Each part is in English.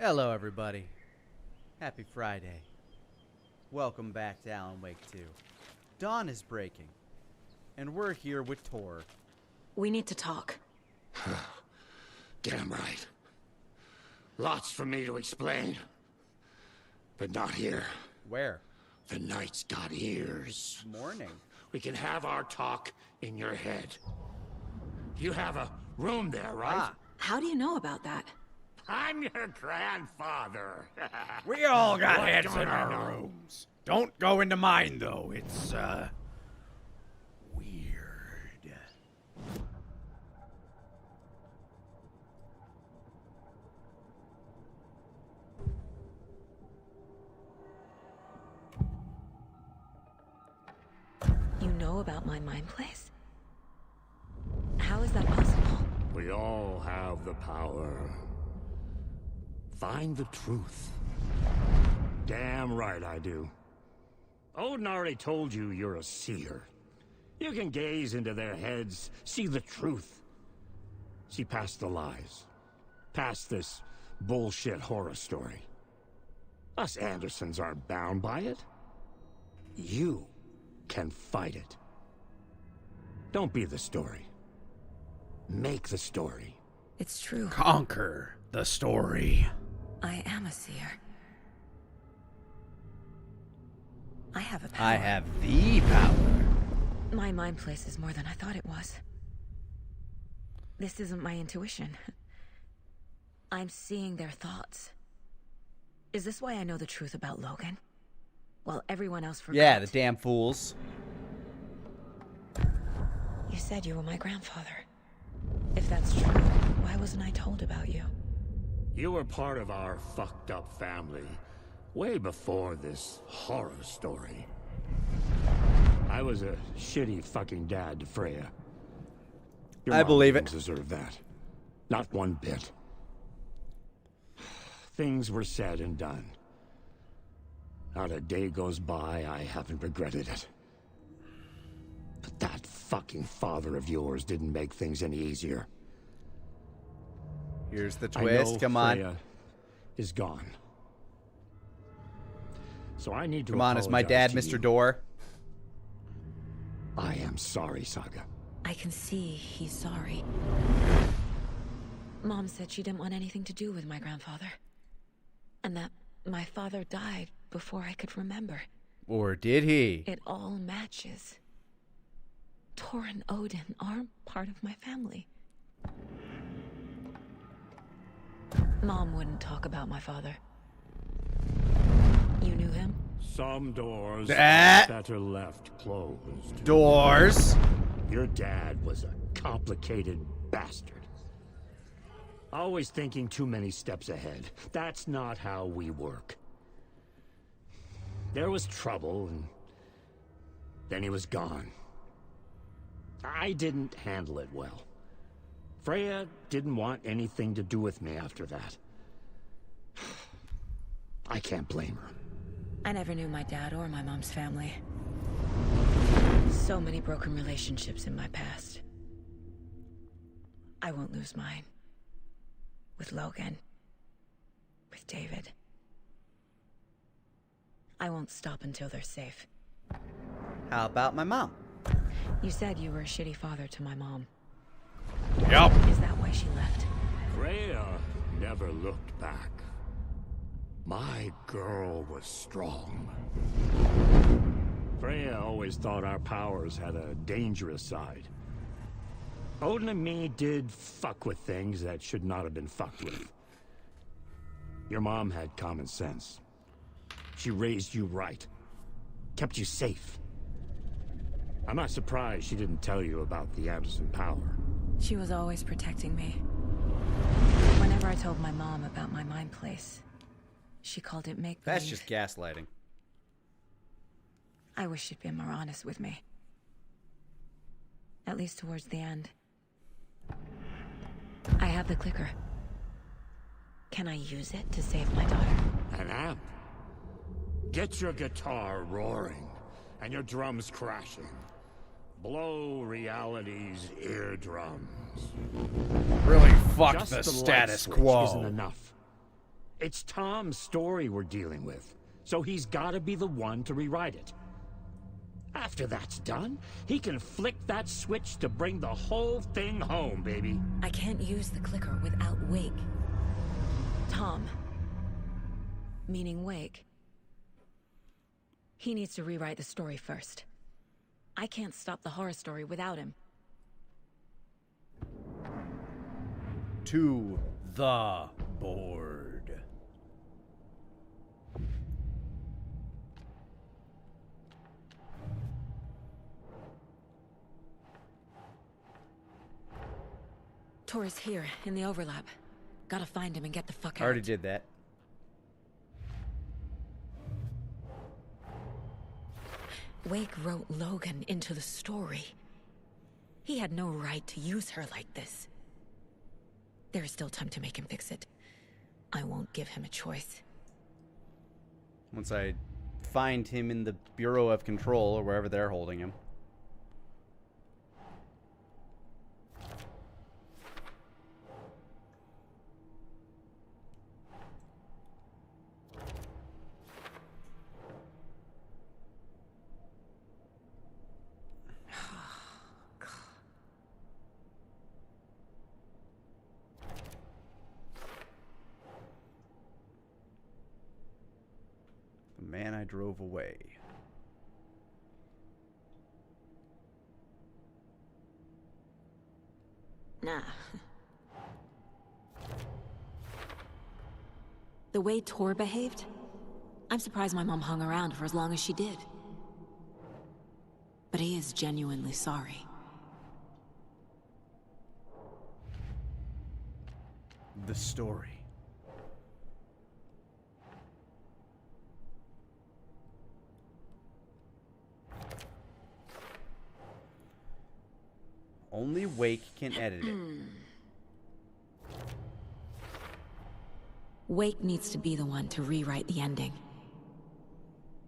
Hello, everybody. Happy Friday. Welcome back to Alan Wake 2. Dawn is breaking, and we're here with Tor. We need to talk. Damn right. Lots for me to explain. But not here. Where? The night's got ears. Morning. We can have our talk in your head. You have a room there, right? Ah, How do you know about that? I'm your grandfather. We all got What heads don't in I our know? rooms. Don't go into mine, though. It's, weird. You know about my mind place? How is that possible? We all have the power. Find the truth. Damn right I do. Odin already told you you're a seer. You can gaze into their heads, see the truth. See past the lies. Past this bullshit horror story. Us Andersons aren't bound by it. You can fight it. Don't be the story. Make the story. It's true. Conquer the story. I am a seer. I have a power. I have the power. My mind place is more than I thought it was. This isn't my intuition. I'm seeing their thoughts. Is this why I know the truth about Logan? While everyone else forgot. Yeah, the damn fools. You said you were my grandfather. If that's true, why wasn't I told about you? You were part of our fucked up family way before this horror story. I was a shitty fucking dad to Freya. Your I mom believe it. didn't deserve that. Not one bit. Things were said and done. Not a day goes by I haven't regretted it. But that fucking father of yours didn't make things any easier. Here's the I know twist. Come on. Freya is gone. So I need to Come on, is my dad apologize to Mr. you. Door? I am sorry, Saga. I can see he's sorry. Mom said she didn't want anything to do with my grandfather. And that my father died before I could remember. Or did he? It all matches. Tor and Odin are part of my family. Mom wouldn't talk about my father. You knew him? Some doors That- are better left closed. Doors. Your dad was a complicated bastard. Always thinking too many steps ahead. That's not how we work. There was trouble, and then he was gone. I didn't handle it well. Freya didn't want anything to do with me after that. I can't blame her. I never knew my dad or my mom's family. So many broken relationships in my past. I won't lose mine. With Logan. With David. I won't stop until they're safe. How about my mom? You said you were a shitty father to my mom. Yup. Is that why she left? Freya never looked back. My girl was strong. Freya always thought our powers had a dangerous side. Odin and me did fuck with things that should not have been fucked with. Your mom had common sense. She raised you right. Kept you safe. I'm not surprised she didn't tell you about the Anderson power. She was always protecting me. Whenever I told my mom about my mind place, she called it make-believe. That's just gaslighting. I wish she'd been more honest with me. At least towards the end. I have the clicker. Can I use it to save my daughter? An amp. Get your guitar roaring and your drums crashing. Blow reality's eardrums. Really fucked Just the light status switch quo. isn't enough. It's Tom's story we're dealing with, so he's gotta be the one to rewrite it. After that's done, he can flick that switch to bring the whole thing home, baby. I can't use the clicker without Wake. Tom. Meaning Wake. He needs to rewrite the story first. I can't stop the horror story without him. To the board. Tor's here, in the overlap. Gotta find him and get the fuck out. I already did that. Wake wrote Logan into the story. He had no right to use her like this. There is still time to make him fix it. I won't give him a choice. Once I find him in the Bureau of Control or wherever they're holding him. The man I drove away. Nah. The way Tor behaved, I'm surprised my mom hung around for as long as she did. But he is genuinely sorry. The story. Only Wake can edit it. Wake needs to be the one to rewrite the ending.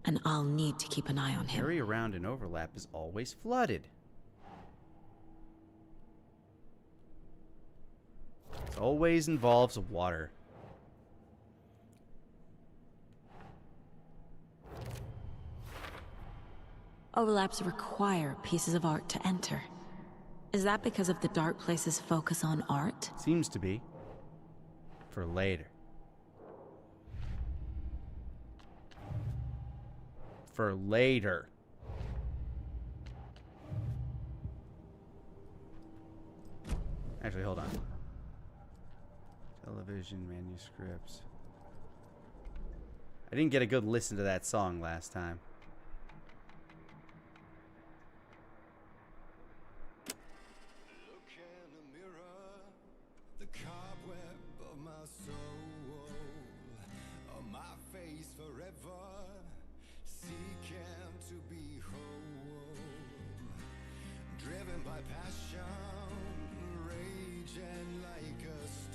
And I'll need to keep an eye on him. Area around an overlap is always flooded. It always involves water. Overlaps require pieces of art to enter. Is that because of the Dark Place's focus on art? Seems to be. For later. For later. Actually, hold on. Television manuscripts. I didn't get a good listen to that song last time.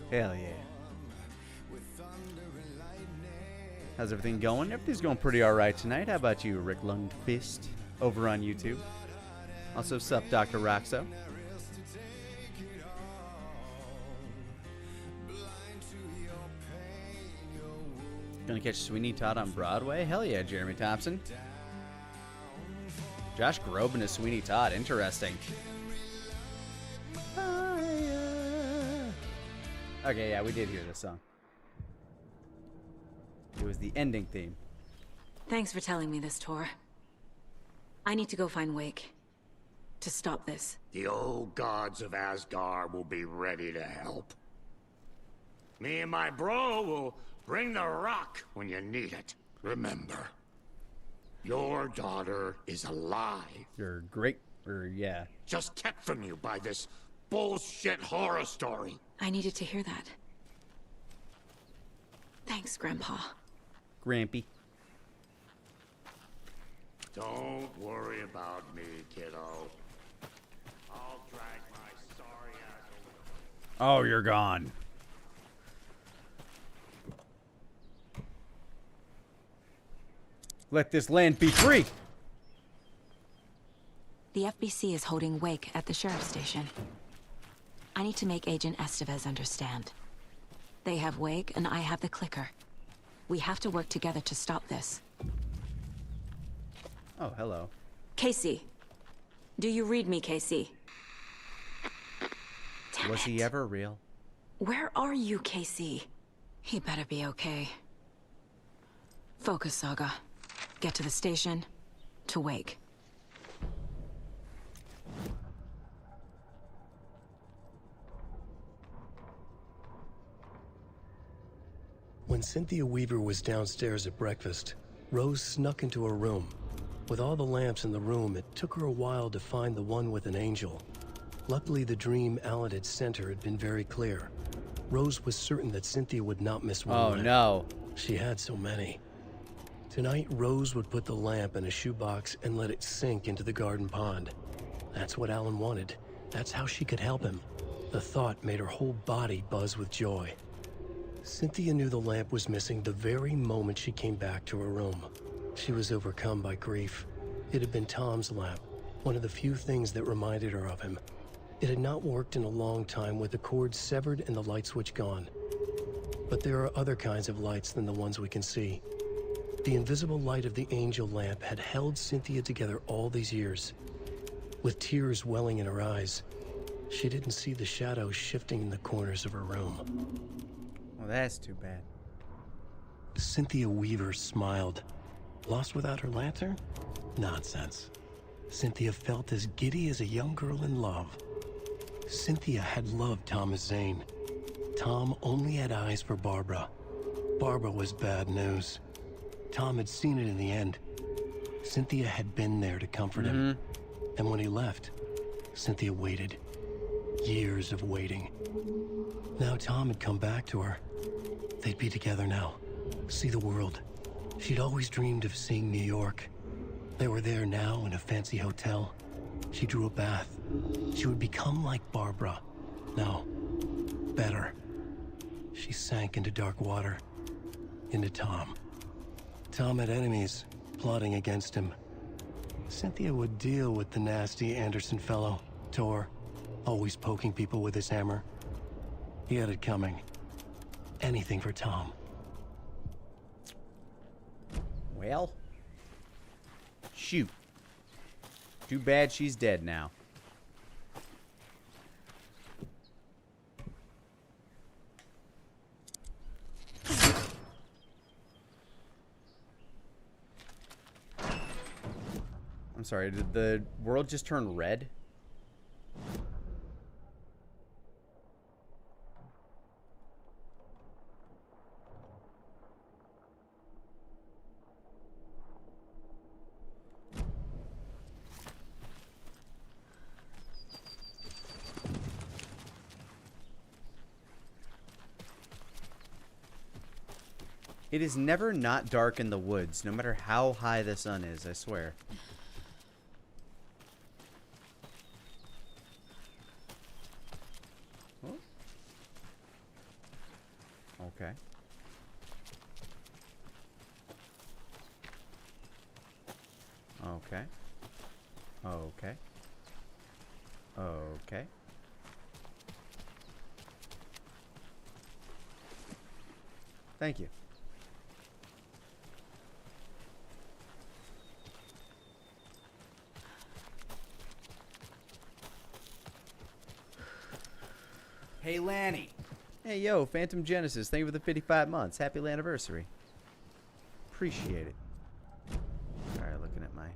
Hell yeah. How's everything going? Everything's going pretty alright tonight. How about you, Rick Lundqvist, over on YouTube? Also, sup, Dr. Roxo? Gonna catch Sweeney Todd on Broadway? Hell yeah, Jeremy Thompson. Josh Groban as Sweeney Todd. Interesting. Okay, yeah, we did hear this song. It was the ending theme. Thanks for telling me this, Tor. I need to go find Wake. To stop this. The old gods of Asgard will be ready to help. Me and my bro will bring the rock when you need it. Remember, your daughter is alive. Your great, yeah. Just kept from you by this bullshit horror story. I needed to hear that. Thanks, Grandpa. Grampy. Don't worry about me, kiddo. I'll drag my sorry ass over. Oh, you're gone. Let this land be free. The FBC is holding Wake at the sheriff's station. I need to make Agent Estevez understand. They have Wake, and I have the clicker. We have to work together to stop this. Oh, hello. Casey. Do you read me, Casey? Damn Was he it. ever real? Where are you, Casey? He better be okay. Focus, Saga. Get to the station. To Wake. When Cynthia Weaver was downstairs at breakfast, Rose snuck into her room. With all the lamps in the room, it took her a while to find the one with an angel. Luckily, the dream Alan had sent her had been very clear. Rose was certain that Cynthia would not miss one Oh, lamp. no. She had so many. Tonight, Rose would put the lamp in a shoebox and let it sink into the garden pond. That's what Alan wanted. That's how she could help him. The thought made her whole body buzz with joy. Cynthia knew the lamp was missing the very moment she came back to her room. She was overcome by grief. It had been Tom's lamp, one of the few things that reminded her of him. It had not worked in a long time with the cord severed and the light switch gone. But there are other kinds of lights than the ones we can see. The invisible light of the angel lamp had held Cynthia together all these years. With tears welling in her eyes, she didn't see the shadows shifting in the corners of her room. Well, that's too bad. Cynthia Weaver smiled. Lost without her lantern? Nonsense. Cynthia felt as giddy as a young girl in love. Cynthia had loved Thomas Zane. Tom only had eyes for Barbara. Barbara was bad news. Tom had seen it in the end. Cynthia had been there to comfort him. And when he left, Cynthia waited. Years of waiting. Now Tom had come back to her. They'd be together now. See the world. She'd always dreamed of seeing New York. They were there now in a fancy hotel. She drew a bath. She would become like Barbara. No, better. She sank into dark water. Into Tom. Tom had enemies plotting against him. Cynthia would deal with the nasty Anderson fellow, Tor, always poking people with his hammer. He had it coming. Anything for Tom. Well, shoot. Too bad she's dead now. I'm sorry, did the world just turn red? It is never not dark in the woods, no matter how high the sun is, I swear. Oh. Okay. Okay. Okay. Okay. Thank you. Hey, Lani. Hey, yo, Phantom Genesis. Thank you for the 55 months. Happy anniversary. Appreciate it. Alright, looking at my...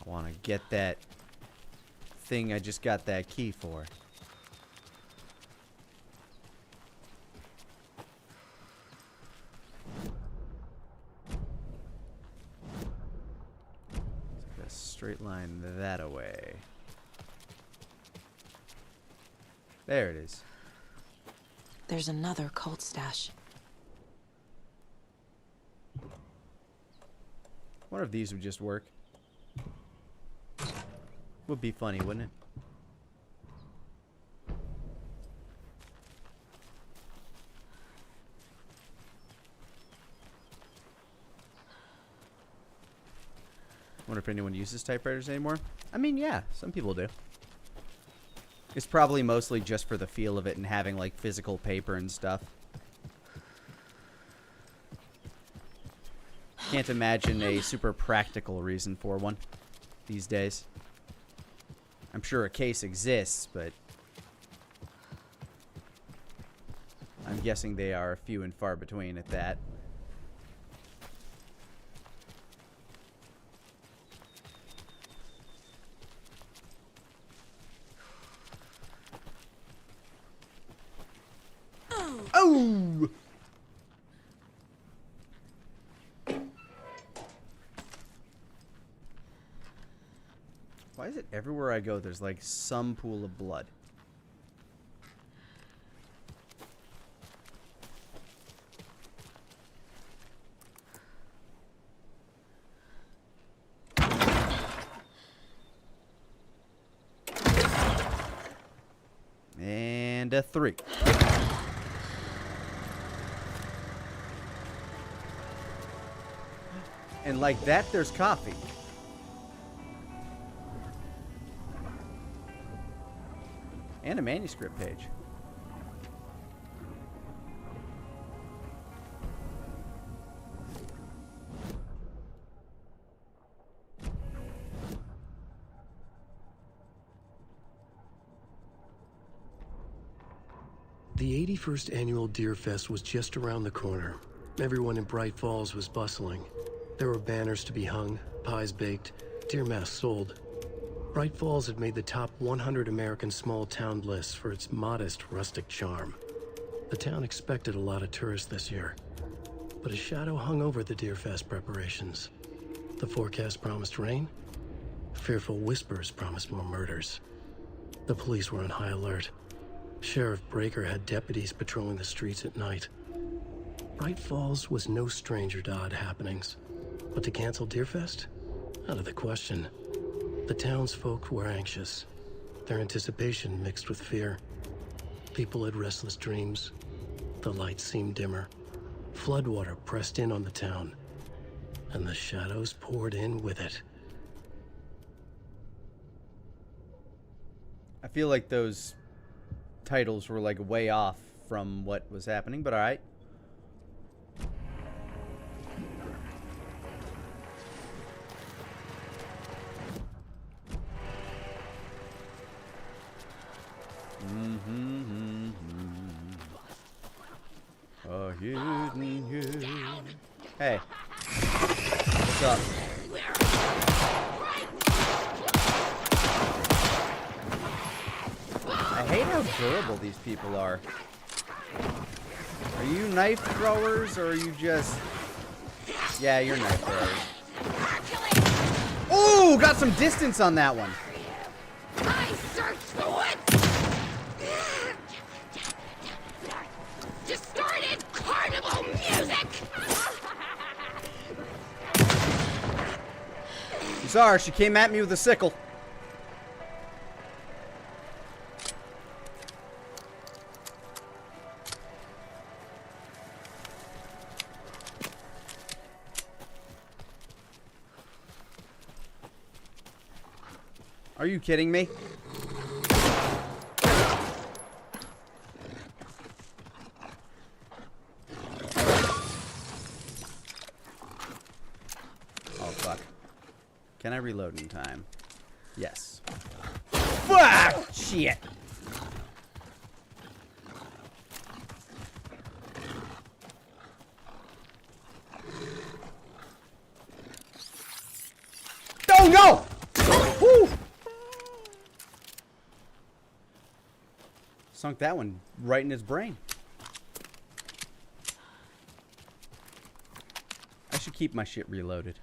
I want to get that thing I just got that key for. Straight line that away. There it is. There's another cult stash. One of these would just work. Would be funny, wouldn't it? Wonder if anyone uses typewriters anymore. I mean, yeah, some people do. It's probably mostly just for the feel of it and having, like, physical paper and stuff. Can't imagine a super practical reason for one these days. I'm sure a case exists, but I'm guessing they are few and far between at that. Oh! Why is it everywhere I go there's like some pool of blood? And a 3. And like that, there's coffee. And a manuscript page. The 81st annual Deer Fest was just around the corner. Everyone in Bright Falls was bustling. There were banners to be hung, pies baked, deer masks sold. Bright Falls had made the top 100 American small town lists for its modest, rustic charm. The town expected a lot of tourists this year, but a shadow hung over the Deer Fest preparations. The forecast promised rain. Fearful whispers promised more murders. The police were on high alert. Sheriff Breaker had deputies patrolling the streets at night. Bright Falls was no stranger to odd happenings, but to cancel Deerfest? Out of the question. The townsfolk were anxious, their anticipation mixed with fear. People had restless dreams. The lights seemed dimmer. Floodwater pressed in on the town, and the shadows poured in with it. I feel like those titles were like way off from what was happening, but alright. A hidden here. Hey. What's up? I hate how durable these people are. Are you knife throwers or are you just... Yeah, you're knife throwers. Ooh, got some distance on that one. I searched the woods! Distorted carnival music! You saw her, she came at me with a sickle. Are you kidding me? Oh, fuck. Can I reload in time? Yes. Fuck! Shit! Oh, no! Woo! Sunk that one right in his brain. I should keep my shit reloaded.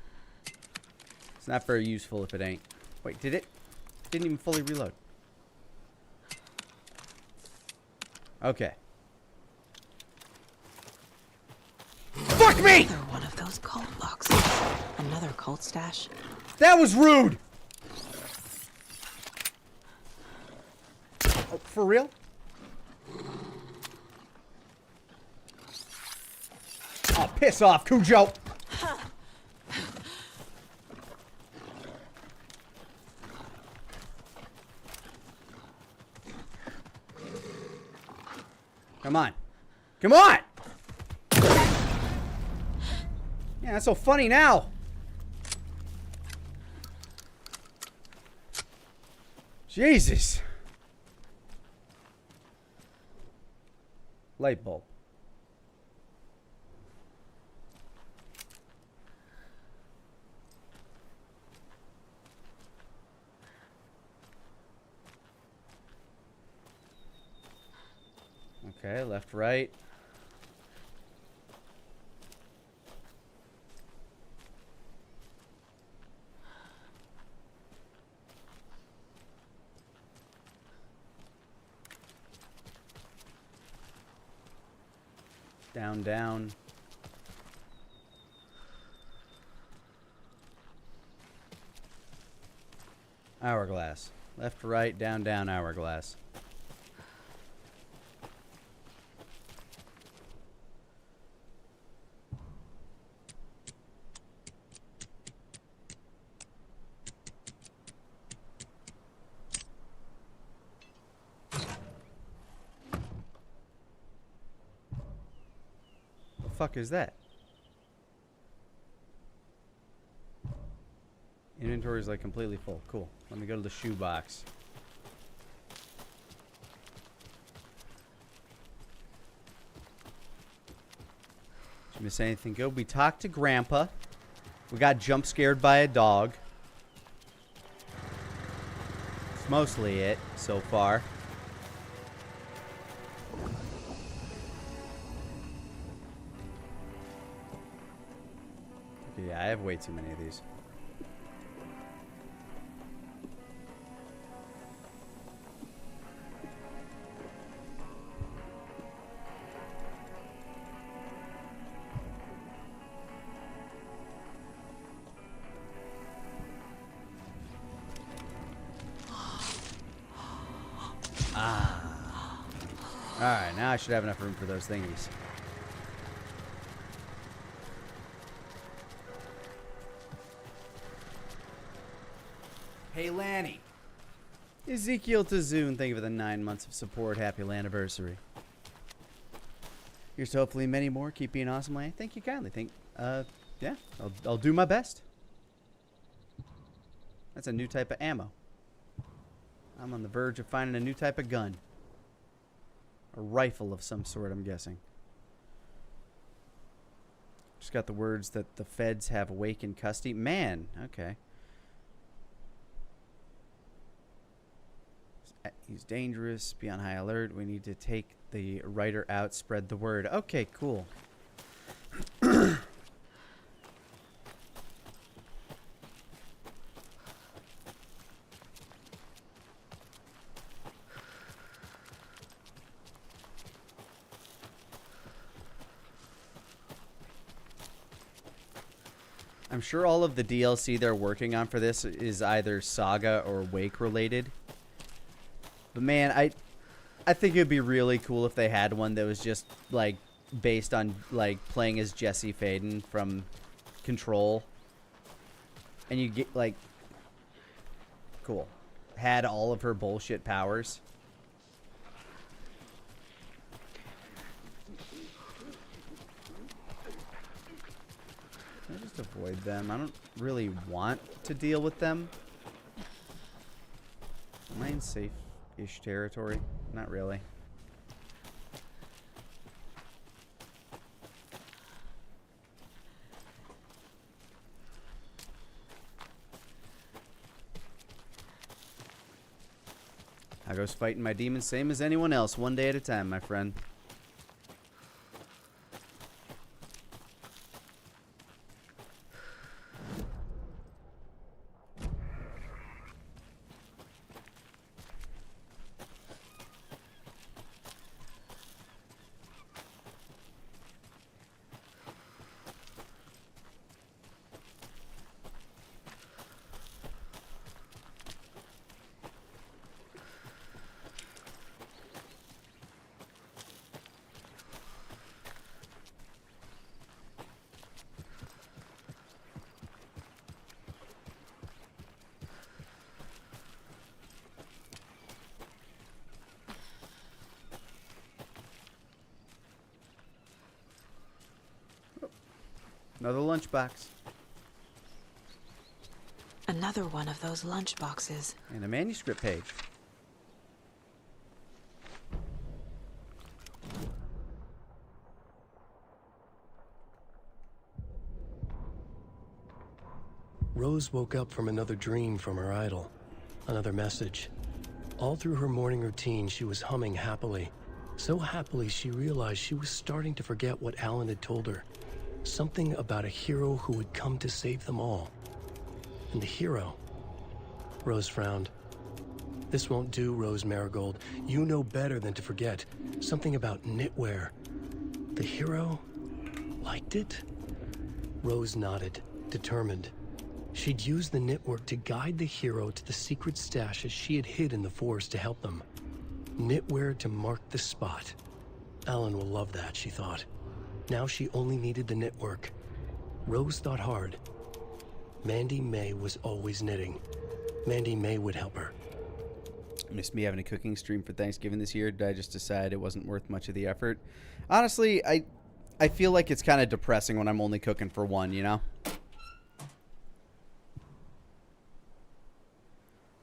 It's not very useful if it ain't. Wait, did it? Didn't even fully reload. Okay. Fuck me! Another one of those cult boxes. Another cult stash. That was rude! Oh, for real? Oh, piss off, Cujo! Come on. Come on! Yeah, that's so funny now. Jesus. Light bulb. Okay, left, right. Down, down. Hourglass. Left, right, down, down, hourglass. The fuck is that? Inventory is like completely full. Cool. Let me go to the shoe box. Did you miss anything good? We talked to Grandpa. We got jump scared by a dog. It's mostly it so far. Yeah, I have way too many of these. Alright, now I should have enough room for those thingies. Hey, Lani. Ezekiel Tazoon, thank you for the 9 months of support. Happy anniversary. Here's to hopefully many more. Keep being awesome, Lani. Thank you kindly. Yeah, I'll do my best. That's a new type of ammo. I'm on the verge of finding a new type of gun. A rifle of some sort, I'm guessing. Just got the words that the feds have Wake in custody. Man, okay. He's dangerous. Be on high alert. We need to take the writer out. Spread the word. Okay, cool. I'm sure all of the DLC they're working on for this is either Saga or Wake related. But man, I think it'd be really cool if they had one that was just like based on like playing as Jesse Faden from Control. And you get like cool. Had all of her bullshit powers. Can I just avoid them? I don't really want to deal with them. Am I in safe-ish territory? Not really. I goes fighting my demons same as anyone else, one day at a time, my friend. Another lunchbox. Another one of those lunch boxes. And a manuscript page. Rose woke up from another dream from her idol. Another message. All through her morning routine, she was humming happily. So happily, she realized she was starting to forget what Alan had told her. Something about a hero who would come to save them all. And the hero... Rose frowned. This won't do, Rose Marigold. You know better than to forget. Something about knitwear. The hero... liked it? Rose nodded, determined. She'd use the knitwork to guide the hero to the secret stashes she had hid in the forest to help them. Knitwear to mark the spot. Alan will love that, she thought. Now she only needed the knitwork. Rose thought hard. Mandy May was always knitting. Mandy May would help her. Missed me having a cooking stream for Thanksgiving this year. Did I just decide it wasn't worth much of the effort? Honestly, I feel like it's kind of depressing when I'm only cooking for one, you know?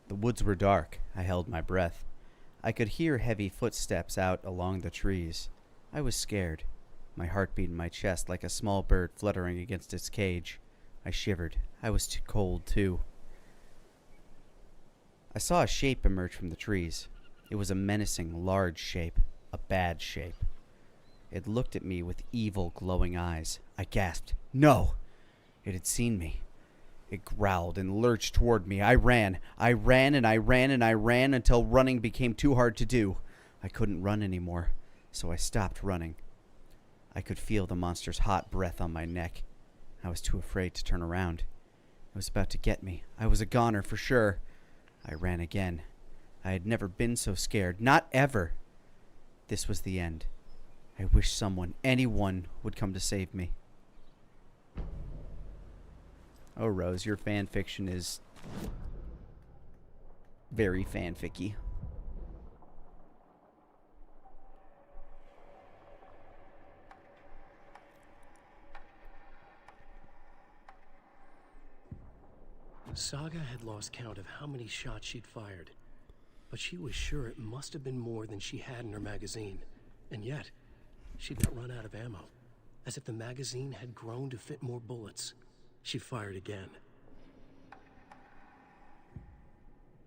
The woods were dark. I held my breath. I could hear heavy footsteps out along the trees. I was scared. My heart beat in my chest like a small bird fluttering against its cage. I shivered. I was too cold, too. I saw a shape emerge from the trees. It was a menacing, large shape. A bad shape. It looked at me with evil, glowing eyes. I gasped. No! It had seen me. It growled and lurched toward me. I ran. I ran and I ran and I ran until running became too hard to do. I couldn't run anymore, so I stopped running. I could feel the monster's hot breath on my neck. I was too afraid to turn around. It was about to get me. I was a goner for sure. I ran again. I had never been so scared. Not ever. This was the end. I wish someone, anyone, would come to save me. Oh, Rose, your fan fiction is very fanficky. Saga had lost count of how many shots she'd fired, but she was sure it must have been more than she had in her magazine. And yet, she'd not run out of ammo, as if the magazine had grown to fit more bullets. She fired again.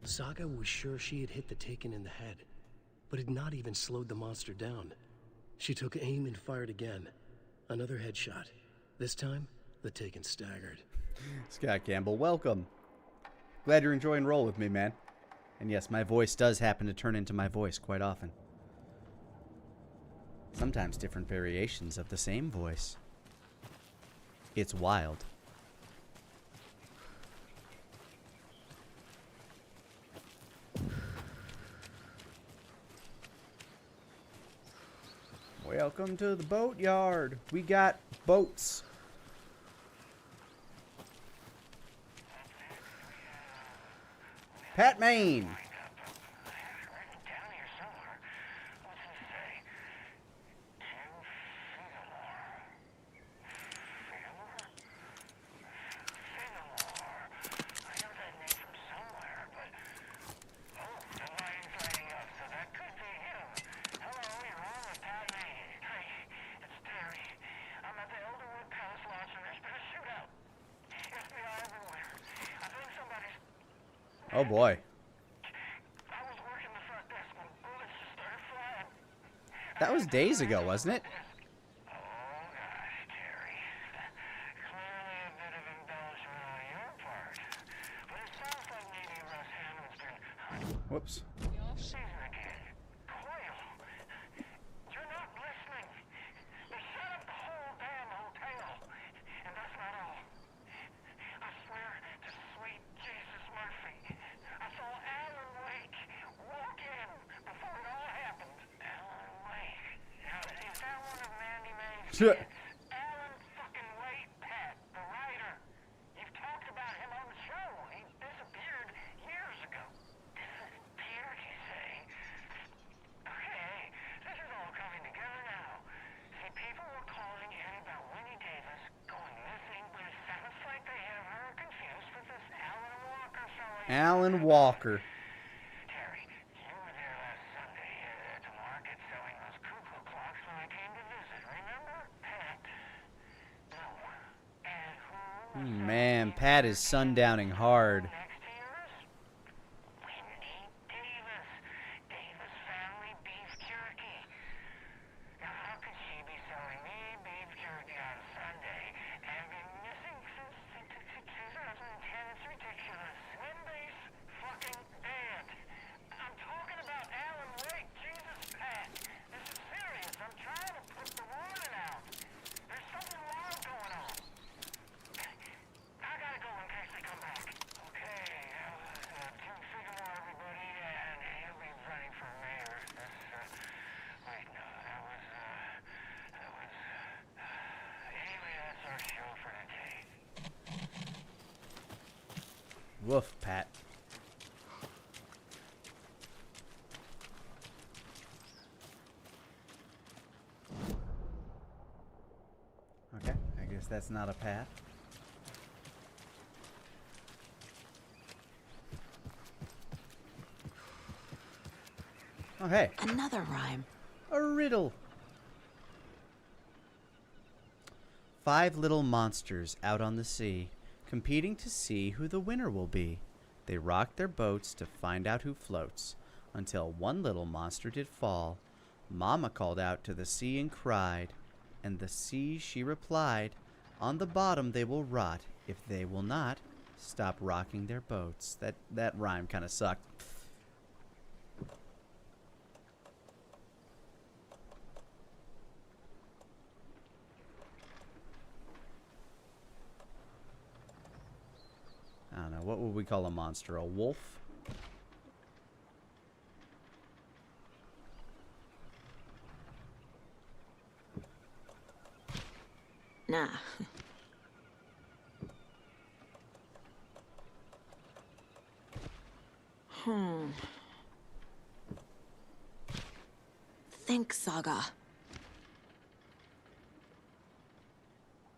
Saga was sure she had hit the Taken in the head, but had not even slowed the monster down. She took aim and fired again. Another headshot. This time, the Taken staggered. Scott Campbell, welcome. Glad you're enjoying Roll with me, man. And yes, my voice does happen to turn into my voice quite often. Sometimes different variations of the same voice. It's wild. Welcome to the boatyard. We got boats. Pat Maine. Oh boy. That was days ago, wasn't it? Whoops. Alan fucking Wait, Pat, the writer. You've talked about him on the show. He disappeared years ago. Disappeared, you say? Okay, this is all coming together now. See, people were calling in about Winnie Davis going missing. Alan Walker. Terry, you were there last Sunday at the market selling those cuckoo clocks when I came to visit, remember? Pat? No. And who? Man, Pat is sundowning hard. Next to yours? Wendy Davis. Davis Family Beef Jerky. Now, how could she be selling me beef jerky on Sunday and be missing since 2010? It's ridiculous. Wendy's fucking dead. I'm talking about Alan Wake. Jesus, Pat. This is serious. I'm trying to put the warning out. There's something wild going on. I gotta go in case they come back. Okay, Tim Figaro, everybody, and he'll be running for mayor. Wait, no, that was, anyway, that's our show for today. Woof, Pat. Okay, I guess that's not a Pat. Oh, hey, Another rhyme. a riddle. 5 little monsters out on the sea, competing to see who the winner will be. They rocked their boats to find out who floats, until one little monster did fall. Mama called out to the sea and cried, and the sea she replied, on the bottom they will rot, if they will not stop rocking their boats. That rhyme kind of sucked. I don't know, what would we call a monster? A wolf? Nah. Think, Saga.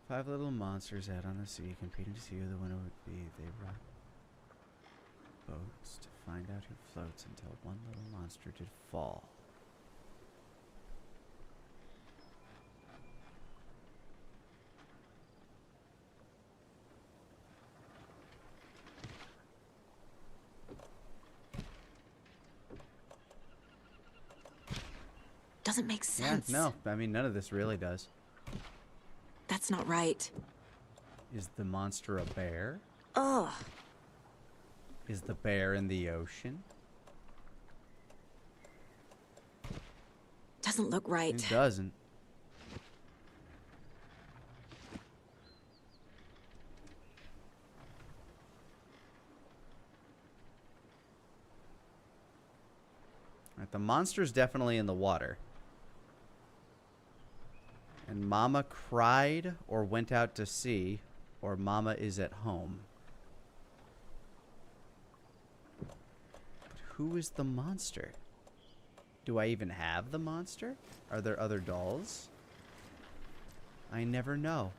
5 little monsters out on the sea, competing to see who the winner would be. They rock boats to find out who floats until one little monster did fall. Doesn't make sense. Yeah, no, I mean, none of this really does. That's not right. Is the monster a bear? Ugh. Is the bear in the ocean? Doesn't look right. It doesn't. Right, the monster's definitely in the water. And Mama cried or went out to sea, or Mama is at home. But who is the monster? Do I even have the monster? Are there other dolls? I never know.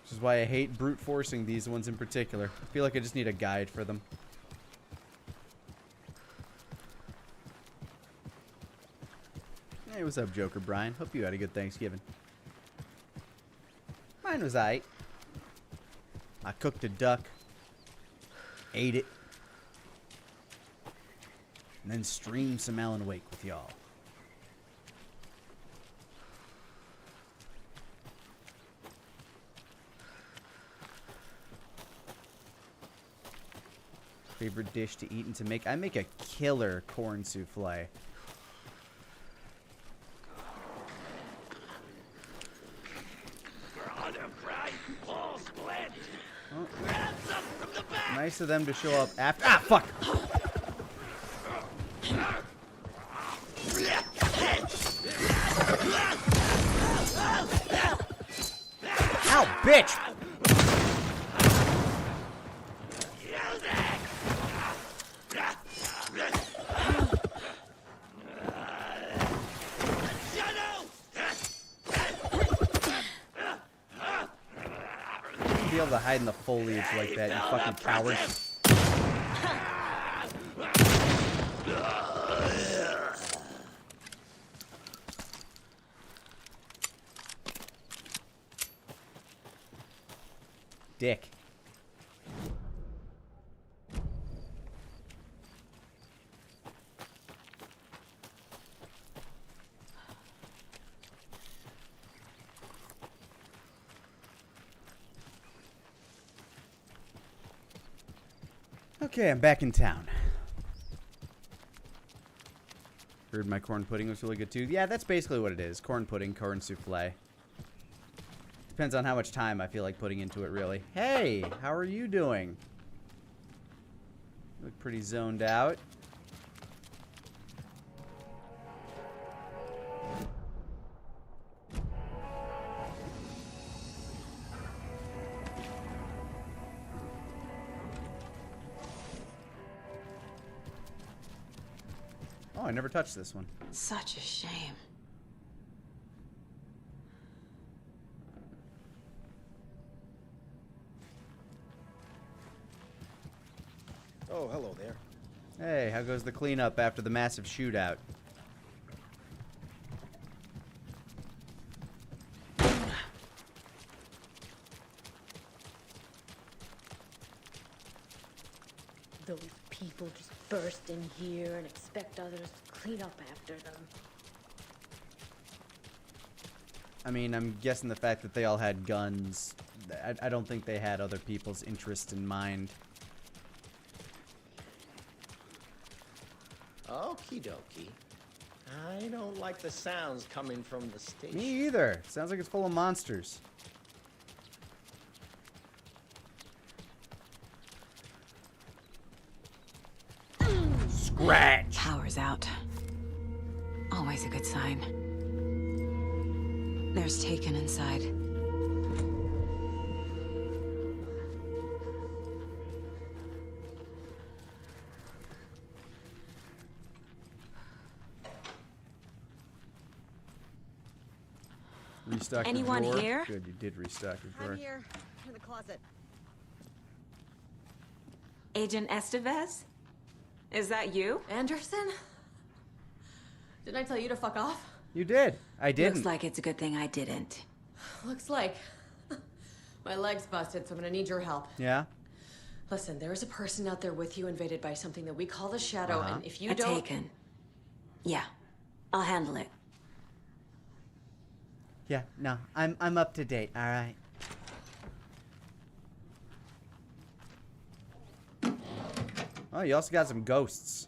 Which is why I hate brute forcing these ones in particular. I feel like I just need a guide for them. Hey, what's up, Joker Brian? Hope you had a good Thanksgiving. Mine was aight. I cooked a duck, ate it, and then streamed some Alan Wake with y'all. Favorite dish to eat and to make? I make a killer corn souffle. Nice of them to show up after. Ah, fuck! Ow, bitch! be able to hide in the foliage like that, you fucking coward. Dick. Okay, I'm back in town. Heard my corn pudding was really good too. Yeah, that's basically what it is. Corn pudding, corn souffle. Depends on how much time I feel like putting into it, really. Hey, how are you doing? You look pretty zoned out. Oh, I never touched this one. Such a shame. Oh, hello there. Hey, how goes the cleanup after the massive shootout? Those people just burst in here and expect others to clean up after them. I mean, I'm guessing the fact that they all had guns, I don't think they had other people's interest in mind. Okie dokie. I don't like the sounds coming from the station. Me either. Sounds like it's full of monsters. Scratch! Power's out. Always a good sign. There's Taken inside. Restock the Anyone drawer. here? Good, you did restock the drawer. I'm here, in the closet. Agent Estevez? Is that you? Anderson? Didn't I tell you to fuck off? You did. I didn't. Looks like it's a good thing I didn't. Looks like. My leg's busted, so I'm gonna need your help. Yeah? Listen, there is a person out there with you invaded by something that we call the Shadow, and if you A don't... Taken. Yeah, I'll handle it. Yeah, no. I'm up to date, alright? Oh, you also got some ghosts.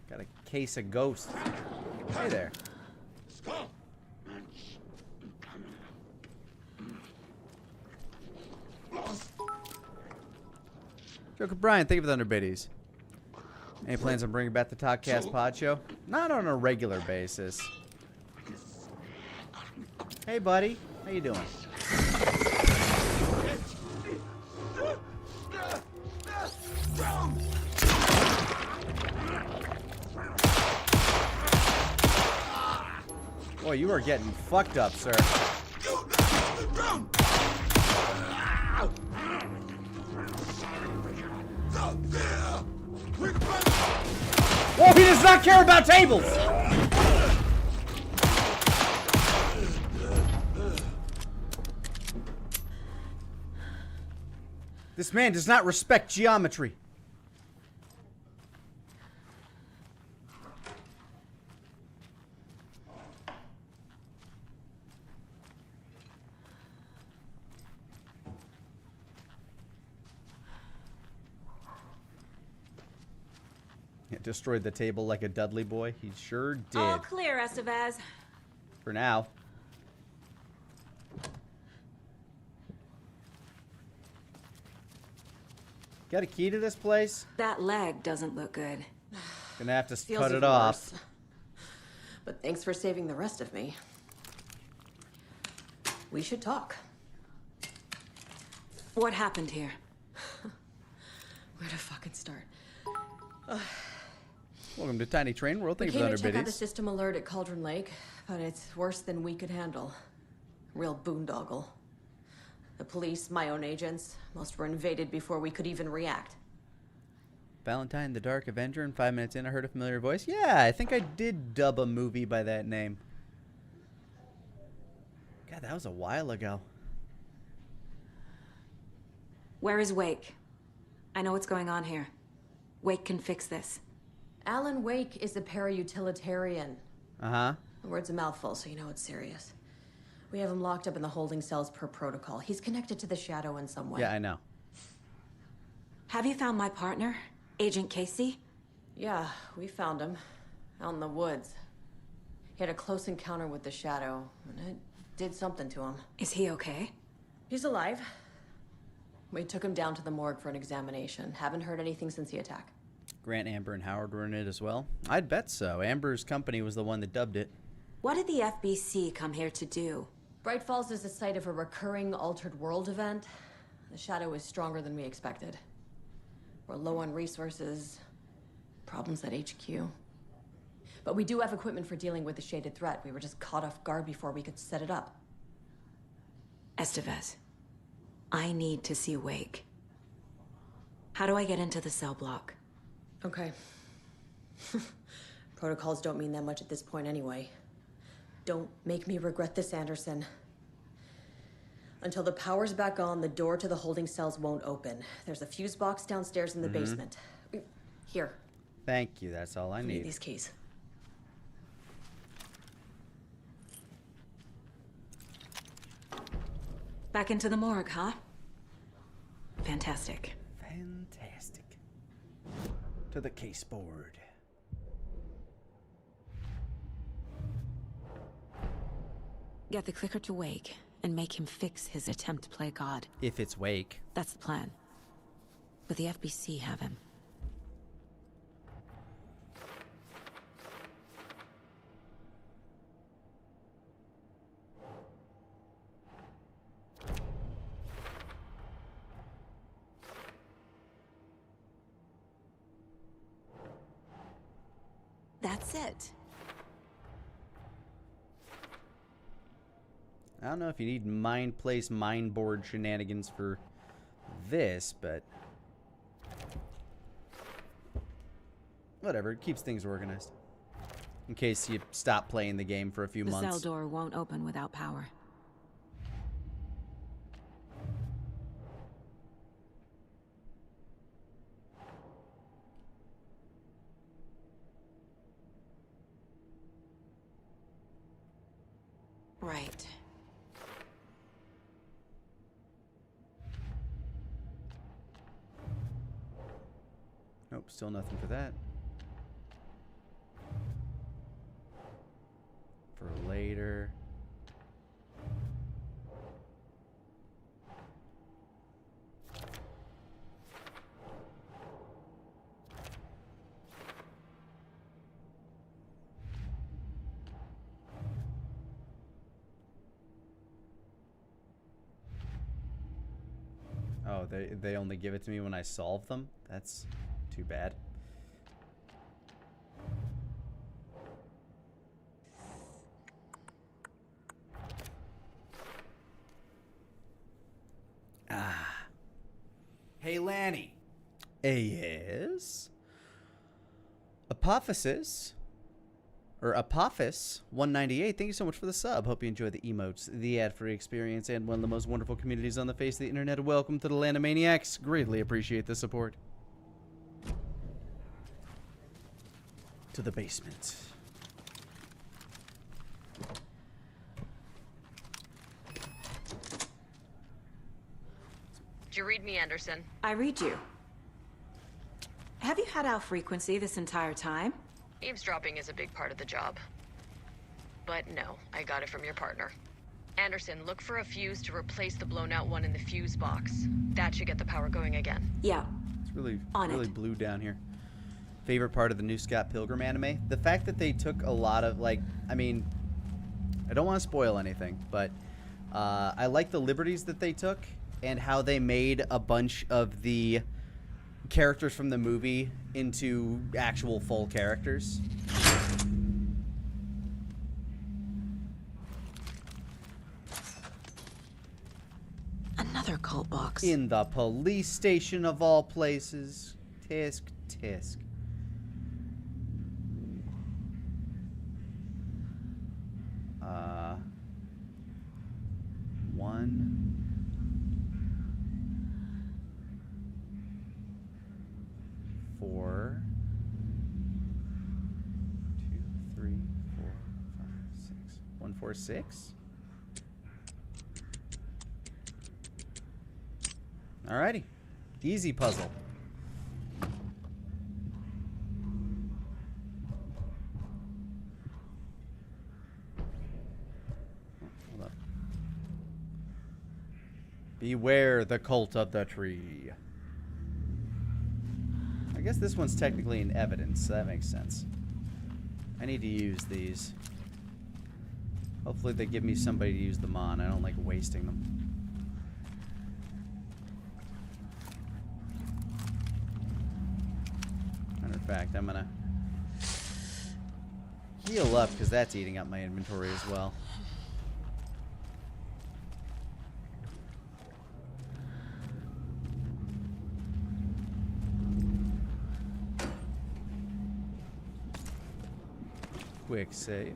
Got a case of ghosts. Hey there. Joker Brian, thank you for the 100 biddies. Any plans on bringing back the Talkcast Pod Show? Not on a regular basis. Hey, buddy. How you doing? Boy, you are getting fucked up, sir. Whoa, he does not care about tables! This man does not respect geometry. Destroyed the table like a Dudley boy. He sure did. All clear, Estevez. For now. Got a key to this place? That leg doesn't look good. Gonna have to Feels cut it even off. worse. But thanks for saving the rest of me. We should talk. What happened here? Where to fucking start? Welcome to Tiny Train World. We Thank you came for to the check out the biddies. system alert at Cauldron Lake, but it's worse than we could handle. Real boondoggle. The police, my own agents, most were invaded before we could even react. Valentine the Dark Avenger, and 5 minutes in, I heard a familiar voice. Yeah, I think I did dub a movie by that name. God, that was a while ago. Where is Wake? I know what's going on here. Wake can fix this. Alan Wake is a para-utilitarian. Uh-huh. The word's a mouthful, so you know it's serious. We have him locked up in the holding cells per protocol. He's connected to the Shadow in some way. Yeah, I know. Have you found my partner, Agent Casey? Yeah, we found him. Out in the woods. He had a close encounter with the Shadow, and it did something to him. Is he okay? He's alive. We took him down to the morgue for an examination. Haven't heard anything since the attack. Grant, Amber, and Howard were in it as well. I'd bet so. Amber's company was the one that dubbed it. What did the FBC come here to do? Bright Falls is the site of a recurring altered world event. The Shadow is stronger than we expected. We're low on resources, problems at HQ. But we do have equipment for dealing with the shaded threat. We were just caught off guard before we could set it up. Estevez, I need to see Wake. How do I get into the cell block? Okay. Protocols don't mean that much at this point anyway. Don't make me regret this, Anderson. Until the power's back on, the door to the holding cells won't open. There's a fuse box downstairs in the basement. Here. Thank you. That's all I Give me need. these keys. Back into the morgue, huh? Fantastic. Fantastic. To the case board. Get the clicker to Wake and make him fix his attempt to play God. If it's Wake. That's the plan. But the FBC have him. That's it. I don't know if you need mind place, mind board shenanigans for this, but whatever. It keeps things organized. In case you stop playing the game for a few The months. cell door won't open without power. Right. Nope, still nothing for that. For later. Oh, they only give it to me when I solve them? That's too bad. Ah. Hey, Lani. Yes. Apophysis. Or Apophis 198, thank you so much for the sub. Hope you enjoy the emotes, the ad-free experience, and one of the most wonderful communities on the face of the internet. Welcome to the Land of Maniacs. Greatly appreciate the support. To the basement. Did you read me, Anderson? I read you. Have you had our frequency this entire time? Eavesdropping is a big part of the job. But no, I got it from your partner. Anderson, look for a fuse to replace the blown out one in the fuse box. That should get the power going again. Yeah. It's really On really it. blue down here. Favorite part of the new Scott Pilgrim anime? The fact that they took a lot of, like, I mean, I don't want to spoil anything, but I like the liberties that they took and how they made a bunch of the characters from the movie into actual full characters. cult box. In the police station of all places. Tisk, tisk. One. 4. 2, 3, 4, 5, 6. 1, 4, 6. Alrighty. Easy puzzle. Hold up. Beware the cult of the tree. I guess this one's technically in evidence, so that makes sense. I need to use these. Hopefully they give me somebody to use them on. I don't like wasting them. Matter of fact, I'm gonna heal up because that's eating up my inventory as well. Quick save.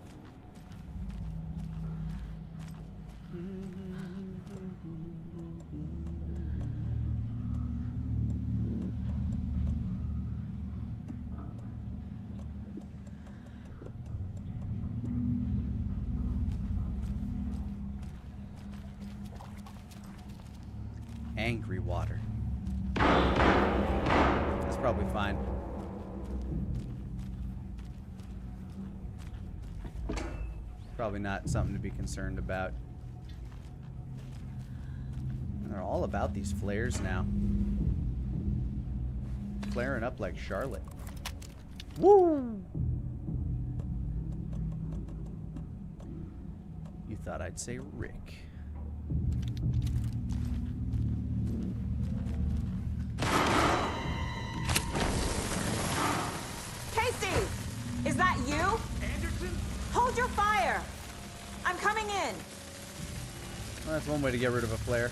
Angry water. That's probably fine. Probably not something to be concerned about. And they're all about these flares now. Flaring up like Charlotte. Woo! You thought I'd say Rick. Casey! Is that you? Anderson? Hold your fire! I'm coming in! Well, that's one way to get rid of a flare.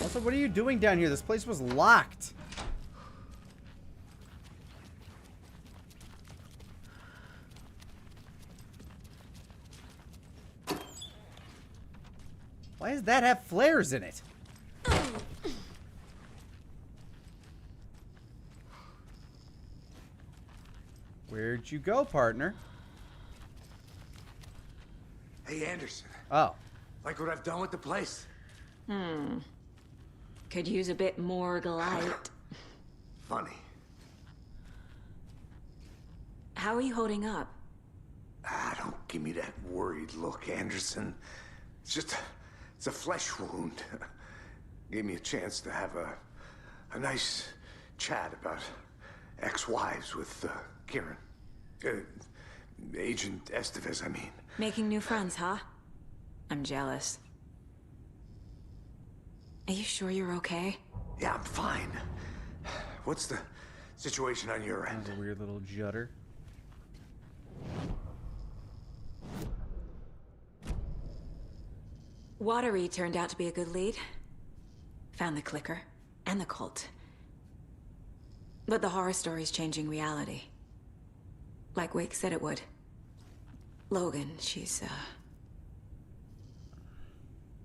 Also, what are you doing down here? This place was locked. Why does that have flares in it? Where'd you go, partner? Hey, Anderson. Oh. Like what I've done with the place? Could use a bit more light. Funny. How are you holding up? Don't give me that worried look, Anderson. It's just it's a flesh wound. Gave me a chance to have a nice chat about ex-wives with Kieran. Agent Estevez, I mean. Making new friends, huh? I'm jealous. Are you sure you're okay? Yeah, I'm fine. What's the situation on your end? That's a weird little judder. Watery turned out to be a good lead. Found the clicker and the cult. But the horror story's changing reality. Like Wake said it would. Logan, she's,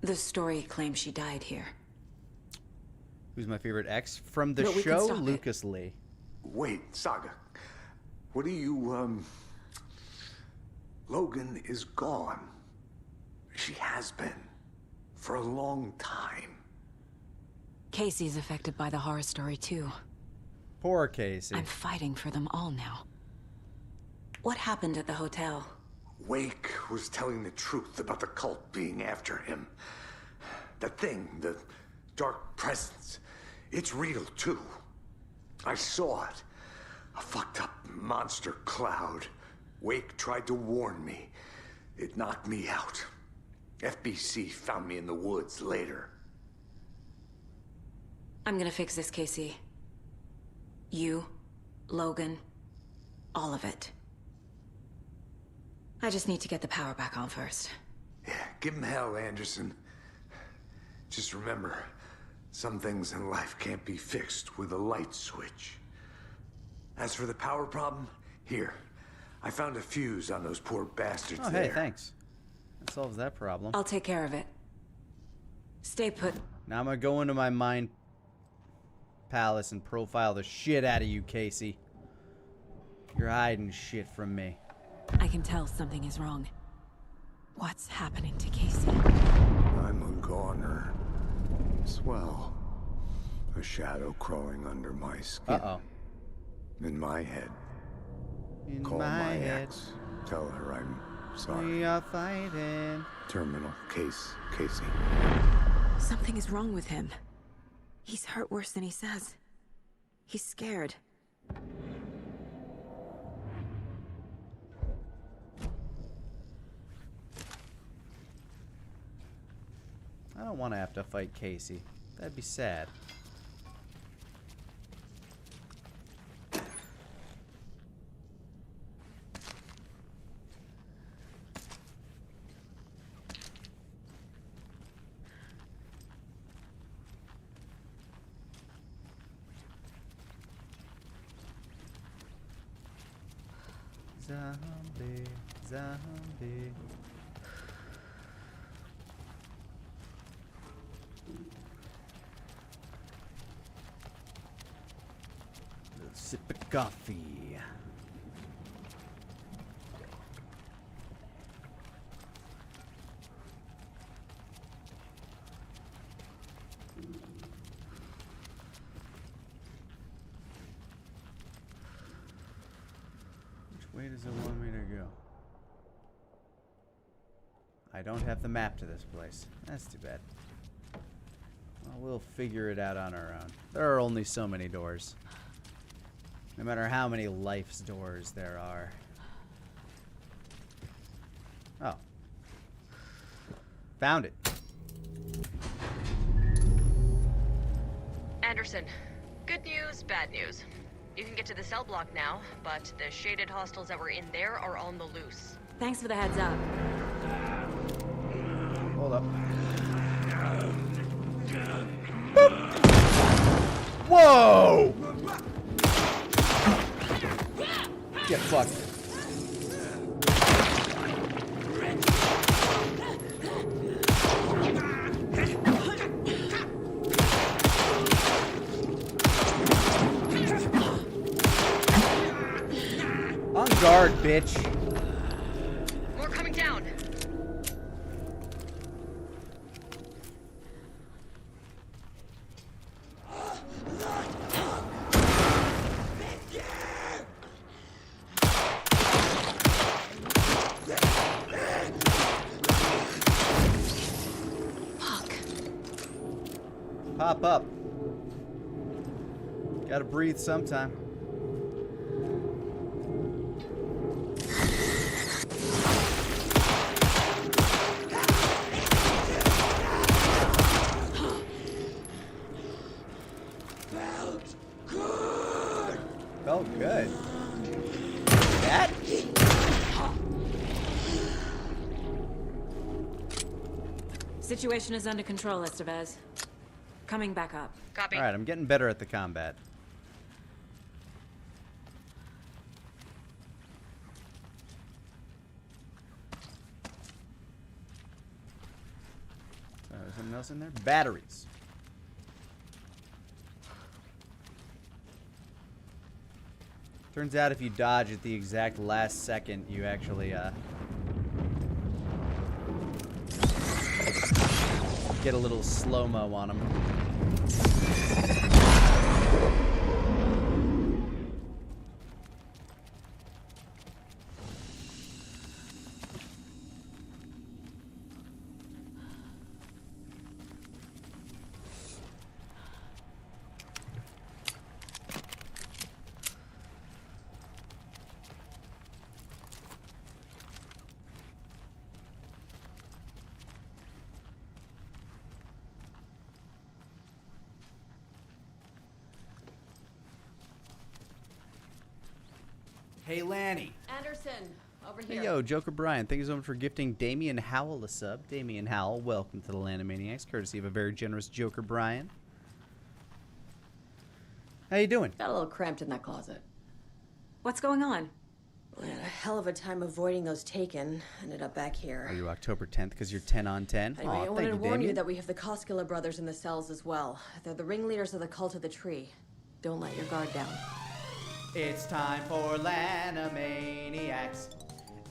the story claims she died here. Who's my favorite ex? From the But we can show, stop it. Lucas Lee. Wait, Saga. What do you, Logan is gone. She has been. For a long time. Casey's affected by the horror story, too. Poor Casey. I'm fighting for them all now. What happened at the hotel? Wake was telling the truth about the cult being after him. The thing, the dark presence, it's real too. I saw it. A fucked up monster cloud. Wake tried to warn me. It knocked me out. FBC found me in the woods later. I'm gonna fix this, Casey. You, Logan, all of it. I just need to get the power back on first. Yeah, give him hell, Anderson. Just remember, some things in life can't be fixed with a light switch. As for the power problem, here. I found a fuse on those poor bastards Oh, there. hey, thanks. That solves that problem. I'll take care of it. Stay put. Now I'm gonna go into my mind palace and profile the shit out of you, Casey. You're hiding shit from me. I can tell something is wrong. What's happening to Casey? I'm a goner. Swell. A shadow crawling under my skin. Uh-oh. In my head. In Call my head. ex. Tell her I'm sorry. We are fighting. Terminal case, Casey. Something is wrong with him. He's hurt worse than he says. He's scared. I don't want to have to fight Casey. That'd be sad. Zombie, zombie. Little sip of coffee. Which way does it want me to go? I don't have the map to this place. That's too bad. Well, we'll figure it out on our own. There are only so many doors. No matter how many life's doors there are. Oh. Found it. Anderson, good news, bad news. You can get to the cell block now, but the shaded hostiles that were in there are on the loose. Thanks for the heads up. Hold up. Boop. Whoa! Get fucked. On guard, bitch. More coming down. Pop up. Gotta breathe sometime. Felt good. That? Situation is under control, Estevez. Coming back up. Copy. Alright, I'm getting better at the combat. There's something else in there? Batteries. Turns out if you dodge at the exact last second, you actually, get a little slow-mo on them. Hey, Lani. Anderson, Over Hey, here. yo, Joker Brian. Thank you so much for gifting Damian Howell a sub. Damian Howell, welcome to the Lanimaniacs, courtesy of a very generous Joker Brian. How you doing? Got a little cramped in that closet. What's going on? We had a hell of a time avoiding those taken. Ended up back here. Are you October 10th because you're 10 on 10? Anyway, I Aw, wanted thank to you, warn you Damien. that we have the Koskela brothers in the cells as well. They're the ringleaders of the cult of the tree. Don't let your guard down. It's time for Lanimaniacs,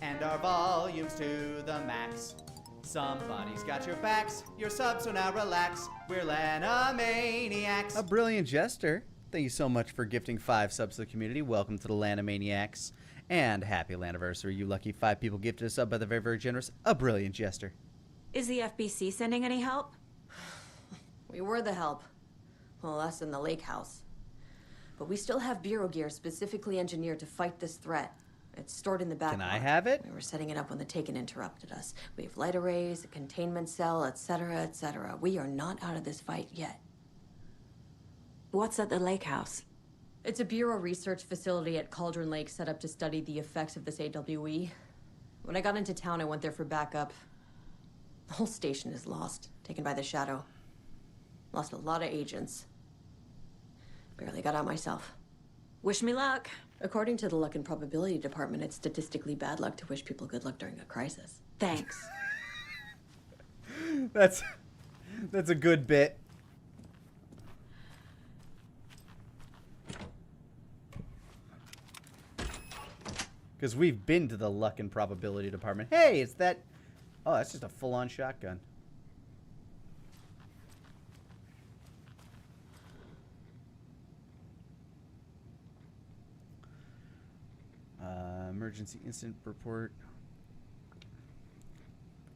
and our volumes to the max. Somebody's got your backs, your subs, so now relax. We're Lanimaniacs. A brilliant jester. Thank you so much for gifting 5 subs to the community. Welcome to the Lanimaniacs. And happy anniversary, you lucky 5 people gifted a sub by the very, very generous, a brilliant jester. Is the FBC sending any help? We were the help. Well, us in the lake house. But we still have bureau gear specifically engineered to fight this threat. It's stored in the back. Can I have it? We were setting it up when the Taken interrupted us. We have light arrays, a containment cell, etc., etc. We are not out of this fight yet. What's at the lake house? It's a bureau research facility at Cauldron Lake set up to study the effects of this AWE. When I got into town, I went there for backup. The whole station is lost, taken by the Shadow. Lost a lot of agents. Barely got out myself. Wish me luck. According to the luck and probability department, it's statistically bad luck to wish people good luck during a crisis. Thanks. That's a good bit. Because we've been to the luck and probability department. Hey, it's that... Oh, that's just a full-on shotgun. Emergency incident report.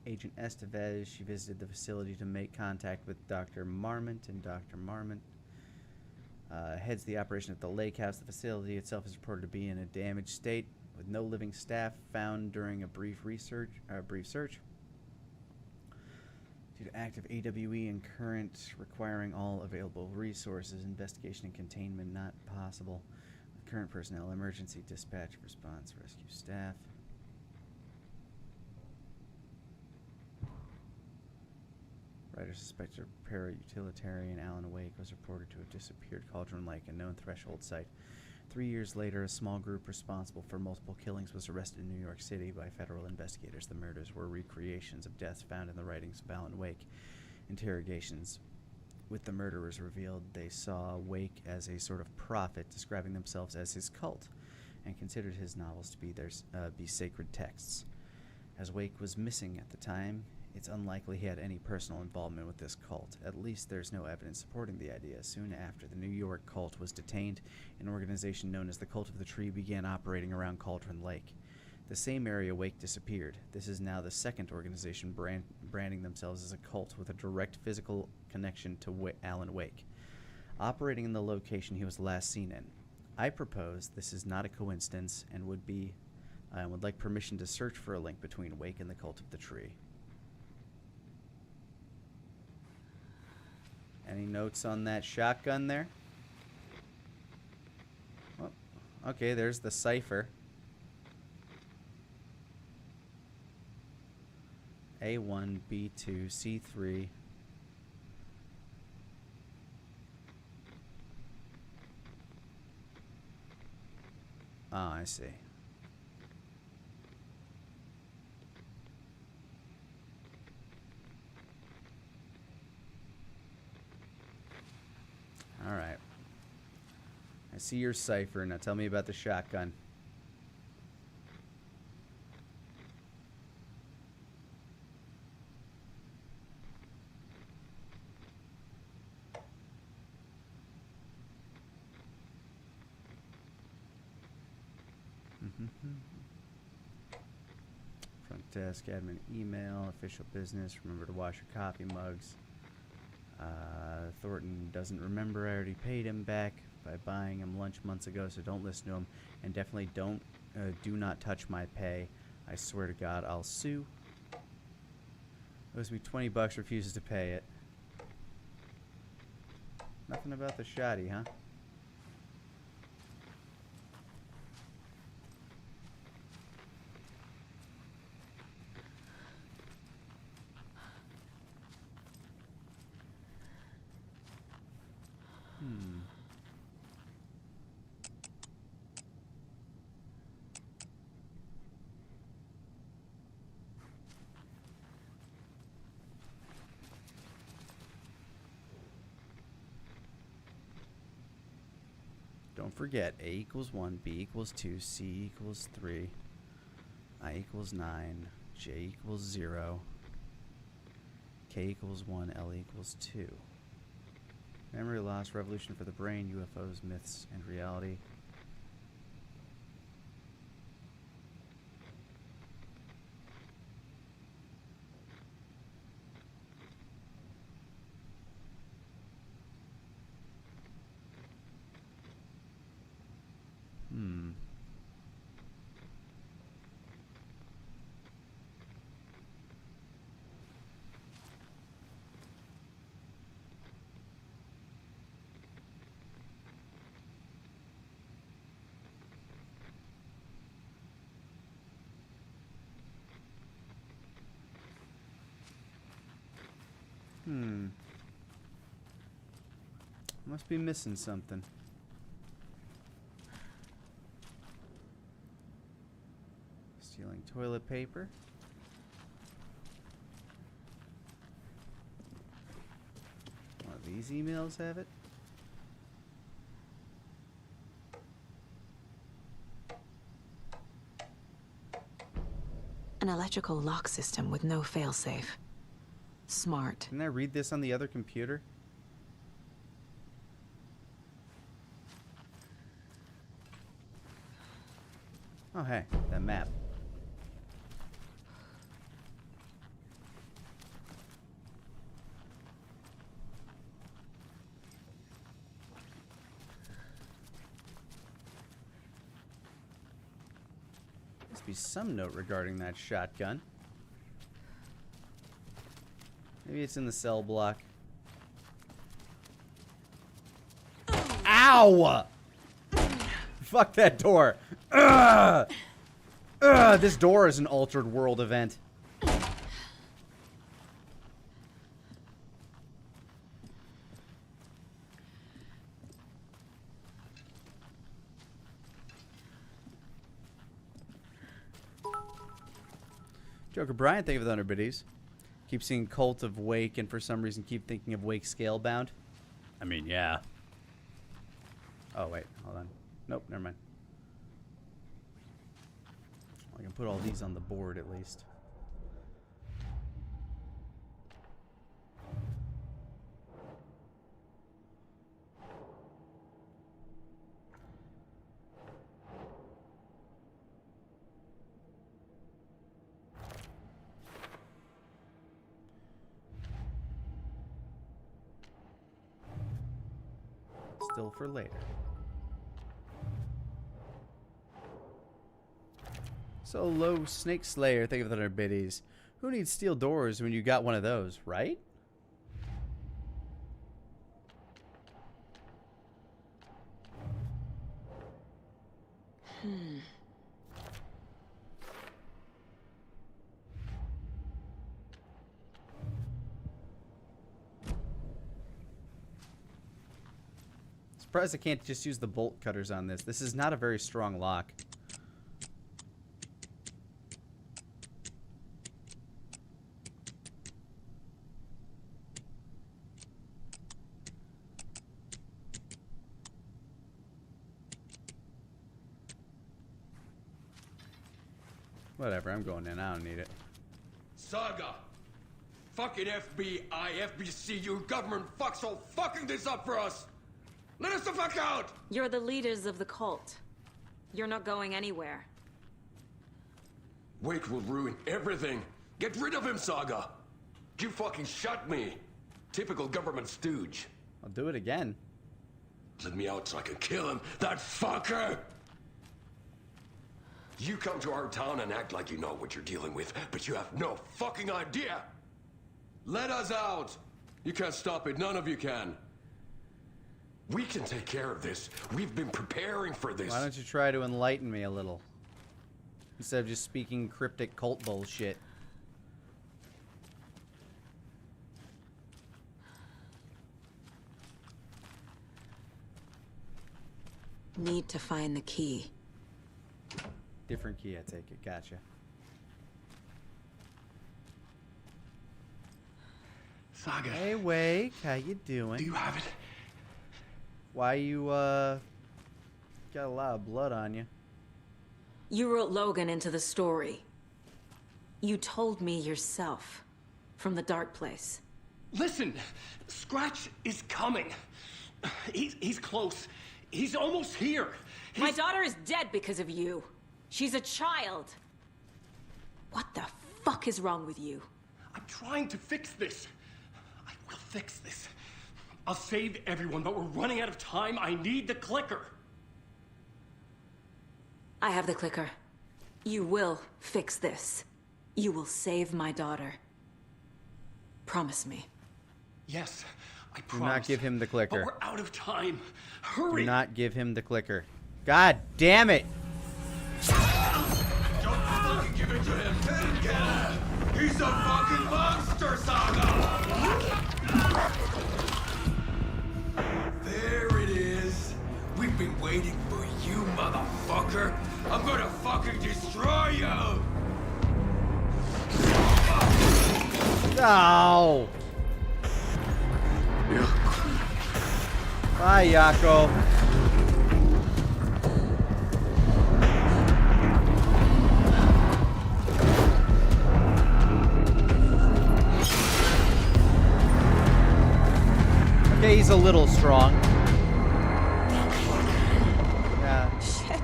Agent Estevez, she visited the facility to make contact with Dr. Marmont, and Dr. Marmont heads the operation at the lake house. The facility itself is reported to be in a damaged state, with no living staff found during a brief search. Due to active AWE and current requiring all available resources, investigation and containment not possible. With current personnel, emergency dispatch, response, rescue staff. Writer suspected para-utilitarian Alan Wake was reported to have disappeared Cauldron Lake, a known threshold site. 3 years later, a small group responsible for multiple killings was arrested in New York City by federal investigators. The murders were recreations of deaths found in the writings of Alan Wake. Interrogations with the murderers revealed they saw Wake as a sort of prophet, describing themselves as his cult, and considered his novels to be sacred texts. As Wake was missing at the time, it's unlikely he had any personal involvement with this cult. At least there's no evidence supporting the idea. Soon after, the New York cult was detained. An organization known as the Cult of the Tree began operating around Cauldron Lake. The same area Wake disappeared. This is now the second organization branding themselves as a cult with a direct physical connection to Alan Wake, operating in the location he was last seen in. I propose this is not a coincidence and would like permission to search for a link between Wake and the Cult of the Tree. Any notes on that shotgun there? Well, okay, there's the cipher. A1, B2, C3. Oh, I see. All right. I see your cipher. Now tell me about the shotgun. Front desk, admin email, official business. Remember to wash your coffee mugs. Thornton doesn't remember. I already paid him back by buying him lunch months ago, so don't listen to him. And definitely do not touch my pay. I swear to God, I'll sue. Owes me $20, refuses to pay it. Nothing about the shoddy, huh? Don't forget, A equals 1, B equals 2, C equals 3, I equals 9, J equals 0, K equals 1, L equals 2. Memory loss, revolution for the brain, UFOs, myths, and reality. Must be missing something. Stealing toilet paper. One of these emails have it. An electrical lock system with no failsafe. Smart. Can I read this on the other computer? Oh, hey, that map. Must be some note regarding that shotgun. Maybe it's in the cell block. Ow! Fuck that door. Ugh! Ugh, this door is an altered world event. Joker Brian, thank you for the 100 biddies. Keep seeing Cult of Wake, and for some reason keep thinking of Wake Scalebound. I mean, yeah. Oh, wait, hold on. Nope, never mind. I can put all these on the board at least. Still for later. So low Snake Slayer, thank you for the 100 biddies. Who needs steel doors when you got one of those, right? Surprised I can't just use the bolt cutters on this. This is not a very strong lock. Whatever, I'm going in. I don't need it. Saga! Fucking FBI, FBC, you government fucks all fucking this up for us! Let us the fuck out! You're the leaders of the cult. You're not going anywhere. Wake will ruin everything. Get rid of him, Saga! You fucking shot me! Typical government stooge. I'll do it again. Let me out so I can kill him, that fucker! You come to our town and act like you know what you're dealing with, but you have no fucking idea! Let us out! You can't stop it, none of you can. We can take care of this. We've been preparing for this. Why don't you try to enlighten me a little? Instead of just speaking cryptic cult bullshit. Need to find the key. Different key, I take it. Gotcha. Saga. Hey, Wake. How you doing? Do you have it? Why you, Got a lot of blood on you. You wrote Logan into the story. You told me yourself. From the dark place. Listen, Scratch is coming. He's close. He's almost here. My daughter is dead because of you. She's a child. What the fuck is wrong with you? I'm trying to fix this. I will fix this. I'll save everyone, but we're running out of time. I need the clicker. I have the clicker. You will fix this. You will save my daughter. Promise me. Yes, I Do promise. not give him the clicker. But we're out of time. Hurry. Do not give him the clicker. God damn it! Don't fucking give it to him. Get him. He's a fucking monster, Saga. There it is. We've been waiting for you, motherfucker. I'm gonna fucking destroy you. No! Bye, Yako. Okay, he's a little strong. Yeah. Shit.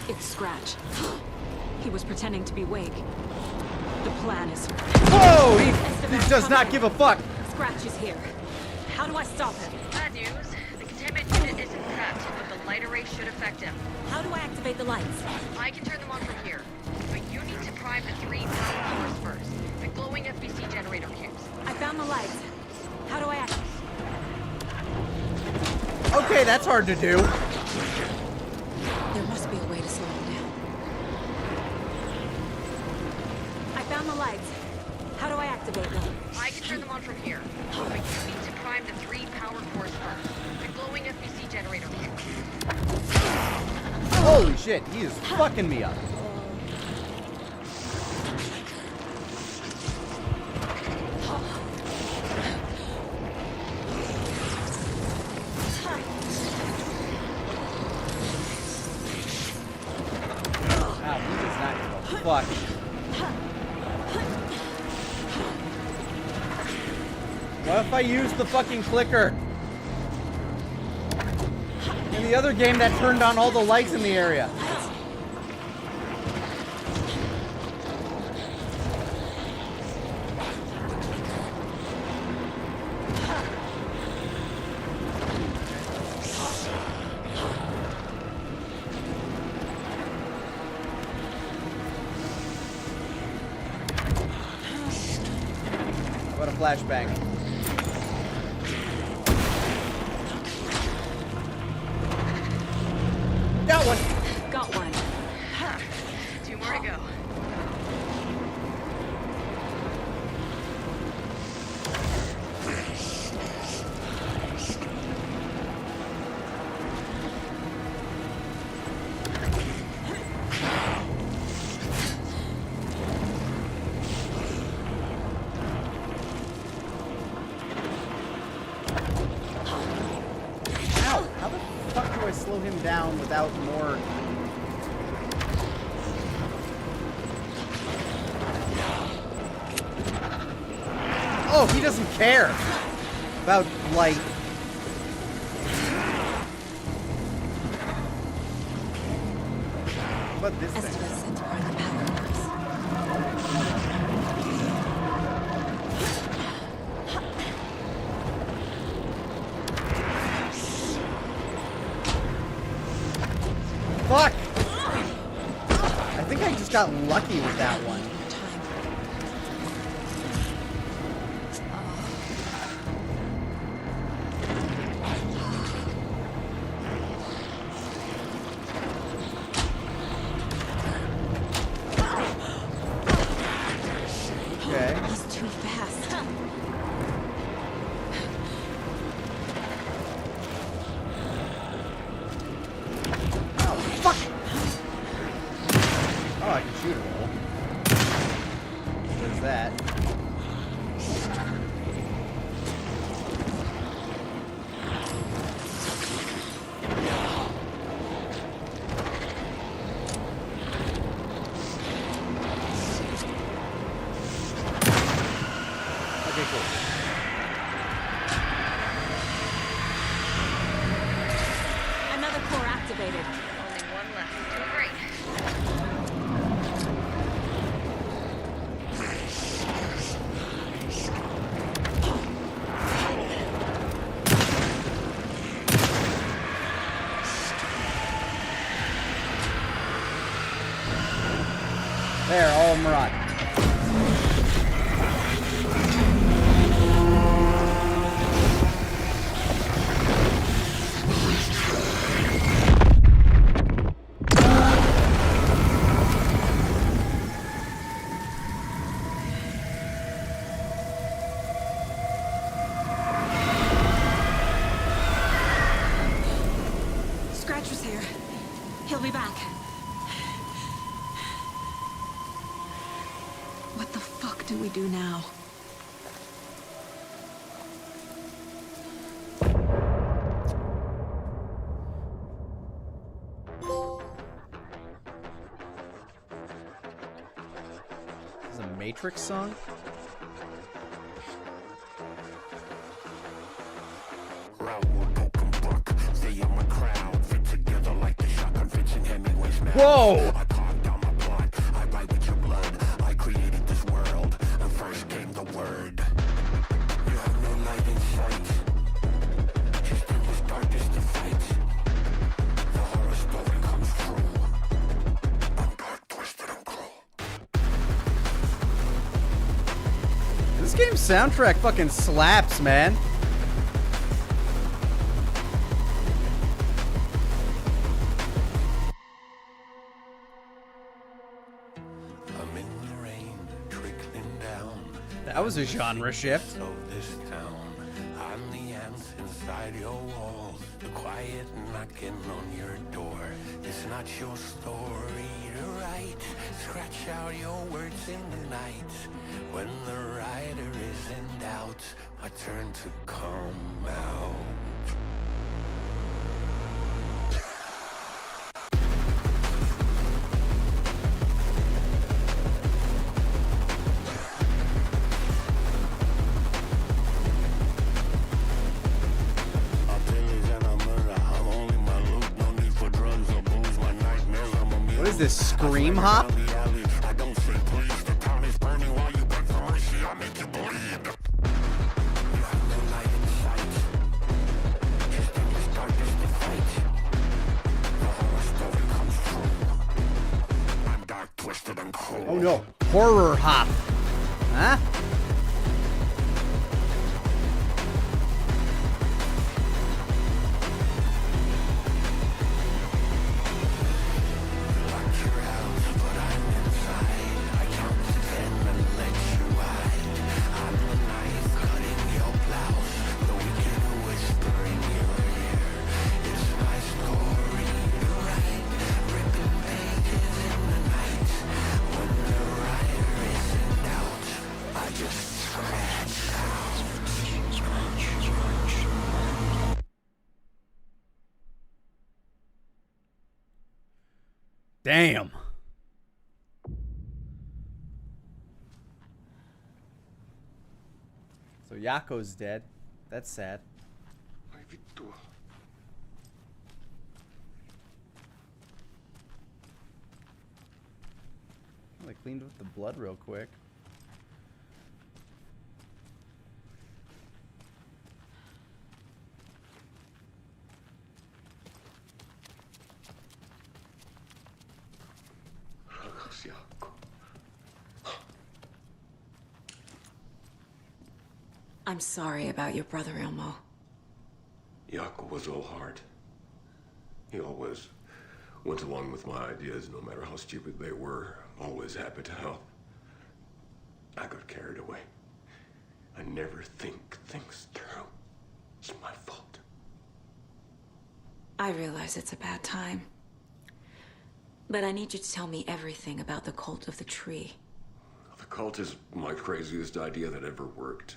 It's Scratch. He was pretending to be Wake. The plan is... Whoa! He does not give a fuck! Scratch is here. How do I stop him? Bad news. The containment unit isn't prepped, but the light array should affect him. How do I activate the lights? I can turn them on from here. But you need to prime the 3 power cores first. The glowing FBC generator cubes. I found the lights. How do I activate? Okay, that's hard to do. There must be a way to slow him down. I found the lights. How do I activate them? I can turn them on from here. But you need to prime the 3 power cores first. The glowing FBC generator cubes. Holy shit, he is fucking me up. Wow, he does not give a fuck. What if I use the fucking clicker? In the other game that turned on all the lights in the area. What a flashbang. Got one. Got one. 2 more to go. Ow! How the fuck do I slow him down without more... Oh, he doesn't care about light. But this thing. Estevez said to prime the power cores. Fuck! I think I just got lucky with that one. Okay. He's too fast. Oh, fuck! Oh, I can shoot him all. There, all of them are on. Scratcher's here. He'll be back. What the fuck do we do now? This is a Matrix song? Whoa! This game's soundtrack fucking slaps, man. That was a genre shift. I'm the ants inside your walls, the quiet knocking on your door. It's not your story to write. Scratch out your words in the night. When the writer is in doubt, I turn to come out. What is this, Scream Hop? Oh no, horror hop. Huh? Damn. So Yako's dead. That's sad. They cleaned up the blood real quick. I'm sorry about your brother, Ilmo. Yako was all heart. He always went along with my ideas, no matter how stupid they were. Always happy to help. I got carried away. I never think things through. It's my fault. I realize it's a bad time. But I need you to tell me everything about the cult of the tree. The cult is my craziest idea that ever worked.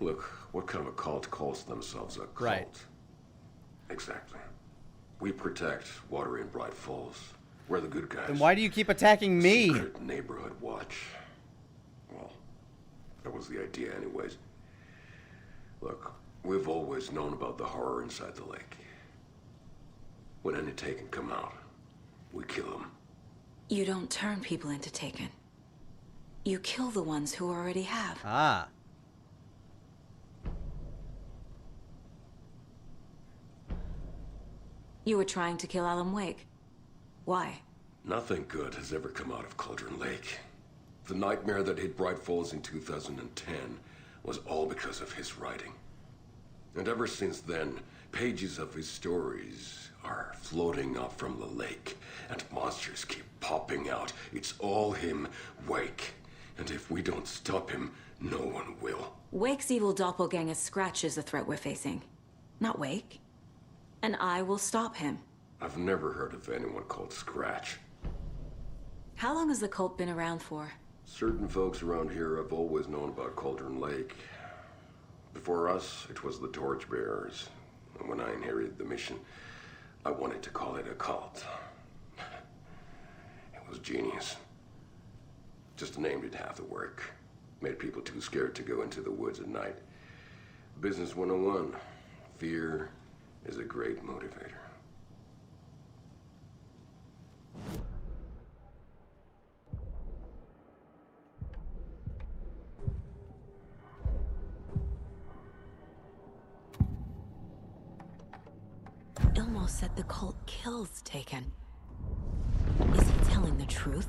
Look, what kind of a cult calls themselves a cult? Right. Exactly. We protect Watery and Bright Falls. We're the good guys. Then why do you keep attacking me? Secret neighborhood watch. Well, that was the idea anyways. Look, we've always known about the horror inside the lake. When any Taken come out, we kill them. You don't turn people into Taken. You kill the ones who already have. Ah. You were trying to kill Alan Wake. Why? Nothing good has ever come out of Cauldron Lake. The nightmare that hit Bright Falls in 2010 was all because of his writing. And ever since then, pages of his stories are floating up from the lake, and monsters keep popping out. It's all him, Wake. And if we don't stop him, no one will. Wake's evil doppelganger Scratch is the threat we're facing, not Wake. And I will stop him. I've never heard of anyone called Scratch. How long has the cult been around for? Certain folks around here have always known about Cauldron Lake. Before us, it was the Torchbearers. And when I inherited the mission, I wanted to call it a cult. It was genius. Just a name did half the work. Made people too scared to go into the woods at night. Business 101. Fear is a great motivator. Ilmo said the cult kills Taken. Is he telling the truth?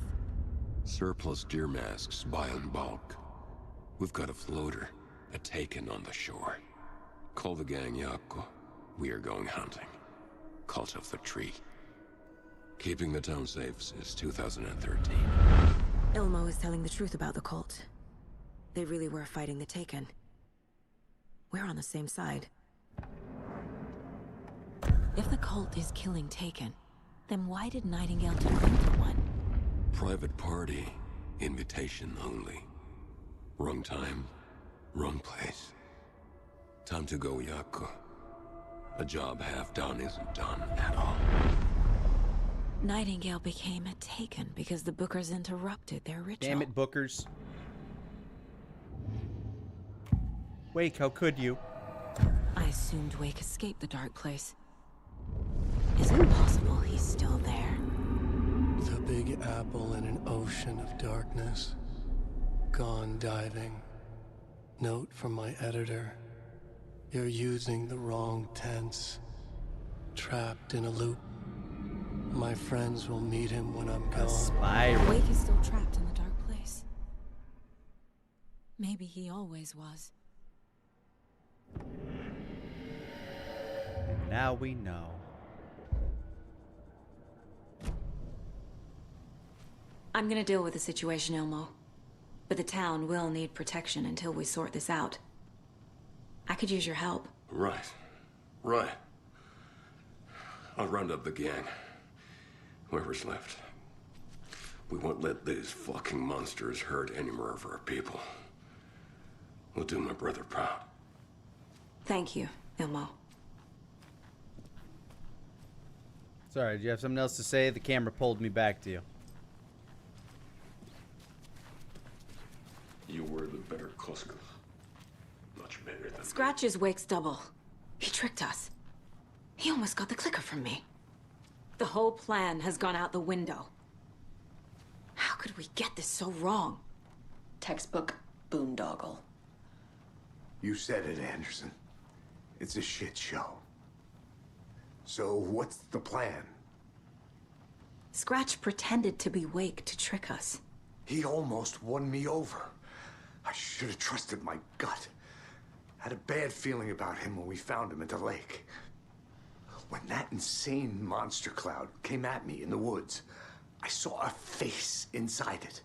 Surplus deer masks buy in bulk. We've got a floater, a Taken on the shore. Call the gang Yako. We are going hunting. Cult of the Tree. Keeping the town safe since 2013. Ilmo is telling the truth about the cult. They really were fighting the Taken. We're on the same side. If the cult is killing Taken, then why did Nightingale turn into one? Private party. Invitation only. Wrong time, wrong place. Time to go, Yako. A job half done isn't done at all. Nightingale became a Taken because the Bookers interrupted their ritual. Damn it, Bookers. Wake, how could you? I assumed Wake escaped the dark place. Is it possible he's still there? The Big Apple in an ocean of darkness. Gone diving. Note from my editor. You're using the wrong tense. Trapped in a loop. My friends will meet him when I'm gone. Spiral. Wake is still trapped in the dark place. Maybe he always was. Now we know. I'm gonna deal with the situation, Ilmo. But the town will need protection until we sort this out. I could use your help. Right. Right. I'll round up the gang. Whoever's left. We won't let these fucking monsters hurt any more of our people. We'll do my brother proud. Thank you, Ilmo. Sorry, do you have something else to say? The camera pulled me back to you. You were the better Koska. Much better than... Scratch is Wake's double. He tricked us. He almost got the clicker from me. The whole plan has gone out the window. How could we get this so wrong? Textbook boondoggle. You said it, Anderson. It's a shit show. So what's the plan? Scratch pretended to be Wake to trick us. He almost won me over. I should have trusted my gut. Had a bad feeling about him when we found him at the lake. When that insane monster cloud came at me in the woods, I saw a face inside it.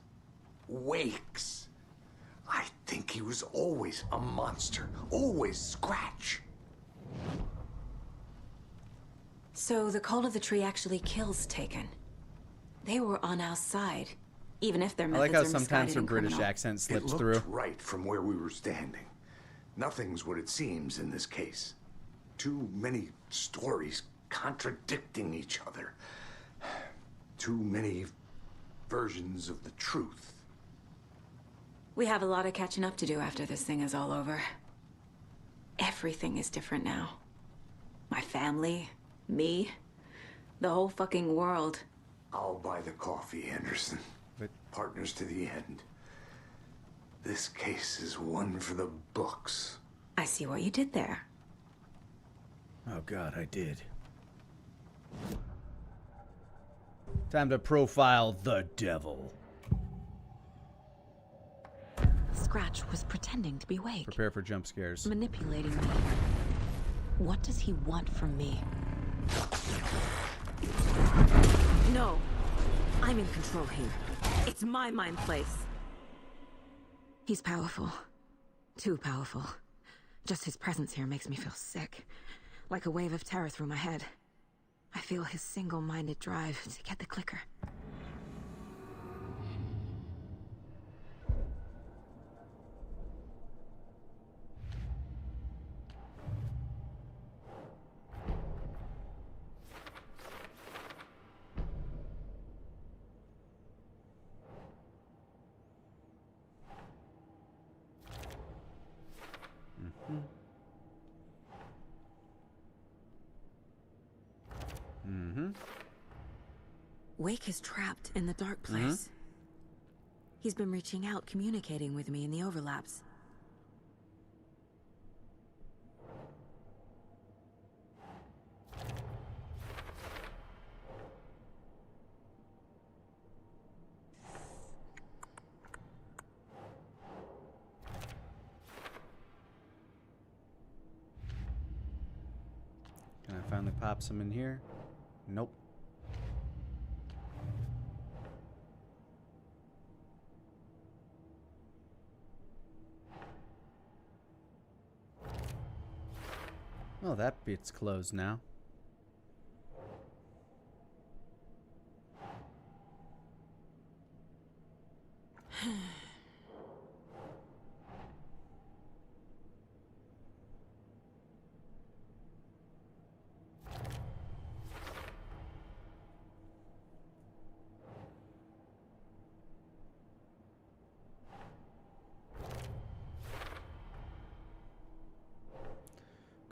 Wake's. I think he was always a monster. Always Scratch. So the Cult of the Tree actually kills Taken. They were on our side, even if their I methods like how are sometimes misguided her and British criminal. accent It slips looked through. right from where we were standing. Nothing's what it seems in this case. Too many stories contradicting each other. Too many versions of the truth. We have a lot of catching up to do after this thing is all over. Everything is different now. My family, me, the whole fucking world. I'll buy the coffee, Anderson. But partners to the end. This case is one for the books. I see what you did there. oh god, I did. Time to profile the devil. Scratch was pretending to be Wake. Prepare for jump scares. Manipulating me. What does he want from me? No. I'm in control here. It's my mind place. He's powerful. Too powerful. Just his presence here makes me feel sick. Like a wave of terror through my head. I feel his single-minded drive to get the clicker. Wake is trapped in the dark place. He's been reaching out, communicating with me in the overlaps. Can I finally pop some in here? Nope. Well, that bit's closed now.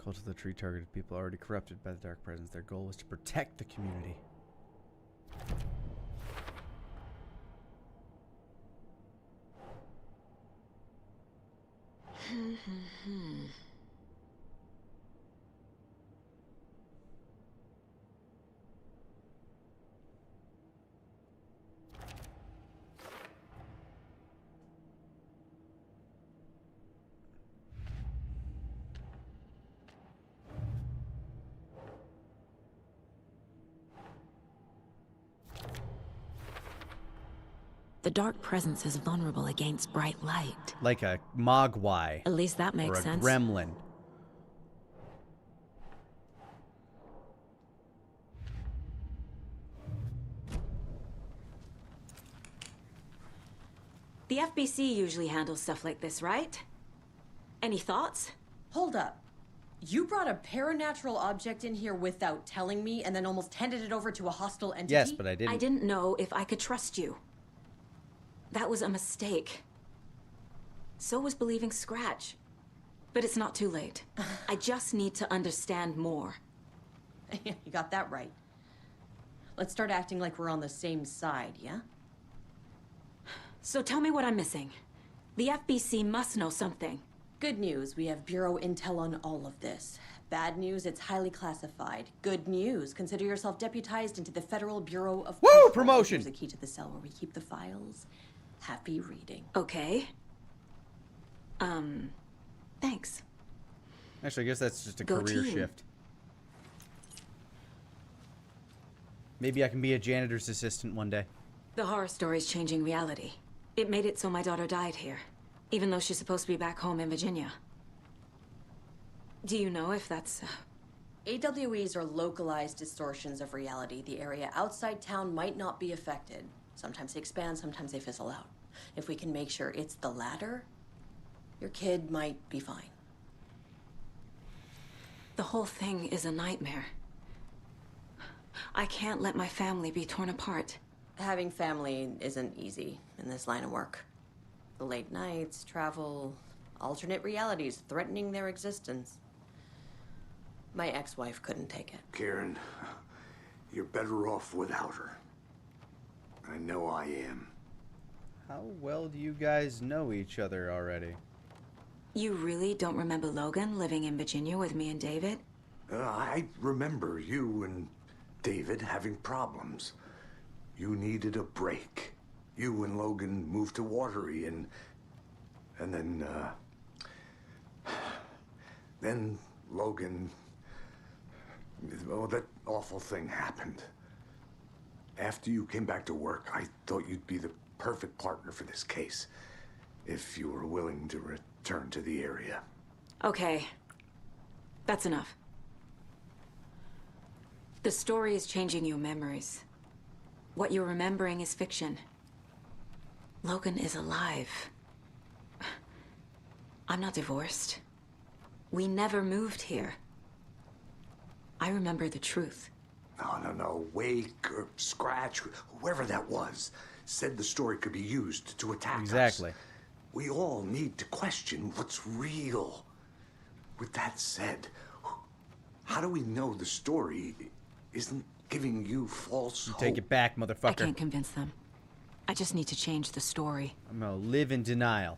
Cult of the Tree targeted people already corrupted by the Dark Presence. Their goal was to protect the community. The Dark Presence is vulnerable against bright light. Like a mogwai. At least that makes or a sense. gremlin. The FBC usually handles stuff like this, right? Any thoughts? Hold up. You brought a paranatural object in here without telling me and then almost handed it over to a hostile entity? Yes, but I didn't. I didn't know if I could trust you. That was a mistake. So was believing Scratch. But it's not too late. I just need to understand more. You got that right. Let's start acting like we're on the same side, yeah? So tell me what I'm missing. The FBC must know something. Good news, we have Bureau intel on all of this. Bad news, it's highly classified. Good news, consider yourself deputized into the Federal Bureau of Woo! Control. Promotion! Here's a key to the cell where we keep the files. Happy reading. Okay. Thanks. Actually, I guess that's just a Go career team. shift. Maybe I can be a janitor's assistant one day. The horror story's changing reality. It made it so my daughter died here, even though she's supposed to be back home in Virginia. Do you know if that's... AWEs are localized distortions of reality. The area outside town might not be affected. Sometimes they expand, sometimes they fizzle out. If we can make sure it's the latter, your kid might be fine. The whole thing is a nightmare. I can't let my family be torn apart. Having family isn't easy in this line of work. The late nights, travel, alternate realities threatening their existence. My ex-wife couldn't take it. Karen, you're better off without her. I know I am. How well do you guys know each other already? You really don't remember Logan living in Virginia with me and David? I remember you and David having problems. You needed a break. You and Logan moved to Watery, and then Logan, oh, that awful thing happened. After you came back to work, I thought you'd be the perfect partner for this case, if you were willing to return to the area. Okay. That's enough. The story is changing your memories. What you're remembering is fiction. Logan is alive. I'm not divorced. We never moved here. I remember the truth. No. Wake or Scratch, whoever that was, said the story could be used to attack us. Exactly. We all need to question what's real. With that said, how do we know the story isn't giving you false hope? Take it back, motherfucker. I can't convince them. I just need to change the story. I'm gonna live in denial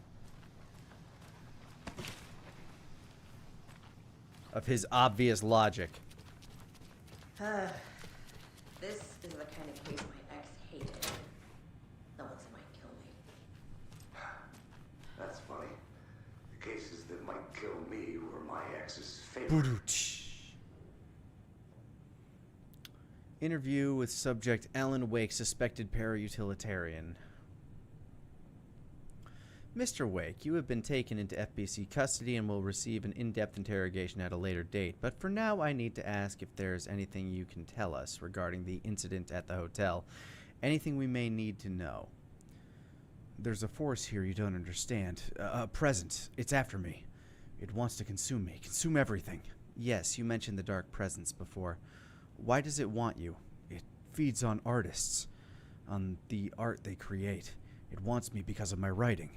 of his obvious logic. This is the kind of case my ex hated. The ones that might kill me. That's funny. The cases that might kill me were my ex's favorite. Interview with subject Alan Wake, suspected para-utilitarian. Mr. Wake, you have been taken into FBC custody and will receive an in-depth interrogation at a later date, but for now I need to ask if there's anything you can tell us regarding the incident at the hotel. Anything we may need to know. There's a force here you don't understand. A presence. It's after me. It wants to consume me. Consume everything. Yes, you mentioned the dark presence before. Why does it want you? It feeds on artists. On the art they create. It wants me because of my writing.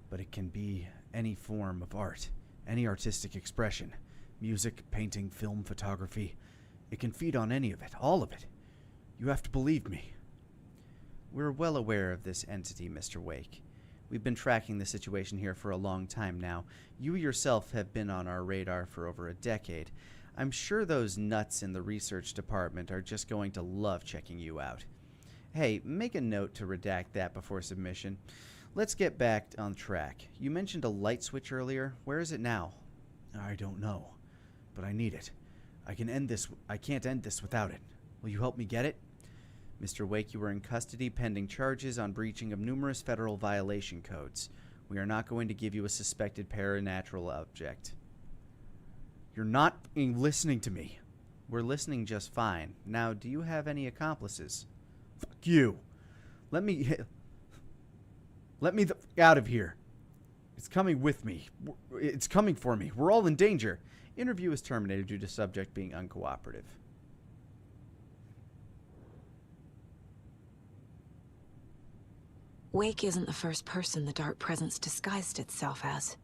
But it can be any form of art. Any artistic expression. Music, painting, film, photography. It can feed on any of it. All of it. You have to believe me. We're well aware of this entity, Mr. Wake. We've been tracking the situation here for a long time now. You yourself have been on our radar for over a decade. I'm sure those nuts in the research department are just going to love checking you out. Hey, make a note to redact that before submission. Let's get back on track. You mentioned a light switch earlier. Where is it now? I don't know, but I need it. I can't end this without it. Will you help me get it? Mr. Wake, you are in custody pending charges on breaching of numerous federal violation codes. We are not going to give you a suspected paranatural object. You're not listening to me. We're listening just fine. Now, do you have any accomplices? Fuck you. Let me out of here. It's coming with me. It's coming for me. We're all in danger. Interview is terminated due to subject being uncooperative. Wake isn't the first person the dark presence disguised itself as.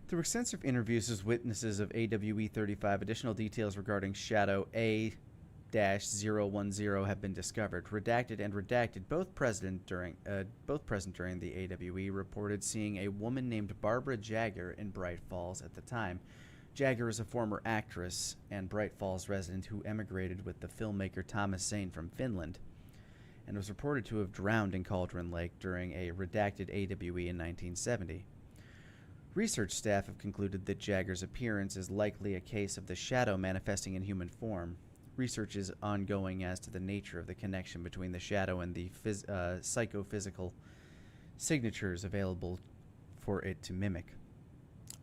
Through extensive interviews with witnesses of AWE 35, additional details regarding Shadow A-010 have been discovered. Redacted, both present during the AWE, reported seeing a woman named Barbara Jagger in Bright Falls at the time. Jagger is a former actress and Bright Falls resident who emigrated with the filmmaker Thomas Zane from Finland, and was reported to have drowned in Cauldron Lake during a redacted AWE in 1970. Research staff have concluded that Jagger's appearance is likely a case of the shadow manifesting in human form. Research is ongoing as to the nature of the connection between the shadow and the psychophysical signatures available for it to mimic.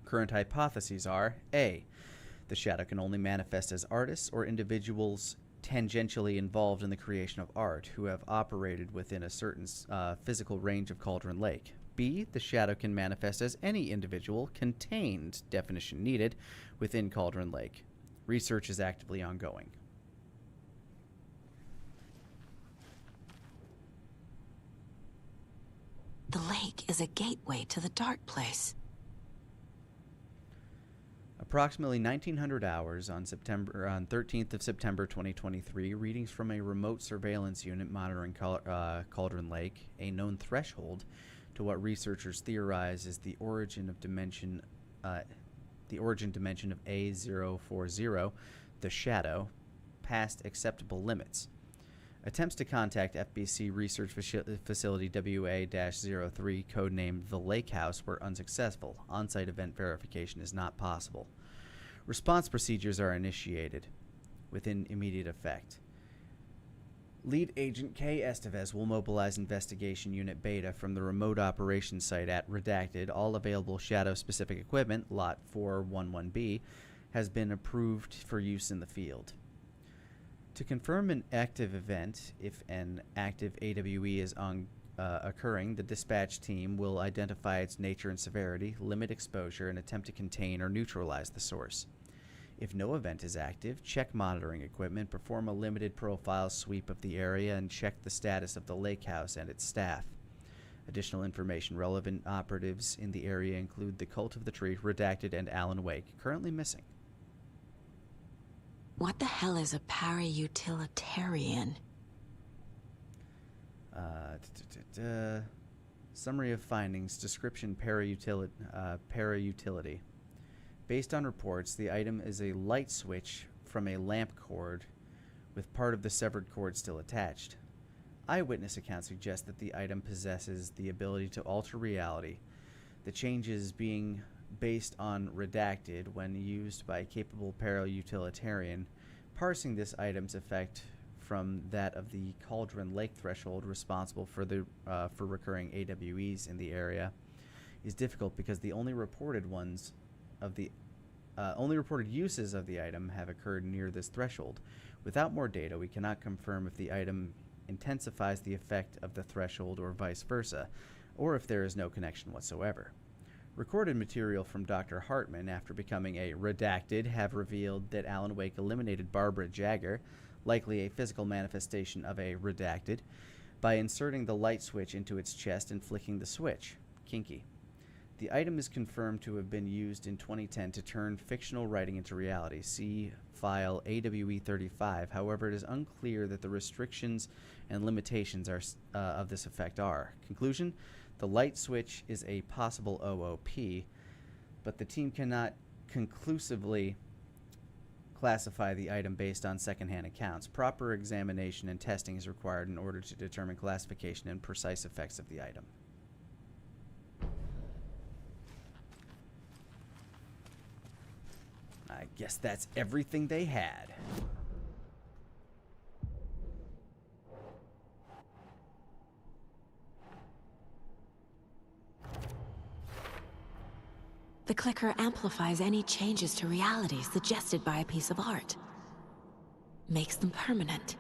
Current hypotheses are: A, the shadow can only manifest as artists or individuals tangentially involved in the creation of art who have operated within a certain physical range of Cauldron Lake. B, the shadow can manifest as any individual contained, definition needed, within Cauldron Lake. Research is actively ongoing. The lake is a gateway to the dark place. Approximately 1900 hours on 13th of September 2023, readings from a remote surveillance unit monitoring Cauldron Lake, a known threshold to what researchers theorize is the origin dimension of A040, the shadow, past acceptable limits. Attempts to contact FBC Research Facility WA-03, codenamed The Lake House, were unsuccessful. On-site event verification is not possible. Response procedures are initiated within immediate effect. Lead Agent K. Estevez will mobilize Investigation Unit Beta from the remote operations site at Redacted. All available Shadow-specific equipment, Lot 411B, has been approved for use in the field. To confirm an active event, if an active AWE is occurring, the dispatch team will identify its nature and severity, limit exposure, and attempt to contain or neutralize the source. If no event is active, check monitoring equipment, perform a limited profile sweep of the area, and check the status of the lake house and its staff. Additional information. Relevant operatives in the area include the Cult of the Tree, Redacted, and Alan Wake, currently missing. What the hell is a para-utilitarian? Summary of findings. Description: para-utility. Based on reports, the item is a light switch from a lamp cord with part of the severed cord still attached. Eyewitness accounts suggest that the item possesses the ability to alter reality, the changes being based on Redacted when used by a capable para-utilitarian, parsing this item's effect from that of the Cauldron Lake threshold responsible for recurring AWEs in the area is difficult because the only reported uses of the item have occurred near this threshold. Without more data, we cannot confirm if the item intensifies the effect of the threshold or vice versa, or if there is no connection whatsoever. Recorded material from Dr. Hartman after becoming a Redacted have revealed that Alan Wake eliminated Barbara Jagger, likely a physical manifestation of a Redacted, by inserting the light switch into its chest and flicking the switch. Kinky. The item is confirmed to have been used in 2010 to turn fictional writing into reality. See file AWE35. However, it is unclear that the restrictions and limitations of this effect are. Conclusion: the light switch is a possible OOP, but the team cannot conclusively classify the item based on secondhand accounts. Proper examination and testing is required in order to determine classification and precise effects of the item. I guess that's everything they had. The clicker amplifies any changes to reality suggested by a piece of art. Makes them permanent.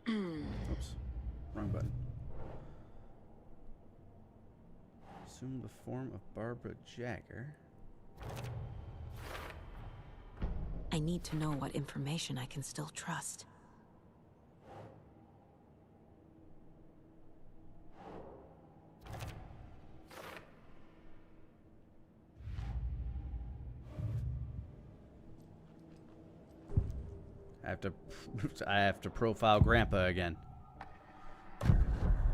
Oops. Wrong button. Assume the form of Barbara Jagger. I need to know what information I can still trust. I have to profile Grandpa again.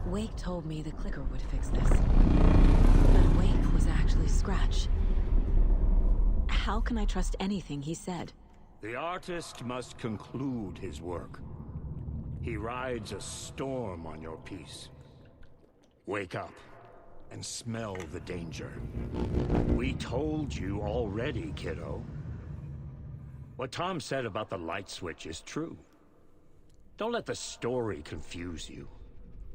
Wake told me the clicker would fix this. But Wake was actually Scratch. How can I trust anything he said? The artist must conclude his work. He rides a storm on your piece. Wake up and smell the danger. We told you already, kiddo. What Tom said about the light switch is true. Don't let the story confuse you.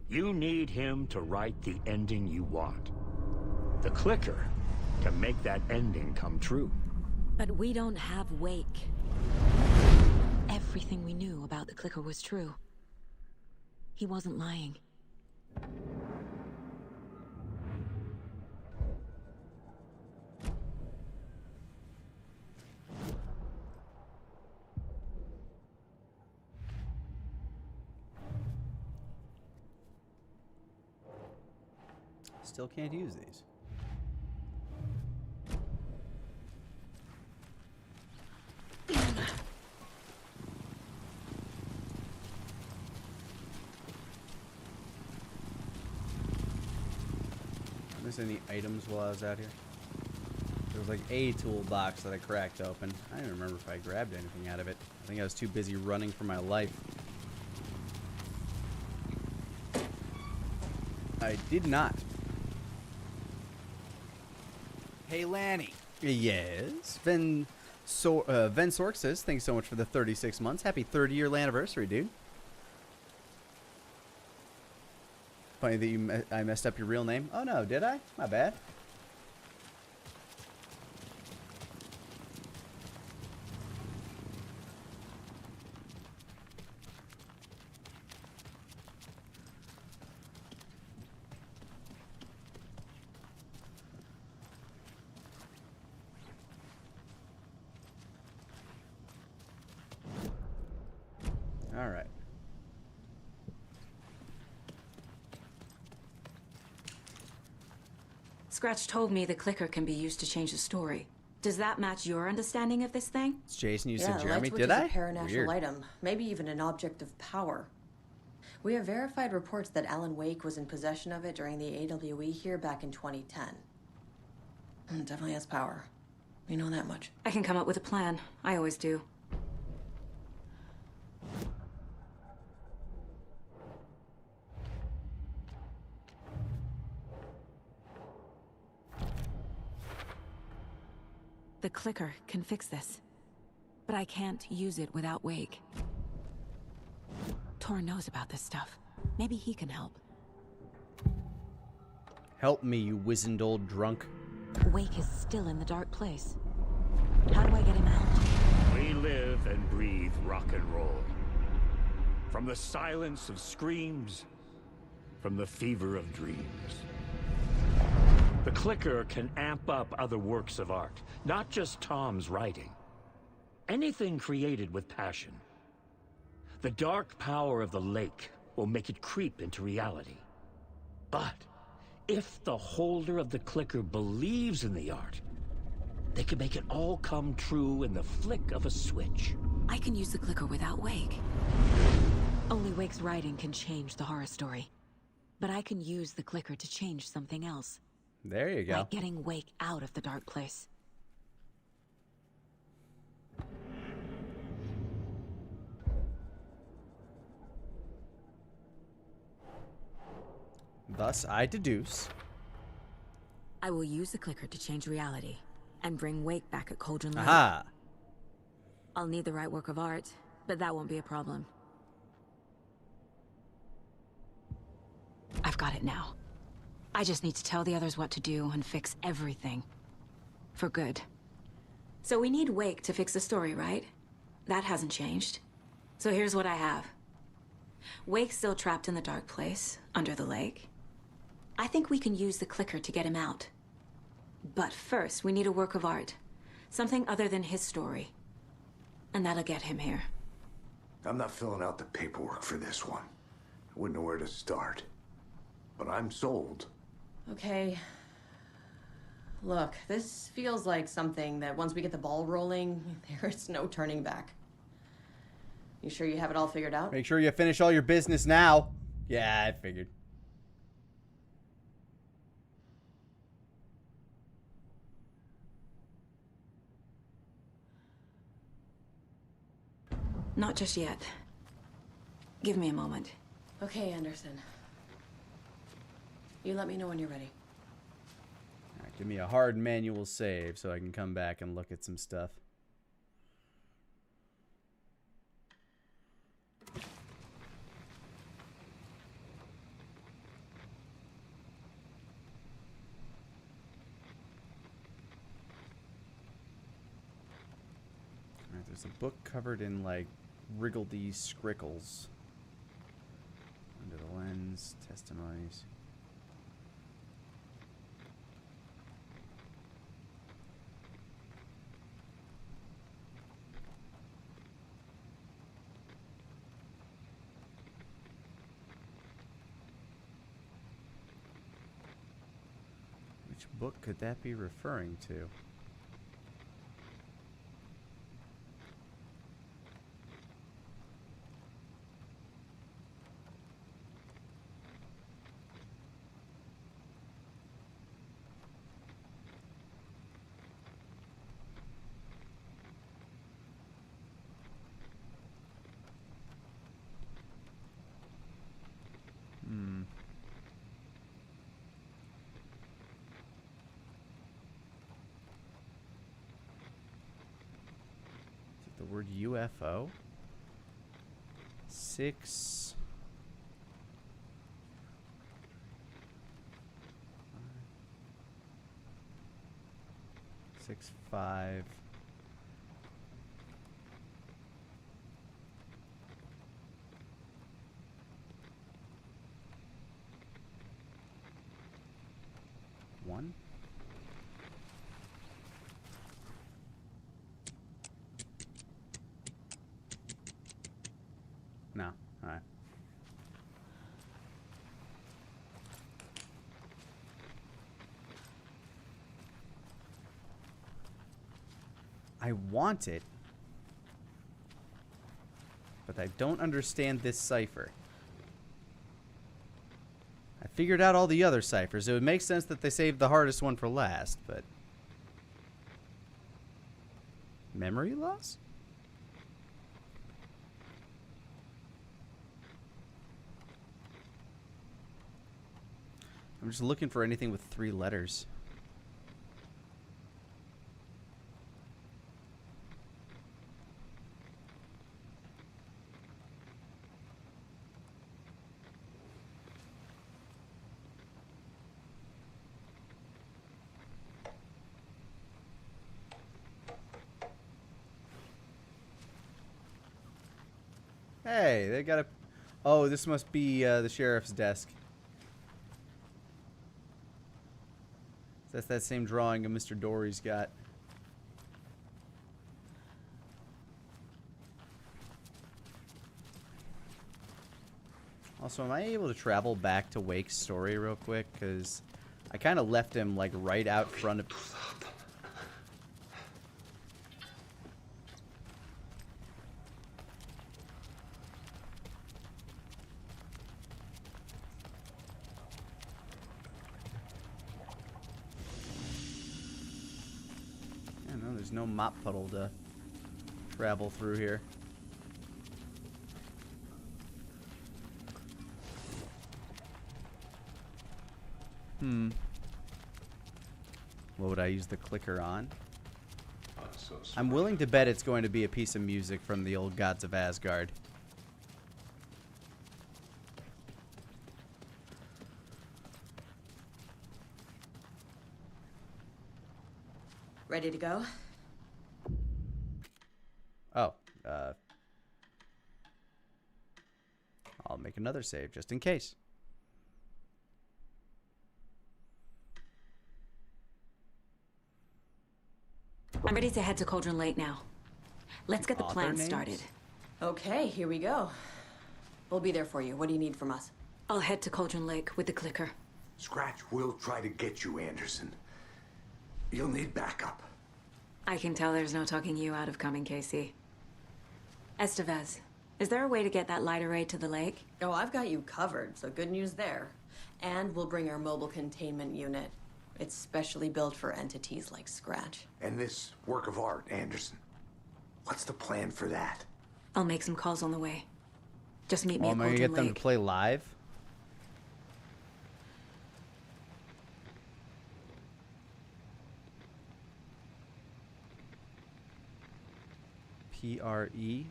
You need him to write the ending you want. The clicker can make that ending come true. But we don't have Wake. Everything we knew about the clicker was true. He wasn't lying. Still can't use these. notice any items while I was out here? There was like a toolbox that I cracked open. I don't remember if I grabbed anything out of it. I think I was too busy running for my life. I did not. Hey, Lani. Yes. Ven Sork says, thanks so much for the 36 months. Happy 30-year anniversary, dude. Funny that I messed up your real name. Oh, no, did I? My bad. All right. Scratch told me the clicker can be used to change the story. Does that match your understanding of this thing? It's Jason. You Yeah, said the Jeremy. light switch Did is I? a paranatural Weird. item, maybe even an object of power. We have verified reports that Alan Wake was in possession of it during the AWE here back in 2010. It definitely has power. We know that much. I can come up with a plan. I always do. The clicker can fix this. But I can't use it without Wake. Tor knows about this stuff. Maybe he can help. Help me, you wizened old drunk. Wake is still in the dark place. How do I get him out? We live and breathe rock and roll. From the silence of screams, from the fever of dreams. The clicker can amp up other works of art, not just Tom's writing. Anything created with passion. The dark power of the lake will make it creep into reality. But if the holder of the clicker believes in the art, they can make it all come true in the flick of a switch. I can use the clicker without Wake. Only Wake's writing can change the horror story. But I can use the clicker to change something else. There you go. Like getting Wake out of the dark place. Thus, I deduce. I will use the clicker to change reality and bring Wake back at Cauldron Lake. Aha! I'll need the right work of art, but that won't be a problem. I've got it now. I just need to tell the others what to do and fix everything. For good. So we need Wake to fix the story, right? That hasn't changed. So here's what I have. Wake's still trapped in the dark place, under the lake. I think we can use the clicker to get him out. But first, we need a work of art. Something other than his story. And that'll get him here. I'm not filling out the paperwork for this one. I wouldn't know where to start. But I'm sold. Okay. Look, this feels like something that once we get the ball rolling, there's no turning back. You sure you have it all figured out? Make sure you finish all your business now. Yeah, I figured. Not just yet. Give me a moment. Okay, Anderson. You let me know when you're ready. All right, give me a hard manual save so I can come back and look at some stuff. Alright, there's a book covered in like wriggledy scrickles. Under the lens, testimonies. Which book could that be referring to? Word UFO. 6. 6, 5. One. No. All right. I want it, but I don't understand this cipher. I figured out all the other ciphers. It would make sense that they saved the hardest one for last, but... Memory loss? I'm just looking for anything with 3 letters. Hey, they got a... Oh, this must be the sheriff's desk. That's that same drawing of Mr. Dory's got. Also, am I able to travel back to Wake's story real quick? Because I kind of left him, like, right out front of... There's no mop puddle to travel through here. What would I use the clicker on? I'm willing to bet it's going to be a piece of music from the old Gods of Asgard. Ready to go? Oh, I'll make another save just in case. I'm ready to head to Cauldron Lake now. Let's get the plan started. Okay, here we go. We'll be there for you. What do you need from us? I'll head to Cauldron Lake with the clicker. Scratch will try to get you, Anderson. You'll need backup. I can tell there's no talking you out of coming, Casey. Estevez, is there a way to get that light array to the lake? Oh, I've got you covered, so good news there. And we'll bring our mobile containment unit. It's specially built for entities like Scratch. And this work of art, Anderson. What's the plan for that? I'll make some calls on the way. Just meet me at Am I Cauldron gonna get them Lake. to play live? PRE.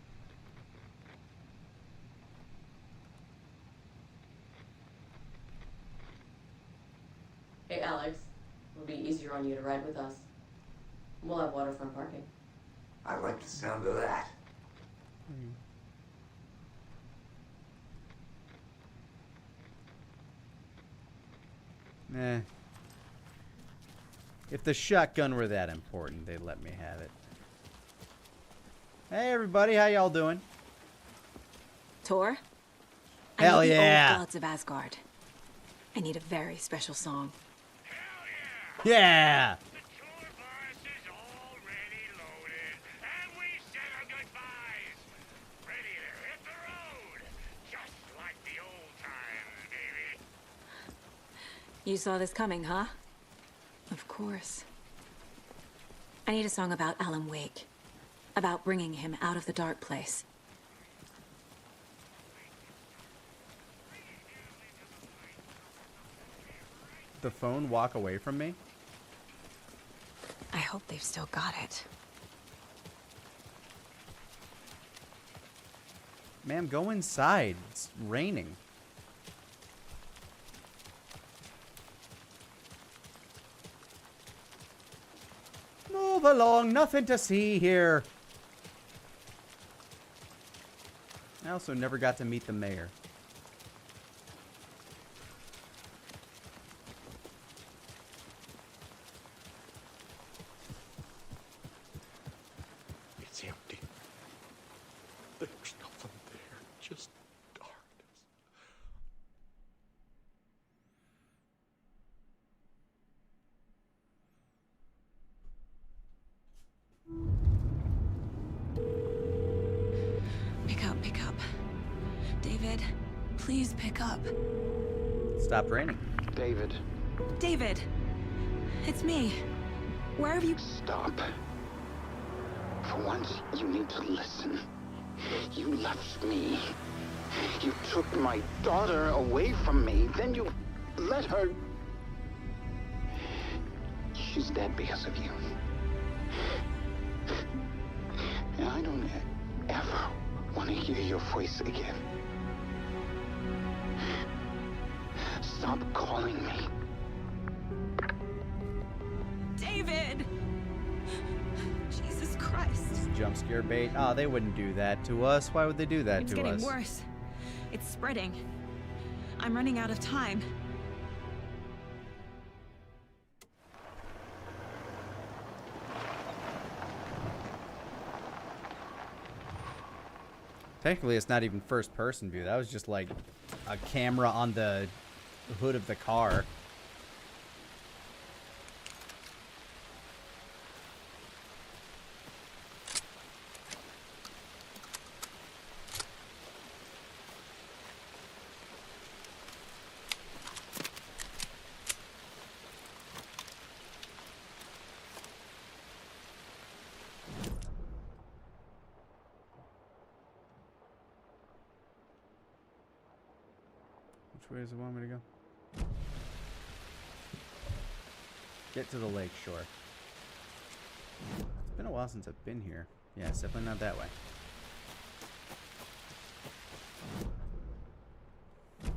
Hey, Alex. It'll be easier on you to ride with us. We'll have waterfront parking. I like the sound of that. If the shotgun were that important, they'd let me have it. Hey, everybody, how y'all doing? Tor? Hell I need yeah. the old Gods of Asgard. I need a very special song. Yeah! You saw this coming, huh? Of course. I need a song about Alan Wake. About bringing him out of the dark place. The phone walk away from me? I hope they've still got it. Ma'am, go inside. It's raining. Move along. Nothing to see here. I also never got to meet the mayor. It's empty. There's nothing there, just darkness. Pick up. David, please pick up. Stopped raining. David. David, it's me. Where have you... Stop. For once, you need to listen. You left me. You took my daughter away from me. Then you let her... She's dead because of you. And I don't ever want to hear your voice again. Stop calling me. David! Jesus Christ. Jump scare bait. Oh, they wouldn't do that to us. Why would they do that It's to getting us? worse. It's spreading. I'm running out of time. Technically, it's not even first-person view. That was just like a camera on the hood of the car. Which way does it want me to go? Get to the lake shore. It's been a while since I've been here. Yeah, it's definitely not that way. I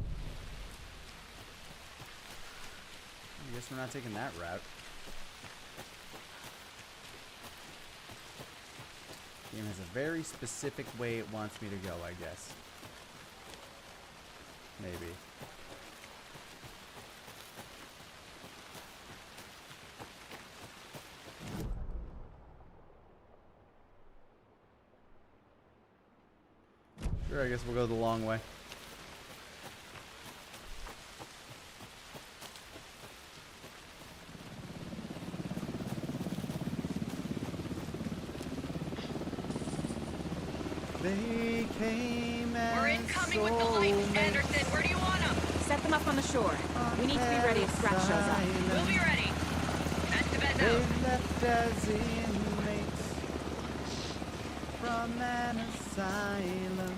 guess we're not taking that route. The game has a very specific way it wants me to go, I guess. Maybe. Sure, I guess we'll go the long way. They came and We're incoming with the lights, Anderson. Where do you want them? Set them up on the shore. We need to be ready if Scratch shows up. We'll be ready. Estevez They out. left as inmates from an asylum.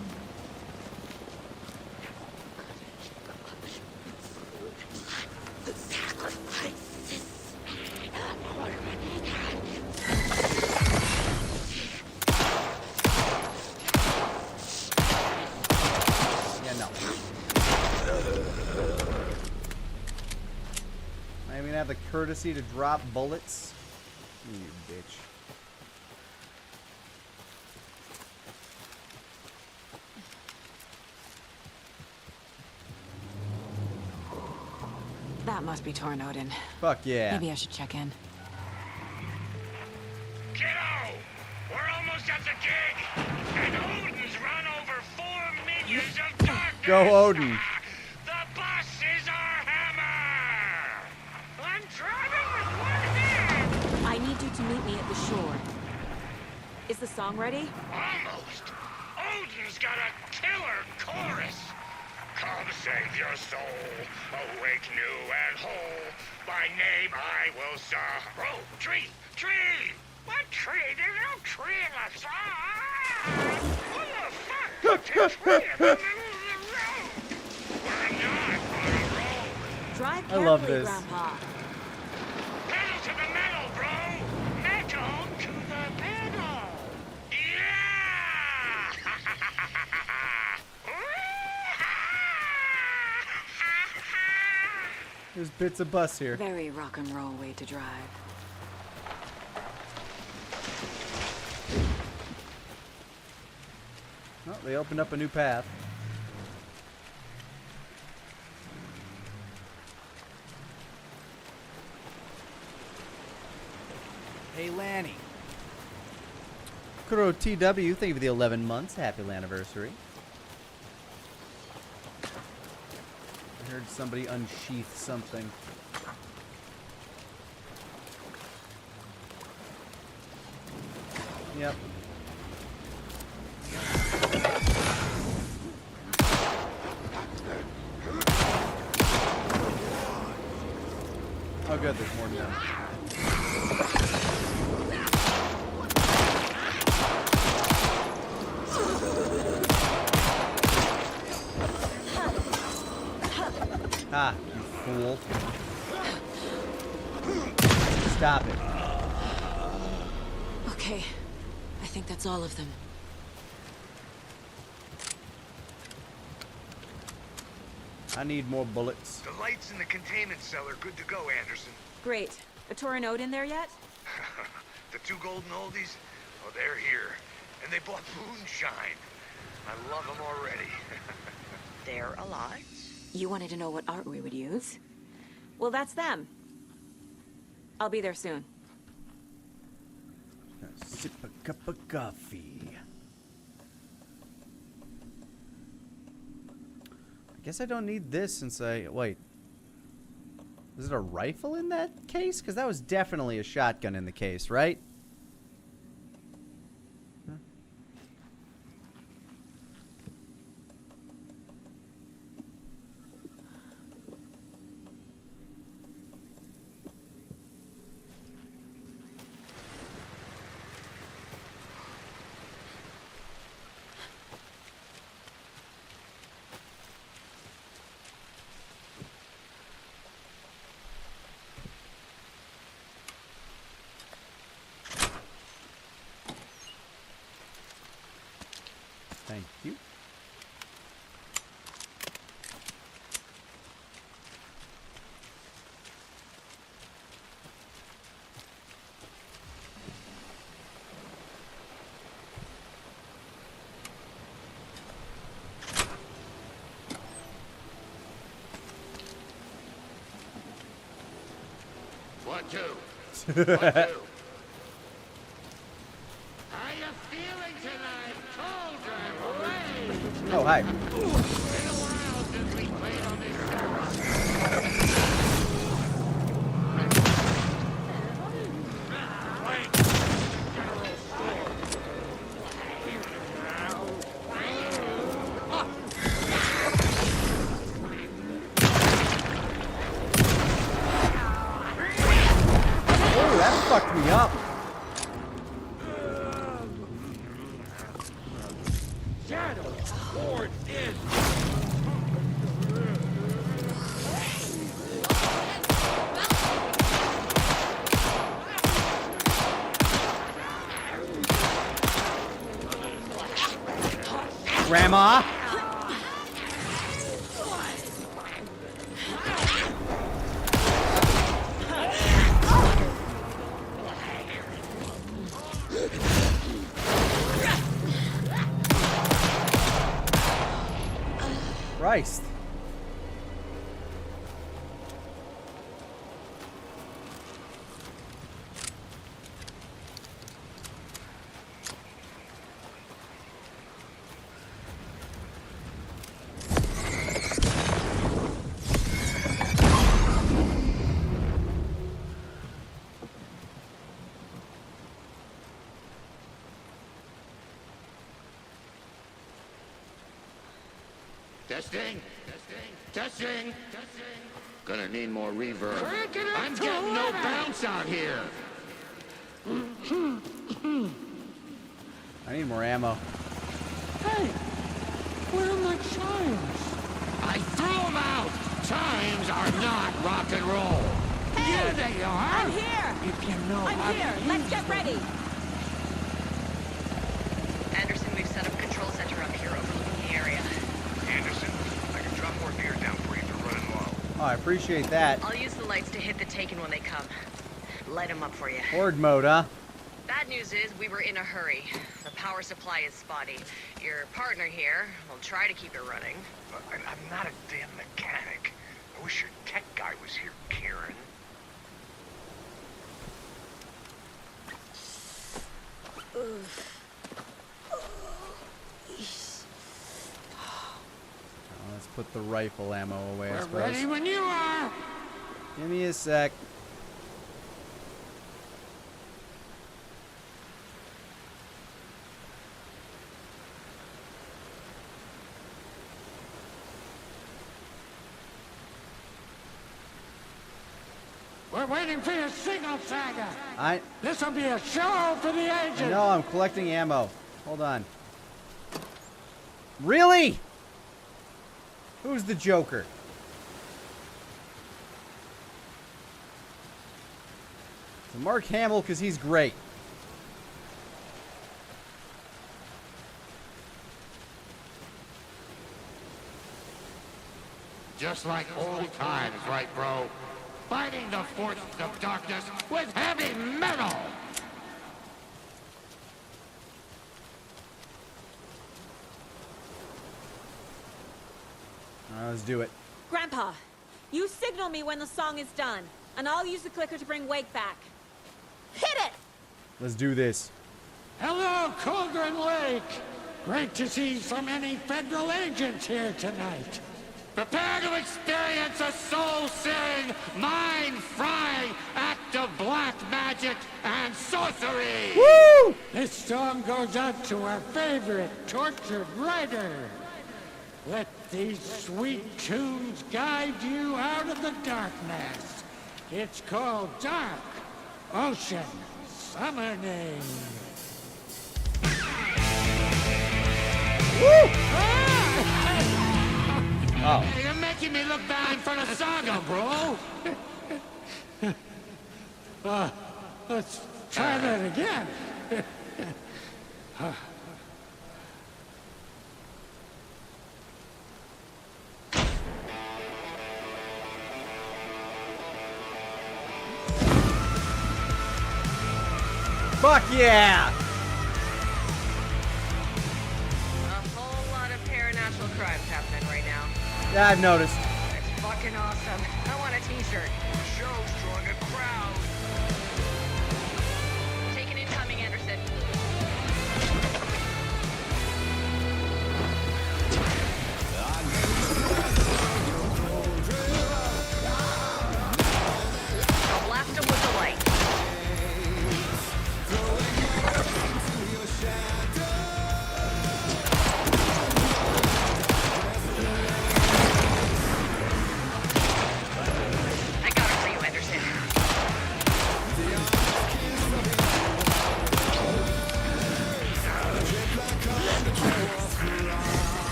Yeah, no. I even have the courtesy to drop bullets. You bitch. That must be torn Odin. Fuck yeah. Maybe I should check in. Kiddo! We're almost at the gig! And Odin's run over 4 minions of darkness! Go Odin. The boss is our hammer! I'm driving with one hand! I need you to meet me at the shore. Is the song ready? Almost! Odin's got a killer chorus! Come save your soul, awake new and whole. By name I will sorrow. Tree! Tree! What tree? There's no tree in the song! What the fuck? What's a tree in the middle of the road? We're not on a roll. Drive I carefully, love this. Grandpa. Pedal to the metal, bro! Metal to the pedal! Yeah! There's bits of bus here. Very rock and roll way to drive. Oh, they opened up a new path. Hey, Lani. Kuro TW, thank you for the 11 months. Happy anniversary. I heard somebody unsheath something. Yep. Oh good, there's more than one. Ah, you fool. Stop it. Okay, I think that's all of them. I need more bullets. The lights in the containment cell are good to go, Anderson. Great. A Torin Ode in there yet? The two golden oldies, oh, they're here. And they bought moonshine. I love them already. They're alive? You wanted to know what art we would use? Well, that's them. I'll be there soon. Sip a cup of coffee. I guess I don't need this since wait. Is it a rifle in that case? Because that was definitely a shotgun in the case, right? Thank you. One, two. One, two. How you feeling tonight, cauldron? Oh, hi. Been a while since we played on this Oh, that fucked me up. Grandma? Christ. Testing. Testing. Gonna need more reverb. I'm getting no bounce out here. I need more ammo. Hey, where are my chimes? I threw them out. Chimes are not rock and roll. Hey, yeah, they are. I'm here. If you know I'm how here. to Let's use get them. ready. Anderson, we've set up a control center up here overlooking the area. Anderson, I can drop more gear down for you if you're running low. Oh, I appreciate that. I'll use the lights to hit the Taken when they come. Light them up for you. Horde mode, huh? Bad news is we were in a hurry. The power supply is spotty. Your partner here will try to keep it running. I'm not a damn mechanic. I wish your tech guy was here, Karen. Let's put the rifle ammo away, I We're suppose. ready when you are. Give me a sec. We're waiting for your signal, Saga. I This'll be a show for the agent. know, I'm collecting ammo. Hold on. Really? Who's the Joker? So Mark Hamill, because he's great. Just like old times, right, bro? Fighting the forces of darkness with heavy metal. Let's do it. Grandpa, you signal me when the song is done, and I'll use the clicker to bring Wake back. Hit it! Let's do this. Hello, Cauldron Lake. Great to see so many federal agents here tonight. Prepare to experience a soul-searing, mind-frying act of black magic and sorcery! Woo! This song goes out to our favorite tortured writer. Let these sweet tunes guide you out of the darkness. It's called Dark Ocean Summoning. Woo! Oh. Hey, you're making me look bad in front of Saga, bro. Let's try that again. Fuck yeah! A whole lot of paranatural crimes happening right now. Yeah, I've noticed. It's fucking awesome. I want a t-shirt. Show's drawing a crowd. Taken incoming, Anderson. I'll blast him with the light. I got it for you, Anderson.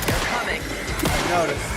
They're coming. I noticed.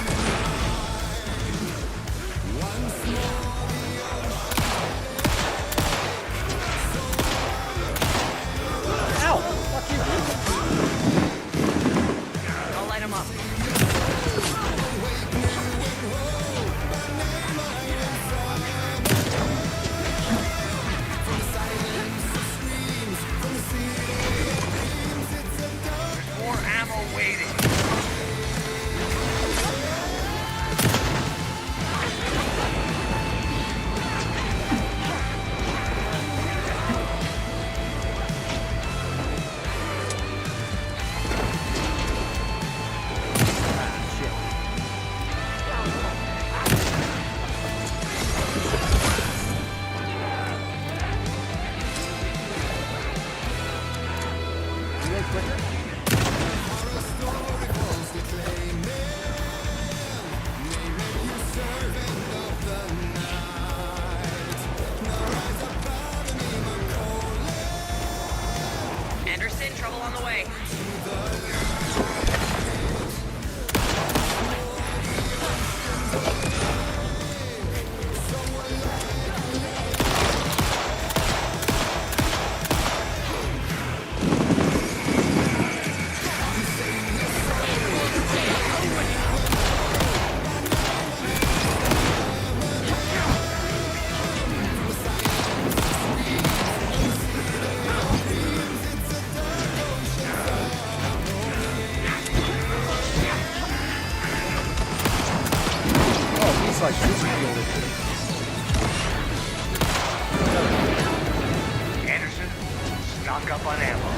up on ammo.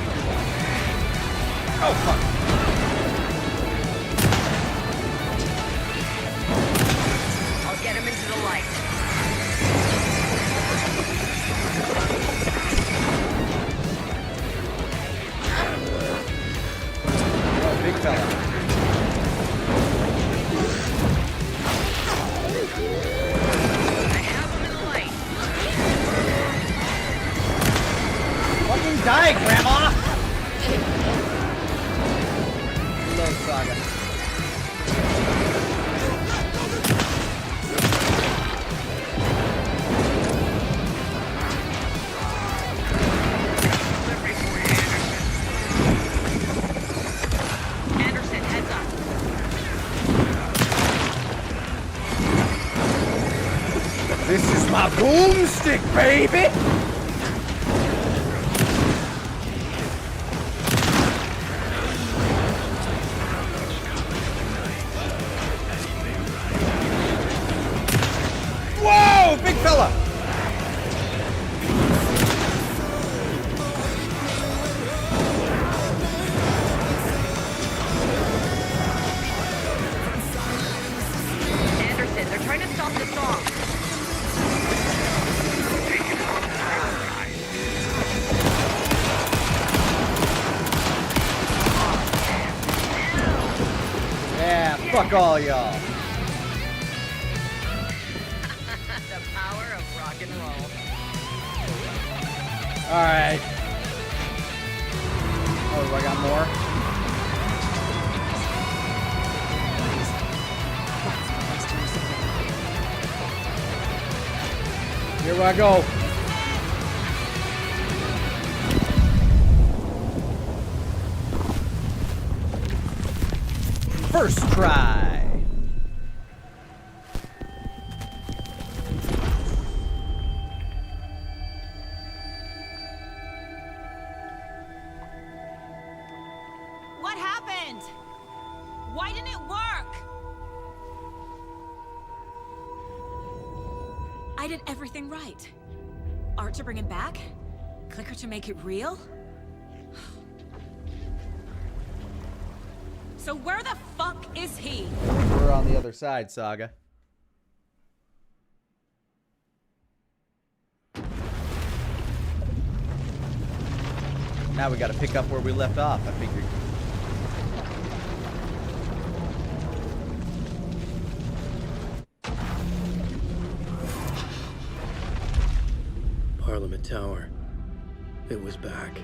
Oh, fuck. I'll get him into the light. Oh, big fella. Fucking die, Grandma! Hello, Saga. Anderson, heads up. This is my boomstick, baby! Whoa, big fella! Anderson, they're trying to stop the song. Yeah, fuck all y'all. The power of rock and roll. Alright. Oh, I got more? Here I go. First try. What happened? Why didn't it work? I did everything right. Art to bring him back? Clicker to make it real? So where the fuck is he? We're on the other side, Saga. Now we gotta pick up where we left off, I figured. Parliament Tower. It was back.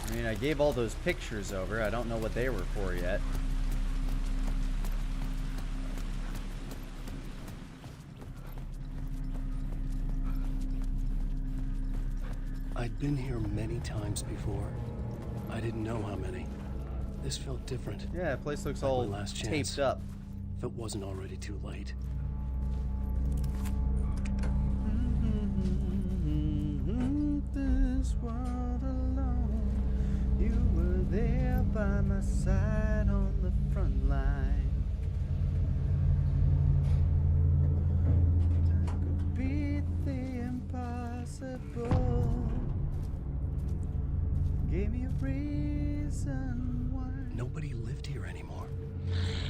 I mean, I gave all those pictures over. I don't know what they were for yet. I'd been here many times before. I didn't know how many. This felt different. Yeah, the place looks Like my all last chance. taped up. If it wasn't already too late. This world alone. You were there by my side on the front line. I could beat the impossible. Gave me a reason why. Nobody lived here anymore.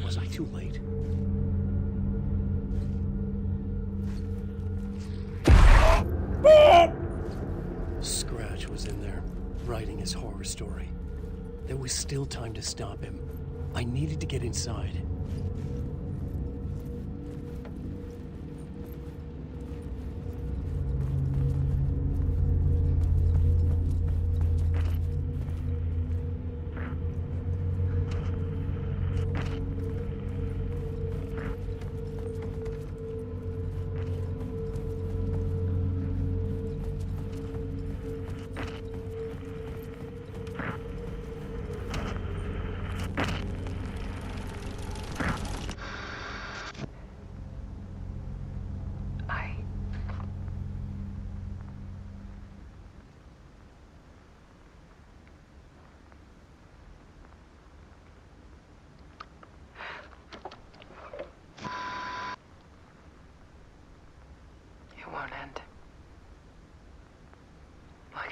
Was I too late? Scratch was in there, writing his horror story. There was still time to stop him. I needed to get inside.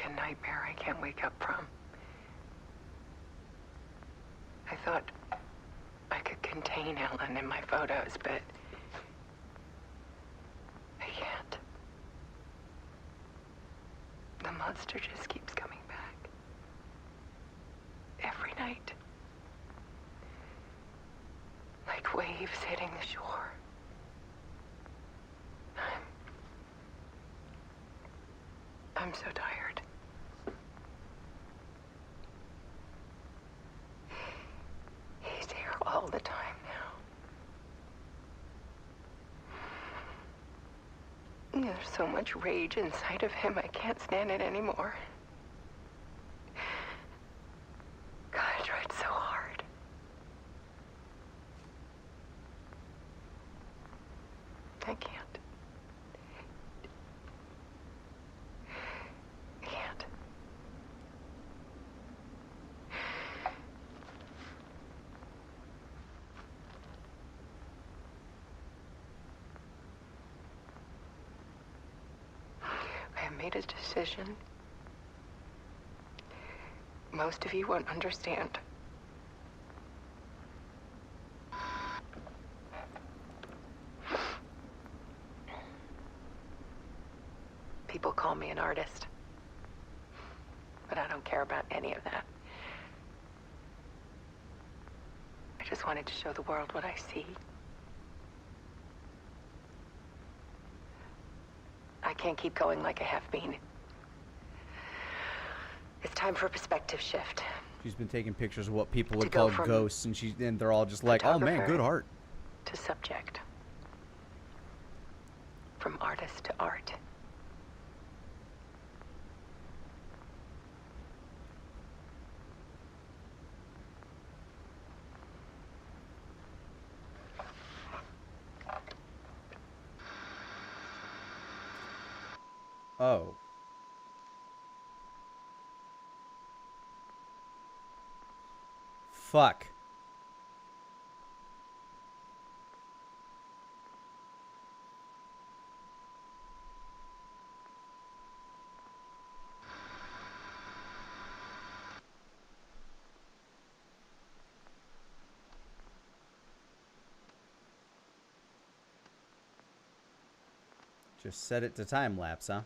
a nightmare I can't wake up from. I thought I could contain Ellen in my photos, but I can't. The monster just keeps coming back. Every night. Like waves hitting the shore. I'm so tired. He's here all the time now. There's so much rage inside of him, I can't stand it anymore. God, I tried so hard. I can't. I made a decision. Most of you won't understand. People call me an artist, but I don't care about any of that. I just wanted to show the world what I see. I can't keep going like I have been. It's time for a perspective shift. She's been taking pictures of what people would go call from ghosts, and they're all just like, oh man, good art. To subject. From artist to art. Oh. Fuck. Just set it to time lapse, huh?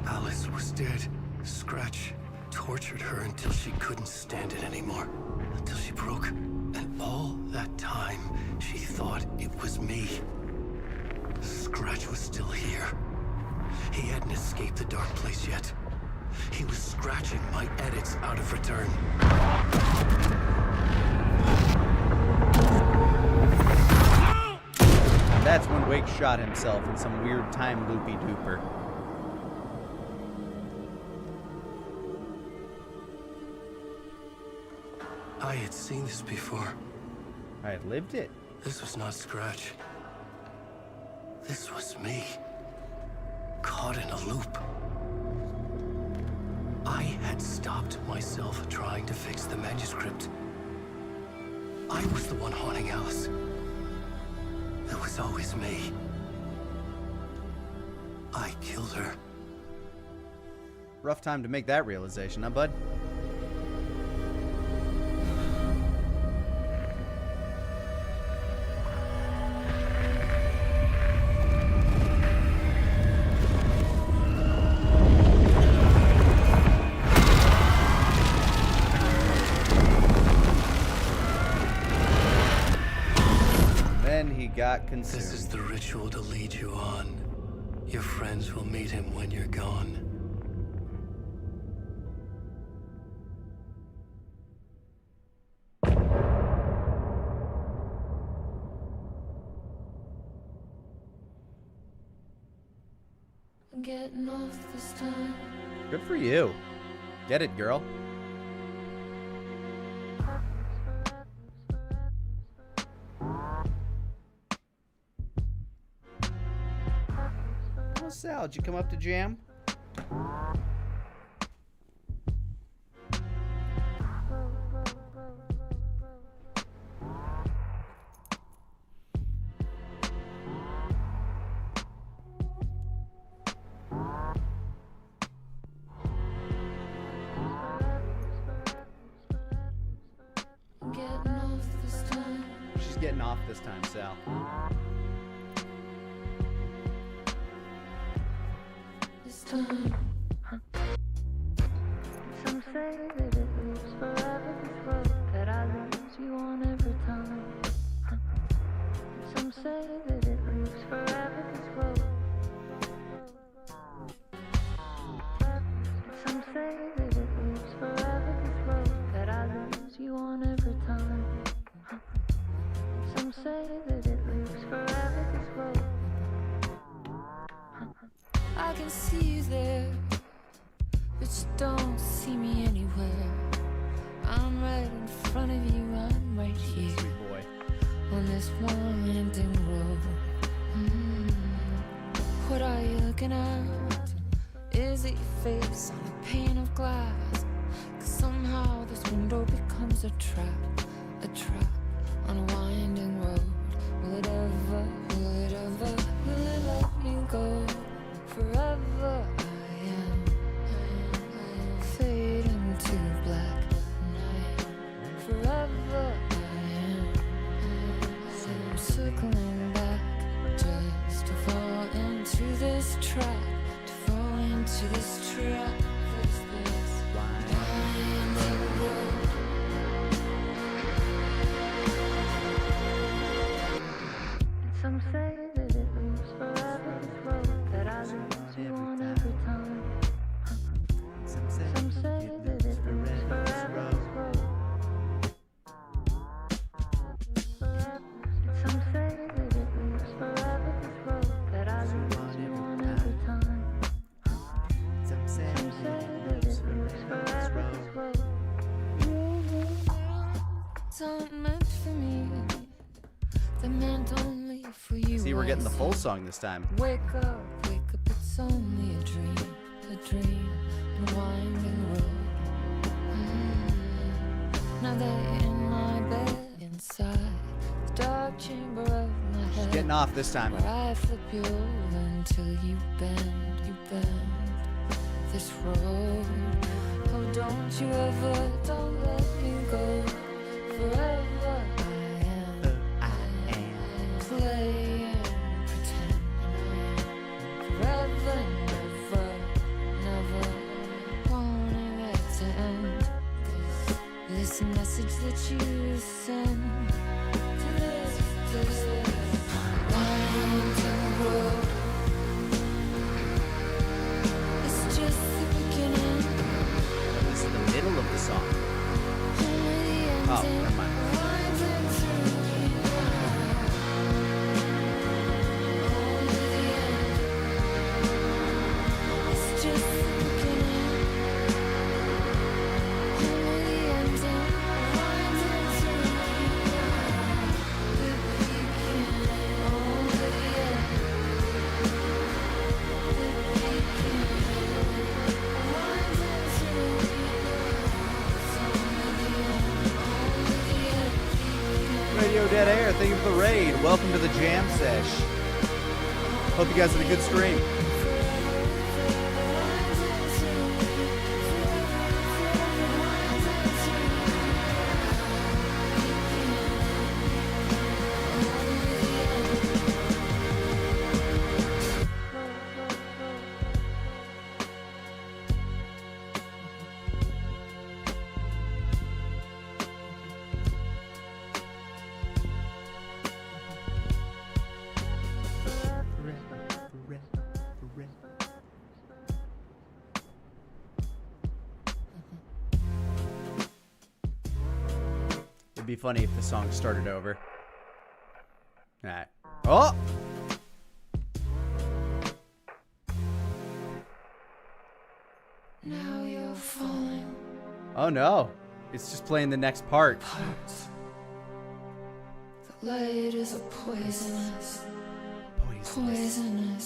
Alice was dead. Scratch tortured her until she couldn't stand it anymore. Until she broke. And all that time, she thought it was me. Scratch was still here. He hadn't escaped the dark place yet. He was scratching my edits out of return. That's when Wake shot himself in some weird time loopy dooper. I had seen this before. I had lived it. This was not Scratch. This was me. Caught in a loop. I had stopped myself trying to fix the manuscript. I was the one haunting Alice. It was always me. I killed her. Rough time to make that realization, huh, bud? Got consumed. This is the ritual to lead you on. Your friends will meet him when you're gone. Getting off this time. Good for you. Get it, girl. Oh, Sal, did you come up to jam? She's getting off this time, Sal. Some say that it lives forever, this road that I lose you on every time. Some say that it lives forever, this road. Some say that it lives forever, this road that I lose you on every time. Some say that it lives forever, this road. I can see you there, but you don't see me anywhere. I'm right in front of you, I'm right here. Sweet boy. On this winding road. What are you looking at? Is it your face on a pane of glass? 'Cause somehow this window becomes a trap on a winding road. Will it ever, will it let me go? Forever I am fading to black night. Forever I am. So I'm circling back just to fall into this trap. To fall into this trap. This winding road. Some say that it lives forever, this road that I lose you on every time. Some say that it lives forever, this road. Some say that it lives forever, this road that I lose you on every time. Some say that it lives forever, this road. It's not meant for me. They're meant only for you. See, we're getting the full song this time. Wake up, it's only a dream, a winding road. Now they're in my bed, inside the dark chamber of my head. She's getting off this time. Where I flip you over until you bend this road. Oh, don't you ever, don't let me go. Forever play and pretend forever, never wanting it to end. This message that you send to this winding road. It's just the beginning. This is the middle of the song. Oh, never mind. Radio Dead Air, thank you for the raid. Welcome to the jam sesh. Hope you guys had a good stream. It'd be funny if the song started over. Alright. Oh! Now you're falling. Oh no. It's just playing the next part. The light is a poisonous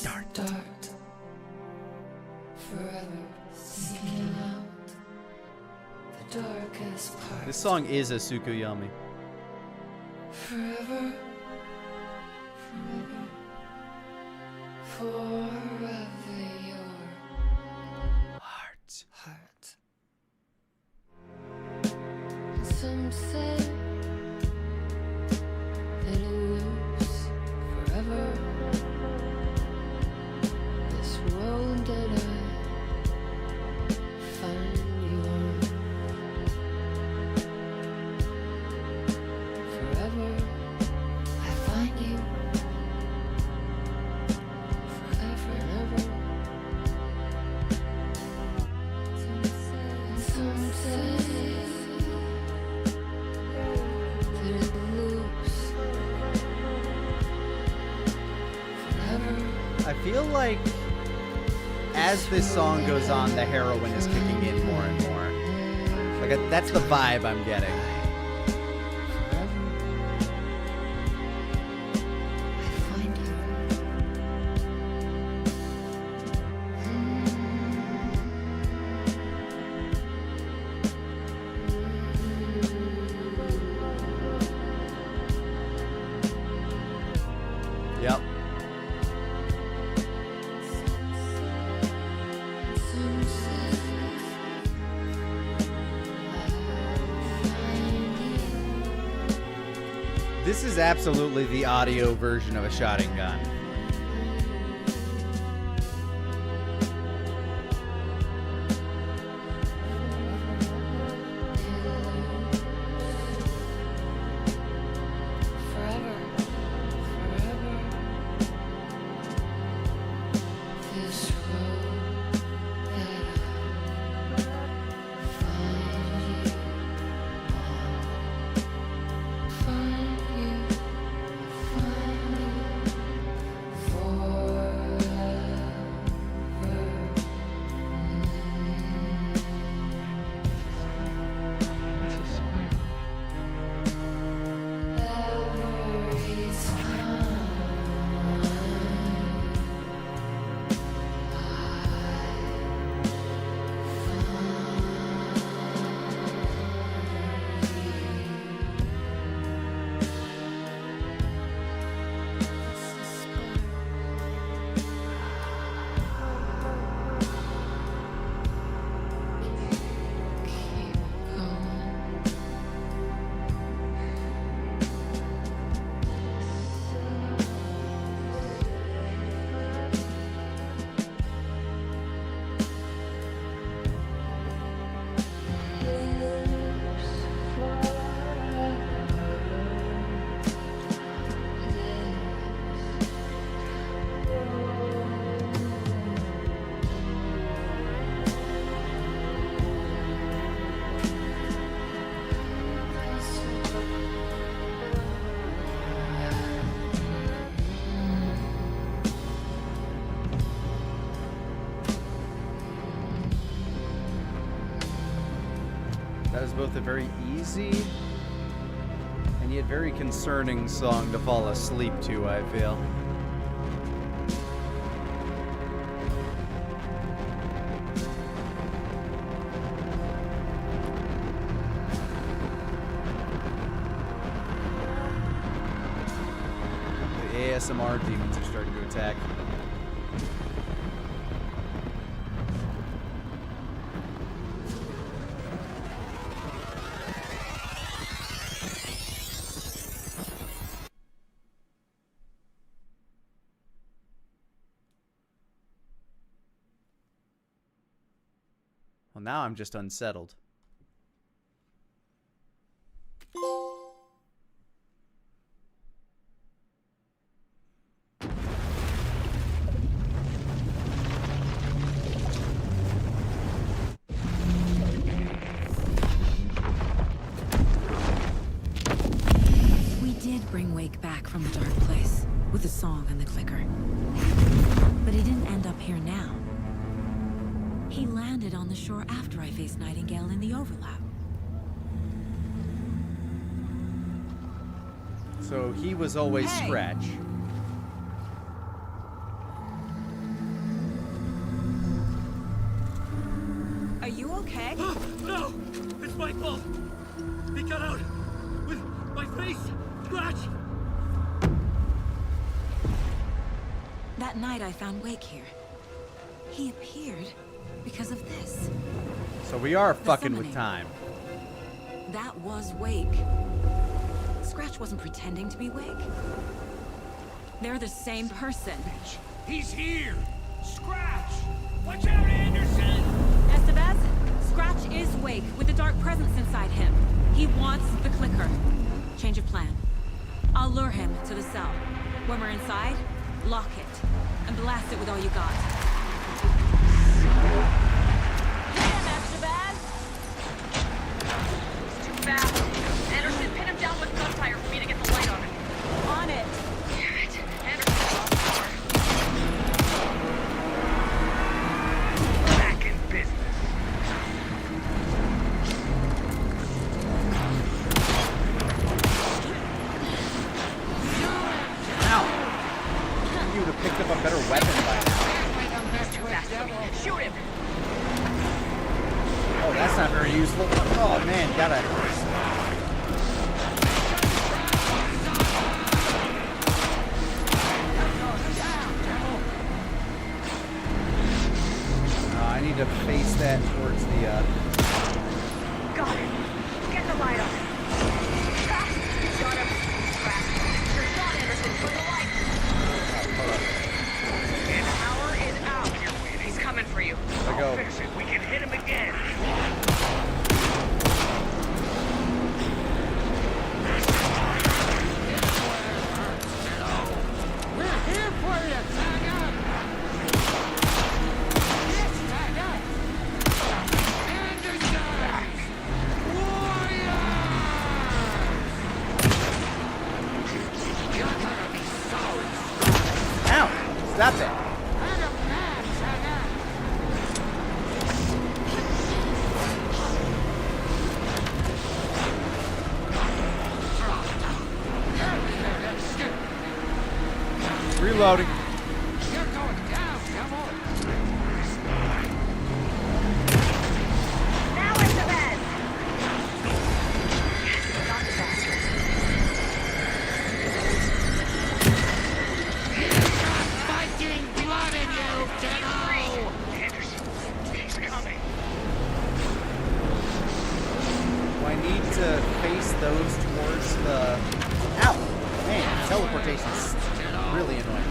dart. Forever seeking out the darkest part. This song is a Sukuyami. Forever, forever, forever your heart. Some say that it lives forever. This world that I find you on. Forever, I find you. Forever and ever. Some say that it loops forever. I feel like as this song goes on, the heroin is kicking in more and more. Like that's the vibe I'm getting. Yep. This is absolutely the audio version of a shotting gun. This road that I find you on. Find you That is both a very easy and yet very concerning song to fall asleep to, I feel. The ASMR demons are starting to attack. Well, now I'm just unsettled. We did bring Wake back from the dark place with the song and the clicker. But he didn't end up here now. He landed on the shore after I faced Nightingale in the overlap. So he was always Scratch. Scratch! That night I found Wake here. He appeared because of this. So we are The fucking with summoning. time. That was Wake. Scratch wasn't pretending to be Wake. They're the same person. He's here! Scratch! Watch out, Anderson! Estevez, Scratch is Wake with the dark presence inside him. He wants the clicker. Change of plan. I'll lure him to the cell. When we're inside, lock it and blast it with all you got. Hit him, Estevez! It's too fast. Anderson, pin him down with gunfire for me to get the light on him. On it. Damn it. Anderson lost power. Back in business. You would have picked up a better weapon by now. He's too fast for me. Shoot him! Oh, that's not very useful. Oh man, gotta. I need to face that towards the. Got it. Get the light on him. Got him. Your shot, Anderson. Put the light. An hour is out. He's coming for you. There we go. Fix it. We can hit him again. We're here for you, Saga! Yes, Saga! Anderson! Warriors! You're gonna be so inspired. Ow! Stop that! Let him mad, Saga! Reloading. You're going down, devil! Now it's the bed. Got the bastard. Fighting blood in you, kiddo! Anderson, he's coming. Do I need to face those towards the... Ow! Man, teleportation's really annoying.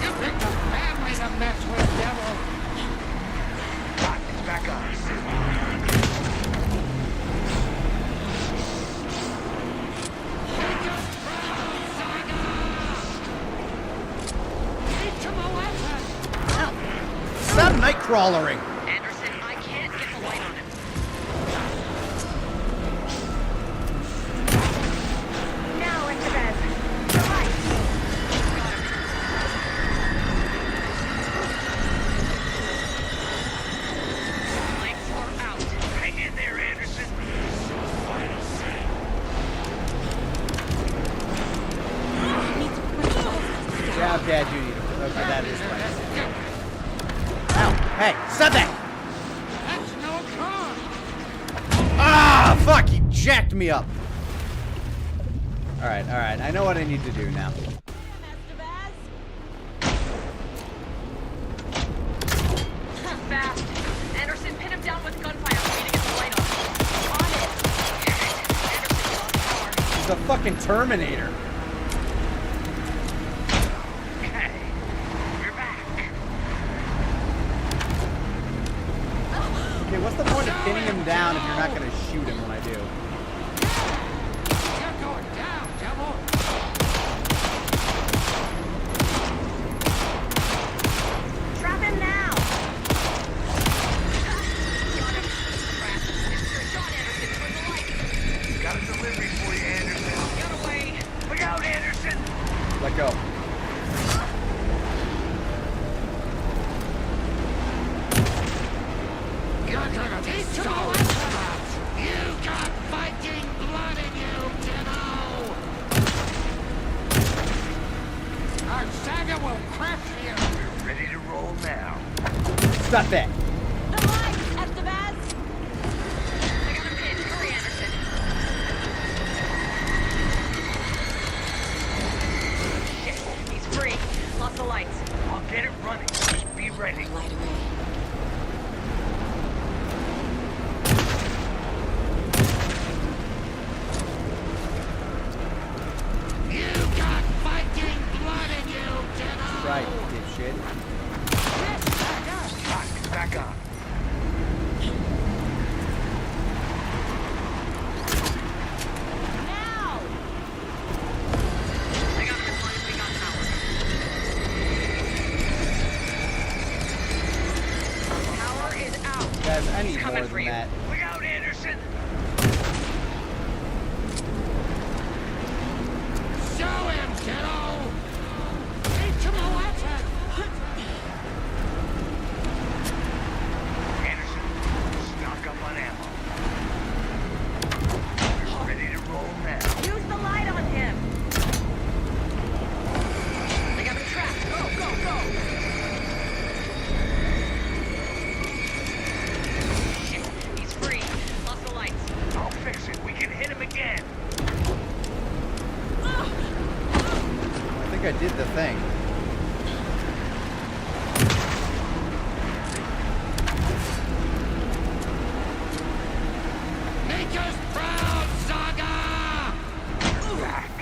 You picked a family to mess with, devil! It's back on. Stop nightcrawlering! Anderson, I can't get the light on him. Now it's the bed. The light. Got him. Lights are out. Hang in there, Anderson. Yeah, Dad, you need to. Okay, that is right. Ow! Hey, stop that! That's no car! Ah, fuck! He jacked me up. All right. I know what I need to do now. Too fast. Anderson, pin him down with gunfire for me to get the light on him. On it. Damn it. Anderson lost power. He's a fucking Terminator. Okay, we're back. Okay, what's the point of pinning him down if you're not gonna shoot him when I do? You're going down, devil! Trap him now. Got him. Crap. It's your shot, Anderson. Turn the light. Got a delivery for you, Anderson. Get away. Look out, Anderson. Let go. You're gonna be so inspired! You got fighting blood in you, kiddo! Our Saga will crush you! We're ready to roll now. Stop that. The light, Estevez! I got him pinned. Hurry, Anderson. that. Look out, Anderson! Show him, kiddo! Teach him a lesson! Anderson, stock up on ammo. We're ready to roll now. Use the light on him. They got him trapped. Go, go, go. Shit, he's free. Lost the lights. I'll fix it. We can hit him again. I think I did the thing. Make us proud, Saga! Back.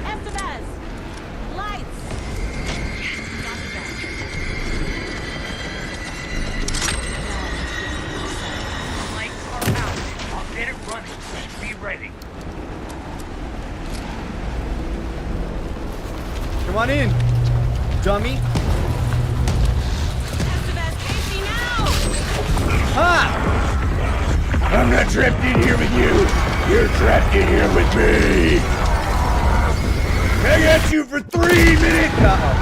Estevez! Lights! Got the bastard. Lights are out. I'll get it running. Be ready. Come on in, dummy. Estevez, Casey, now! Ha! I'm not trapped in here with you. You're trapped in here with me. I got you for 3 minutes. Uh-oh.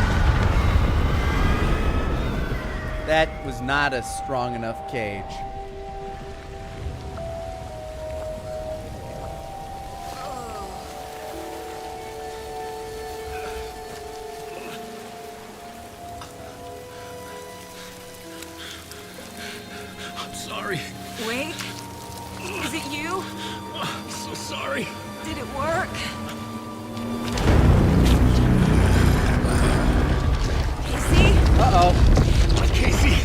That was not a strong enough cage. I'm sorry. Wake? Is it you? I'm so sorry. Did it work? Casey? Uh-oh. Casey.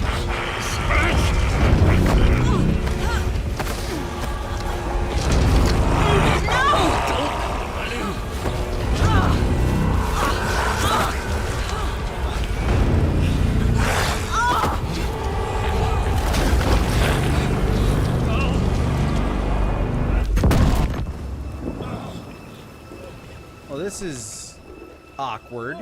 Well, this is awkward.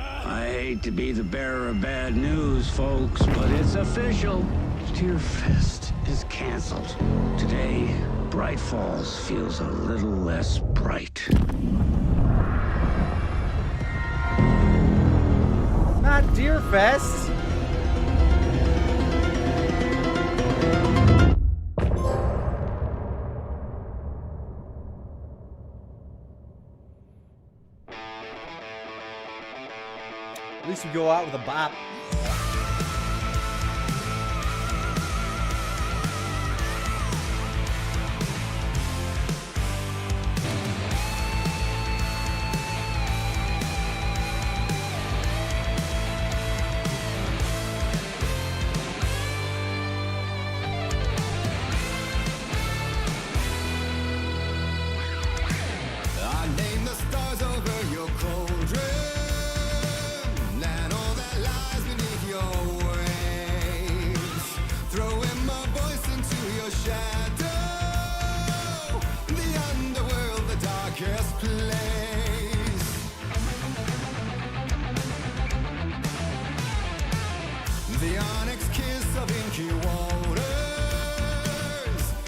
I hate to be the bearer of bad news, folks, but it's official. Tear Fest is canceled. Today, Bright Falls feels a little less bright. Not Deer Fest. At least we go out with a bop. I name the stars over your cauldron, and all that lies beneath your waves. Throwing my voice into your shadow, the underworld, the darkest place. The onyx kiss of inky waters,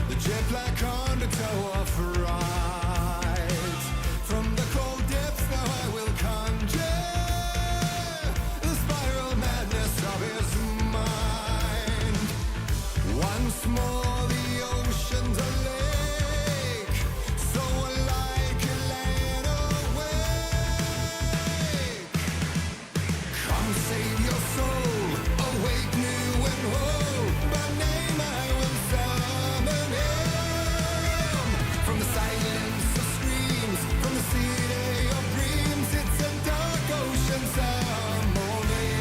the jet black undertow of fright. From the cold depths now I will conjure the spiral madness of his mind. Once more the ocean's a lake, so alike land awake. Come save your soul, awake new and whole. By name I will summon him. From the silence of screams, from the city of dreams, it's a dark ocean ceremony.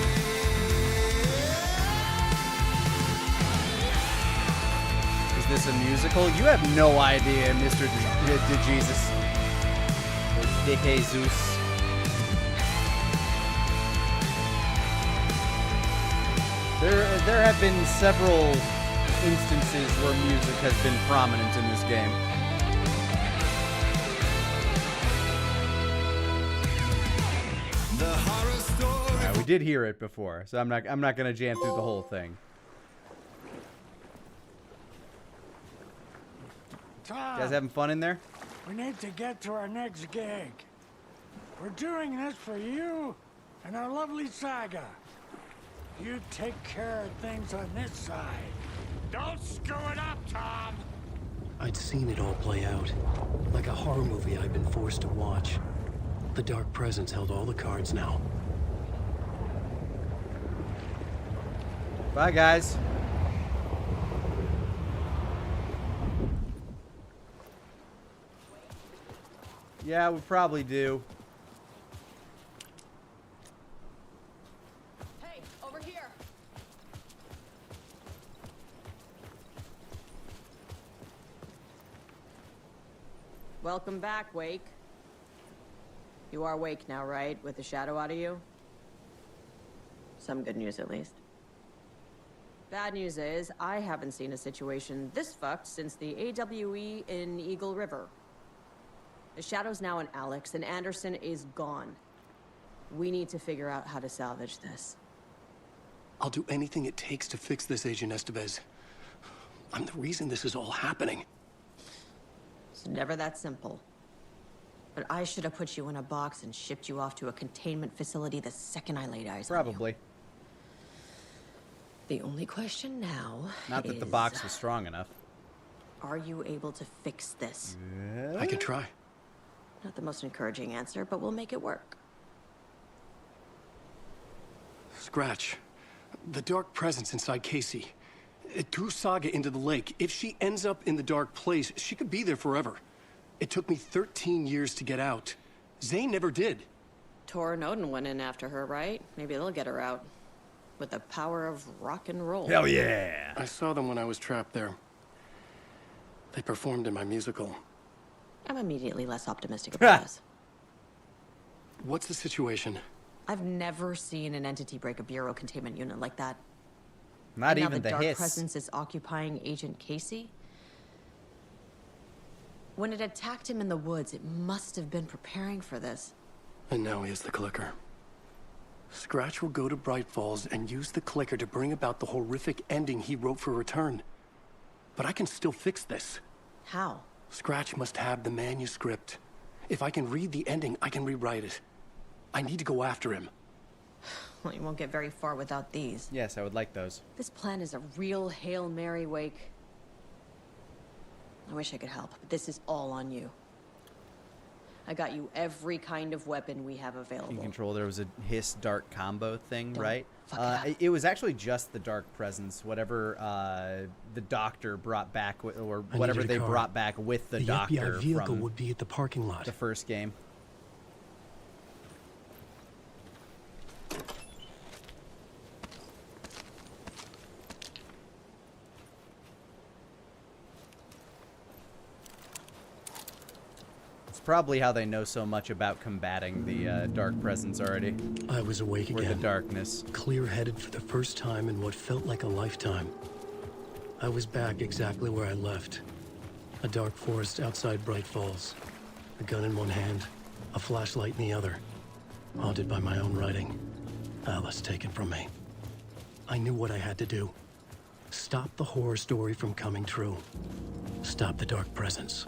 Is this a musical? You have no idea, Mr. De Jesus. Or De Jesus. There have been several instances where music has been prominent in this game. We did hear it before, so I'm not gonna jam through the whole thing. Tom, You guys having fun in there? we need to get to our next gig. We're doing this for you and our lovely Saga. You take care of things on this side. Don't screw it up, Tom! I'd seen it all play out. Like a horror movie I'd been forced to watch. The Dark Presence held all the cards now. Bye, guys. Yeah, we probably do. Hey, over here. Welcome back, Wake. You are Wake now, right? With the shadow out of you? Some good news, at least. Bad news is, I haven't seen a situation this fucked since the AWE in Eagle River. The shadow's now in Alex, and Anderson is gone. We need to figure out how to salvage this. I'll do anything it takes to fix this, Agent Estevez. I'm the reason this is all happening. It's never that simple. But I should have put you in a box and shipped you off to a containment facility the second I laid eyes on you. Probably. The only question now Not that the box was strong enough. Are you able to fix this? I can try. Not the most encouraging answer, but we'll make it work. Scratch. The Dark Presence inside Casey. It threw Saga into the lake. If she ends up in the Dark Place, she could be there forever. It took me 13 years to get out. Zane never did. Tor and Odin went in after her, right? Maybe they'll get her out. With the power of rock and roll. Hell yeah! I saw them when I was trapped there. They performed in my musical. I'm immediately less optimistic about this. What's the situation? I've never seen an entity break a bureau containment unit like that. Not And even now the the Dark hiss. Presence is occupying Agent Casey. When it attacked him in the woods, it must have been preparing for this. And now he has the clicker. Scratch will go to Bright Falls and use the clicker to bring about the horrific ending he wrote for Return. But I can still fix this. How? Scratch must have the manuscript. If I can read the ending, I can rewrite it. I need to go after him. Well, you won't get very far without these. Yes, I would like those. This plan is a real Hail Mary, Wake. I wish I could help, but this is all on you. I got you every kind of weapon we have available. In Control, there was a hiss dark combo thing, Don't right? fuck it up. It was actually just the Dark Presence, whatever the doctor brought back, or I whatever needed a they car. brought back with the The doctor FBI vehicle from would be at the parking lot. the first game. Probably how they know so much about combating the Dark Presence already. I was awake Or again. the darkness. Clear-headed for the first time in what felt like a lifetime. I was back exactly where I left. A dark forest outside Bright Falls. A gun in one hand, a flashlight in the other. Haunted by my own writing. Alice taken from me. I knew what I had to do. Stop the horror story from coming true. Stop the Dark Presence.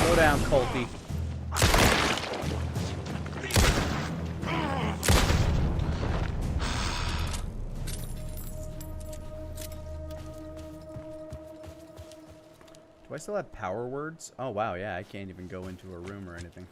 Slow down, Colty. Do I still have power words? Oh wow, yeah, I can't even go into a room or anything.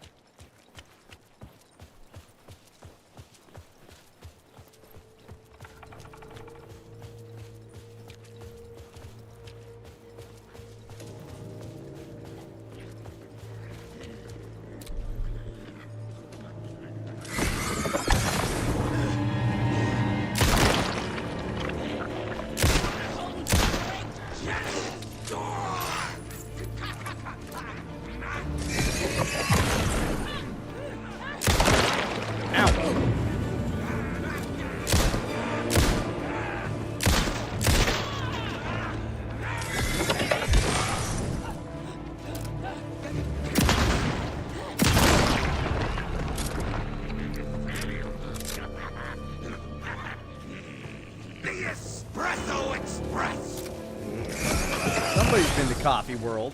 Somebody's been to Coffee World.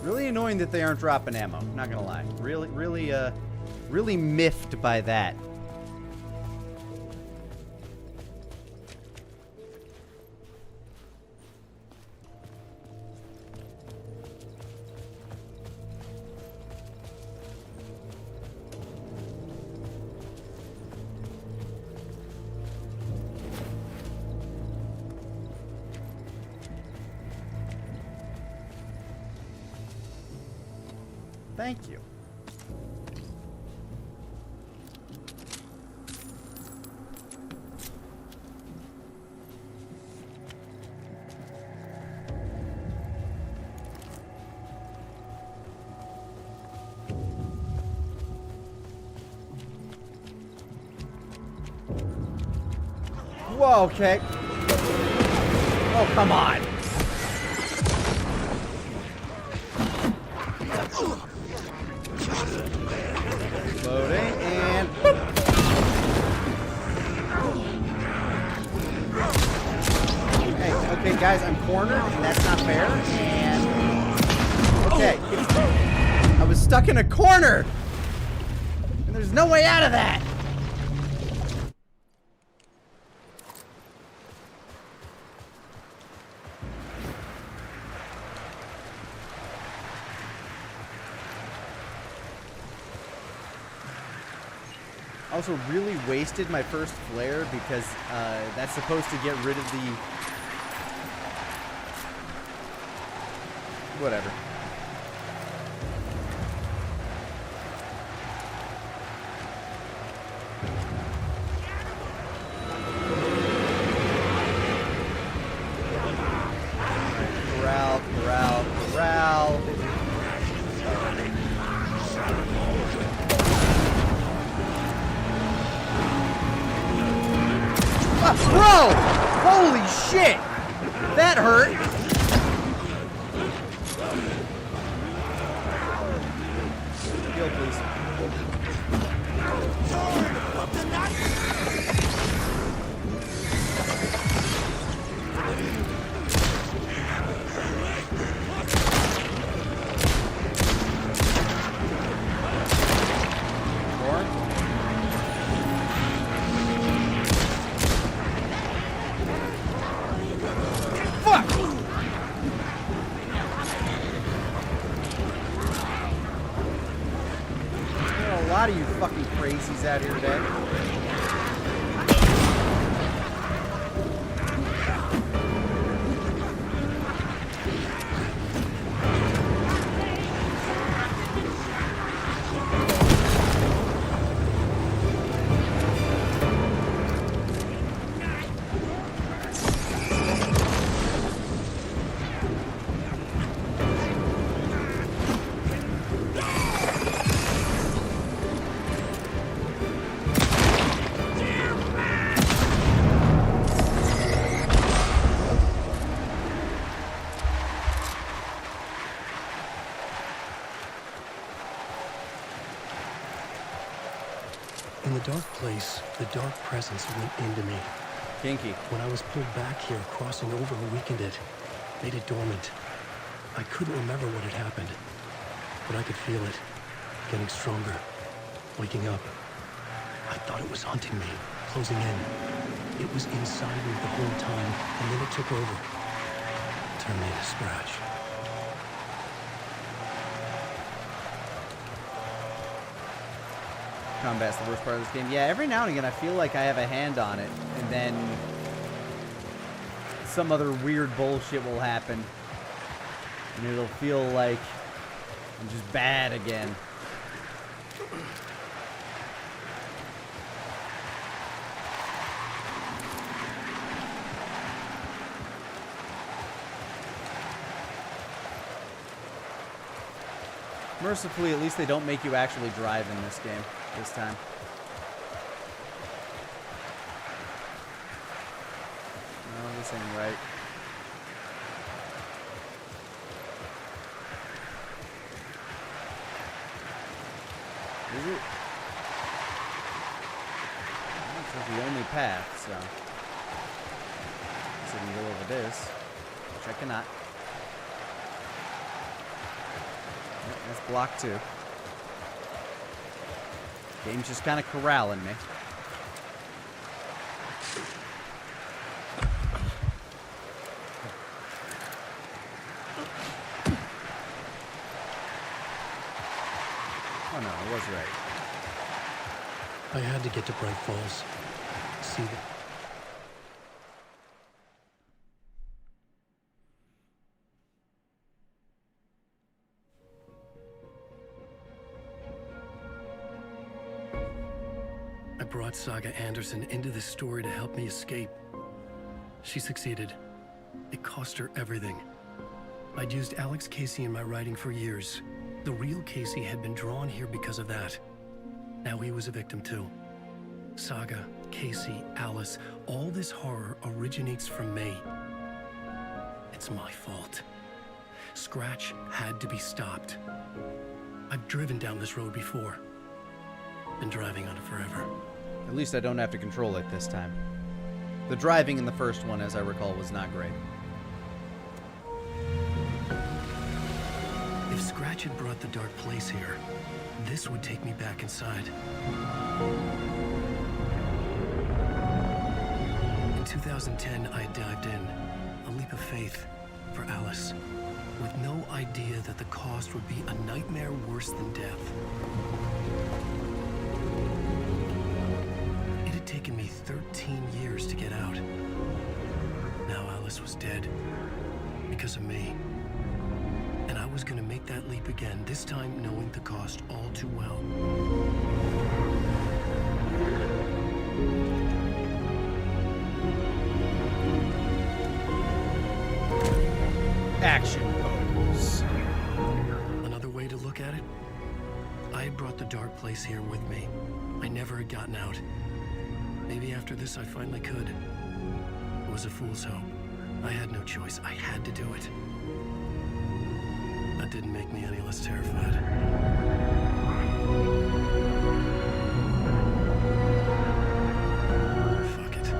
Really annoying that they aren't dropping ammo. Not gonna lie. Really miffed by that. Thank you. Whoa, okay. Oh, come on. Loading and okay, guys, I'm cornered, and that's not fair. And okay, I was stuck in a corner, and there's no way out of that. Also really wasted my first flare because that's supposed to get rid of the whatever. Corral. Bro! Holy shit! That hurt! Heal, please. A lot of you fucking crazies out here today. In the dark place, the dark presence went into me. Kinky. When I was pulled back here, crossing over weakened it, made it dormant. I couldn't remember what had happened, but I could feel it, getting stronger, waking up. I thought it was hunting me, closing in. It was inside me the whole time, and then it took over. Turned me into scratch. Combat's the worst part of this game. Yeah, every now and again I feel like I have a hand on it, and then some other weird bullshit will happen, and it'll feel like I'm just bad again. Mercifully, at least they don't make you actually drive in this game this time. No, this ain't right. Is it? This is the only path, so. So we can go over this, which I cannot. Yep, that's block 2. Game's just kind of corralling me. Oh no, I was right. I had to get to Bright Falls. See the... I brought Saga Anderson into this story to help me escape. She succeeded. It cost her everything. I'd used Alex Casey in my writing for years. The real Casey had been drawn here because of that. Now he was a victim too. Saga, Casey, Alice, all this horror originates from me. It's my fault. Scratch had to be stopped. I've driven down this road before. Been driving on it forever. At least I don't have to control it this time. The driving in the first one, as I recall, was not great. If Scratch had brought the dark place here, this would take me back inside. In 2010, I dived in, a leap of faith for Alice, with no idea that the cost would be a nightmare worse than death. It had taken me 13 years to get out. Now Alice was dead, because of me. And I was gonna make that leap again, this time knowing the cost all too well. Action pose. Another way to look at it, I had brought the dark place here with me. I never had gotten out. Maybe after this I finally could. It was a fool's hope. I had no choice. I had to do it. That didn't make me any less terrified. Fuck it.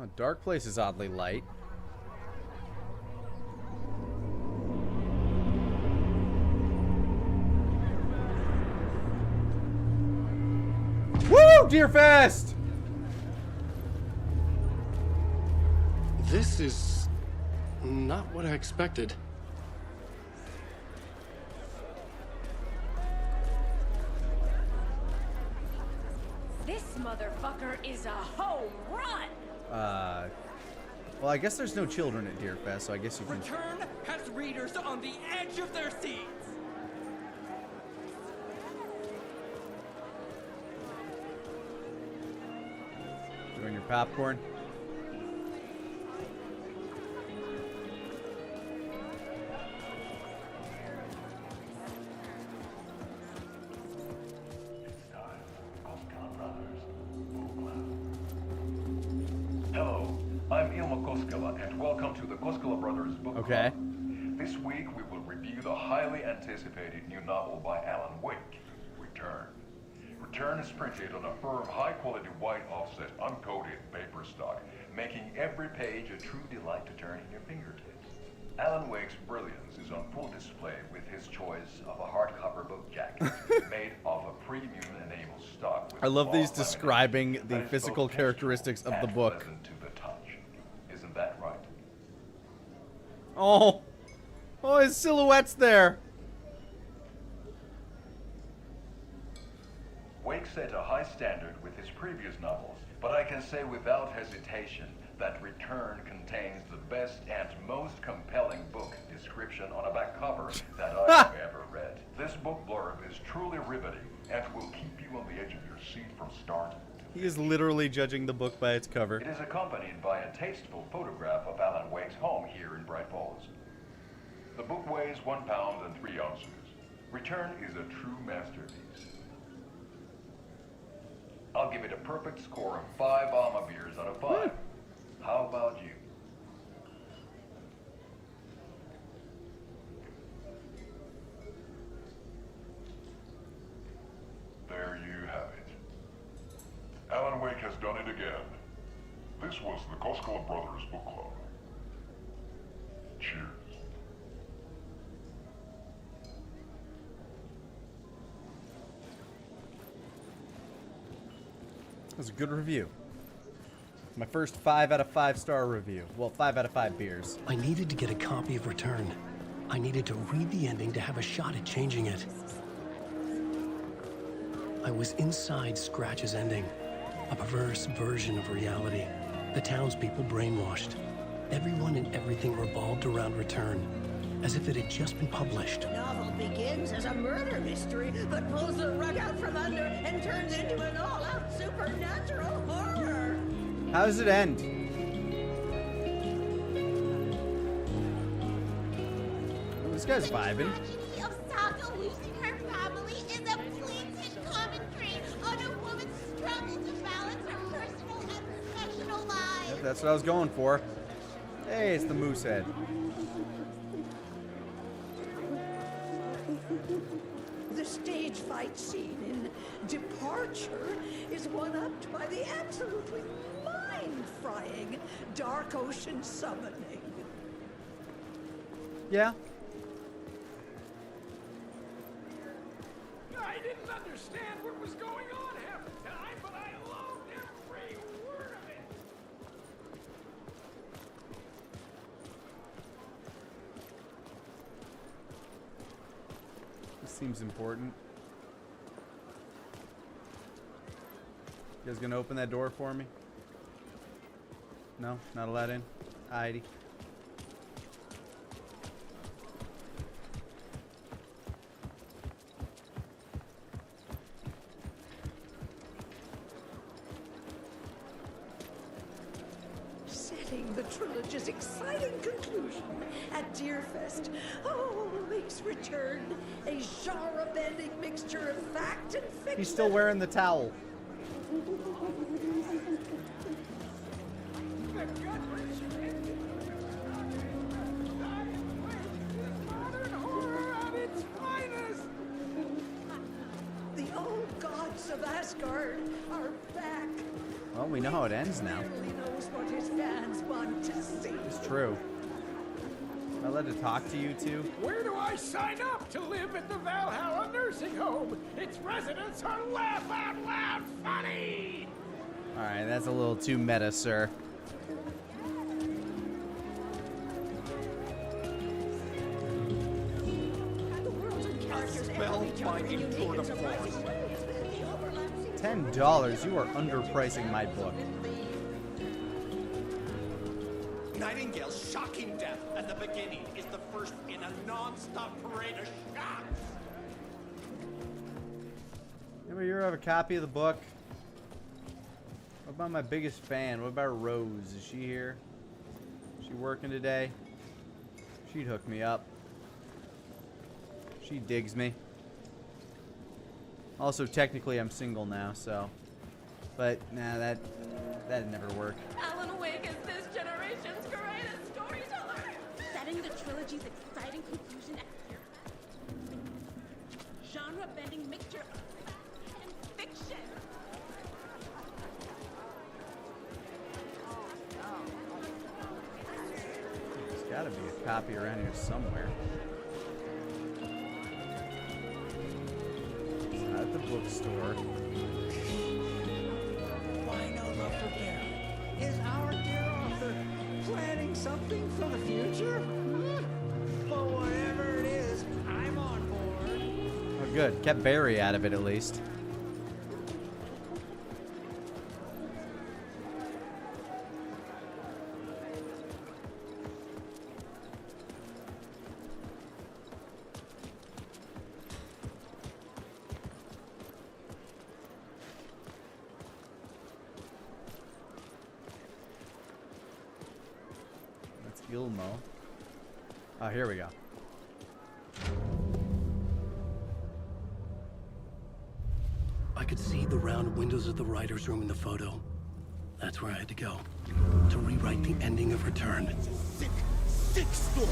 Oh, dark place is oddly light. Woo! Deerfest! This is not what I expected. This motherfucker is a home run! Well, I guess there's no children at Deerfest, so I guess you can... Return has readers on the edge of their seats! Enjoying your popcorn? Hello, I'm Ilma Koskela, and welcome to the Koskela Brothers Book Okay. Club. This week we will review the highly anticipated new novel by Alan Wake, Return. Return is printed on a firm, high-quality white offset, uncoated paper stock, making every page a true delight to turn in your fingertips. Alan Wake's brilliance is on full display with his choice of a hardcover book jacket made of a premium enamel stock. With I love these gloss describing lamination the that is physical both characteristics of the and book. pleasant to the touch. Isn't that right? Oh! Oh, his silhouette's there! Wake set a high standard with his previous novels, but I can say without hesitation that Return contains the best and most compelling book description on a back cover that I have ever read. This book blurb is truly riveting and will keep you on the edge of your seat from start. He is literally judging the book by its cover. It is accompanied by a tasteful photograph of Alan Wake's home here in Bright Falls. The book weighs 1 pound and 3 ounces. Return is a true masterpiece. I'll give it a perfect score of 5 Alma beers out of 5. How about you? There you have it. Alan Wake has done it again. This was the Koskela Brothers Book Club. Cheers. That was a good review. My first 5 out of 5 star review. Well, 5 out of 5 beers. I needed to get a copy of Return. I needed to read the ending to have a shot at changing it. I was inside Scratch's ending, a perverse version of reality. The townspeople brainwashed. Everyone and everything revolved around Return, as if it had just been published. The novel begins as a murder mystery, but pulls the rug out from under and turns into an all-out supernatural horror. How does it end? Oh, this guy's vibing. Of Saga losing her family is a blatant commentary on a woman's struggle to balance her personal and professional lives. Yep, that's what I was going for. Hey, it's the moose head. The stage fight scene in Departure is one-upped by the absolutely mind-frying Dark Ocean summoning. Yeah. I didn't understand what was going on half the time, but I loved every word of it. This seems important. You guys gonna open that door for me? No? Not allowed in? Alrighty. Setting the trilogy's exciting conclusion at Deerfest. Oh, Wake's Return, a genre-bending mixture of fact and fiction. He's still wearing the towel. Modern horror at its finest. The old gods of Asgard are back. Well, we know how it ends now. He knows what his fans want to see. It's true. Am I allowed to talk to you two? Where do I sign up to live at the Valhalla nursing home? Its residents are laugh out loud funny! Alright, that's a little too meta, sir. Spellbinding tour de force. $10. You are underpricing my book. Nightingale's shocking death at the beginning is the first in a non-stop parade of shocks. Anybody here have a copy of the book? What about my biggest fan? What about Rose? Is she here? Is she working today? She'd hook me up. She digs me. Also, technically, I'm single now, so. But, nah, that'd never work. Alan Wake is this generation's greatest storyteller. Setting the trilogy's exciting conclusion at genre-bending mixture of fact and fiction. There's gotta be a copy around here somewhere. It's not at the bookstore. Why no love for Barry? Is our dear author planning something for the future? But whatever it is, I'm on board. Oh, good. Kept Barry out of it at least. Ilmo. Oh, here we go. I could see the round windows of the writer's room in the photo. That's where I had to go. To rewrite the ending of Return. Sick story.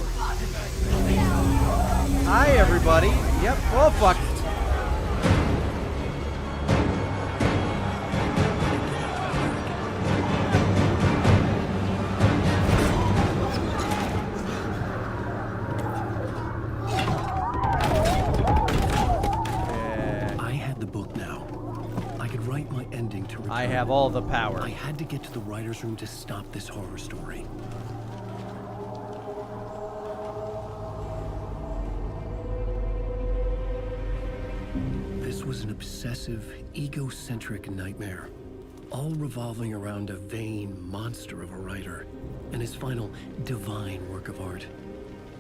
Hi, everybody. Yep. Oh, fuck. I had the book now. I could write my ending to Return. I have all the power. I had to get to the writer's room to stop this horror story. This was an obsessive, egocentric nightmare, all revolving around a vain monster of a writer and his final divine work of art,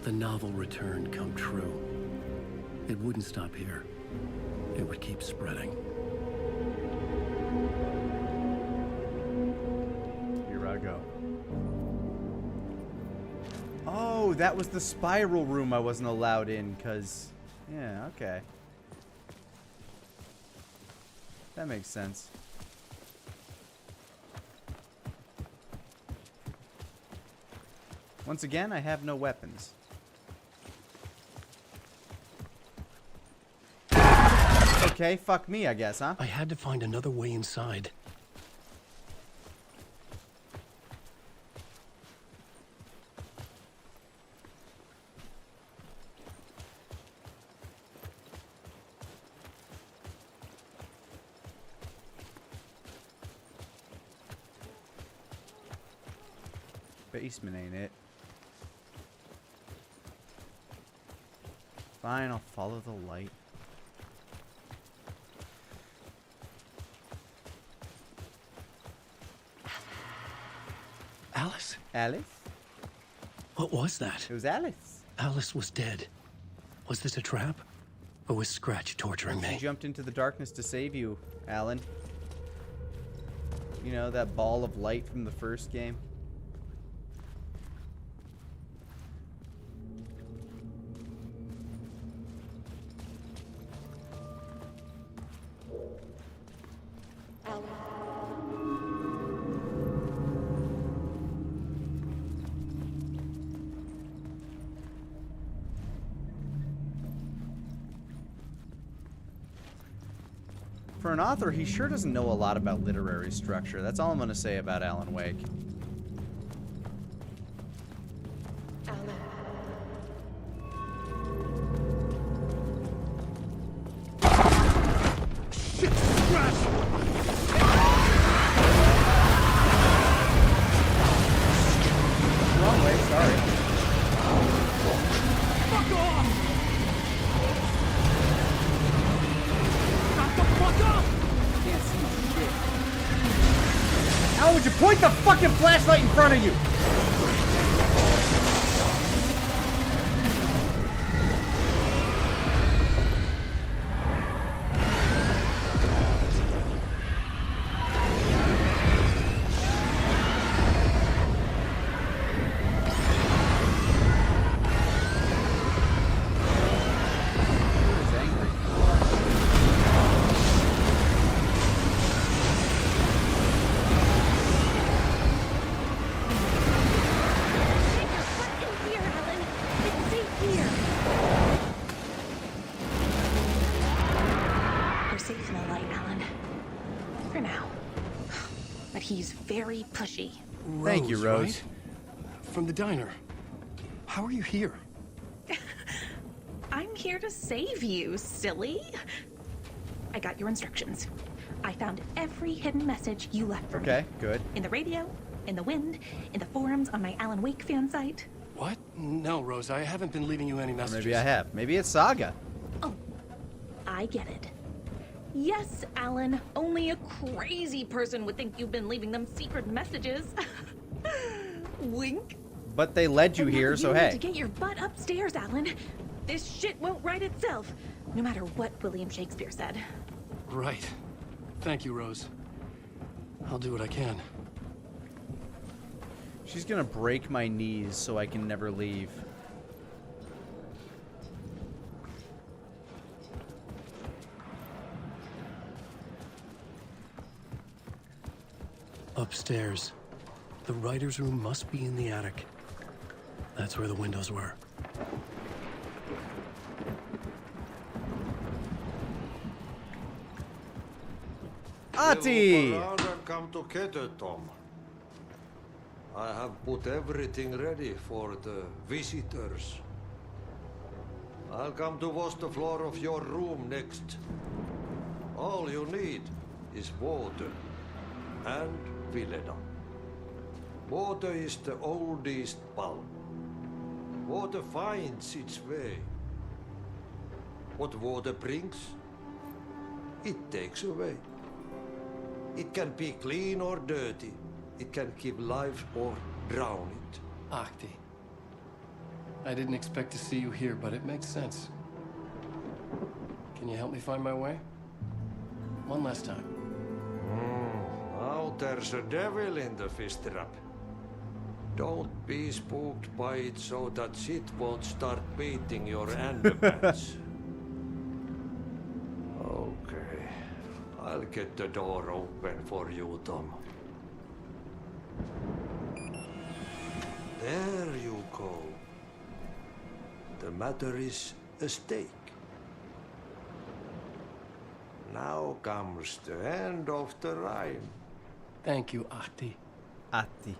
the novel Return come true. It wouldn't stop here. It would keep spreading. Here I go. Oh, that was the spiral room I wasn't allowed in, because... Yeah, okay. That makes sense. Once again, I have no weapons. Okay, fuck me, I guess, huh? I had to find another way inside. Basement ain't it. Fine, I'll follow the light. Alice? Alice? What was that? It was Alice. Alice was dead. Was this a trap? Or was Scratch torturing She me? jumped into the darkness to save you, Alan. You know, that ball of light from the first game? For an author, he sure doesn't know a lot about literary structure. That's all I'm going to say about Alan Wake. Wrong way, sorry. Fuck off! Can't see shit. How would you point the fucking flashlight in front of you? He's very pushy. Thank you, Rose. Right? From the diner. How are you here? I'm here to save you, silly. I got your instructions. I found every hidden message you left for me. Okay, good. In the radio, in the wind, in the forums on my Alan Wake fan site. What? No, Rose, I haven't been leaving you any Or messages. maybe I have. Maybe it's Saga. Oh, I get it. Yes, Alan, only a crazy person would think you've been leaving them secret messages. Wink. But they led you here, so You need hey. to get your butt upstairs, Alan. This shit won't write itself, no matter what William Shakespeare said. Right. Thank you, Rose. I'll do what I can. She's gonna break my knees so I can never leave. Upstairs. The writer's room must be in the attic. That's where the windows were. Ati! Look around and come together, Tom. I have put everything ready for the visitors. I'll come to wash the floor of your room next. All you need is water and Vileda. Water is the oldest bulb. Water finds its way. What water brings, it takes away. It can be clean or dirty. It can give life or drown it. Ahti. I didn't expect to see you here, but it makes sense. Can you help me find my way? One last time. Now there's a devil in the fish trap. Don't be spooked by it so that shit won't start beating your underpants. Okay. I'll get the door open for you, Tom. There you go. The matter is a stake. Now comes the end of the rhyme. Thank you, Ahti. Ati.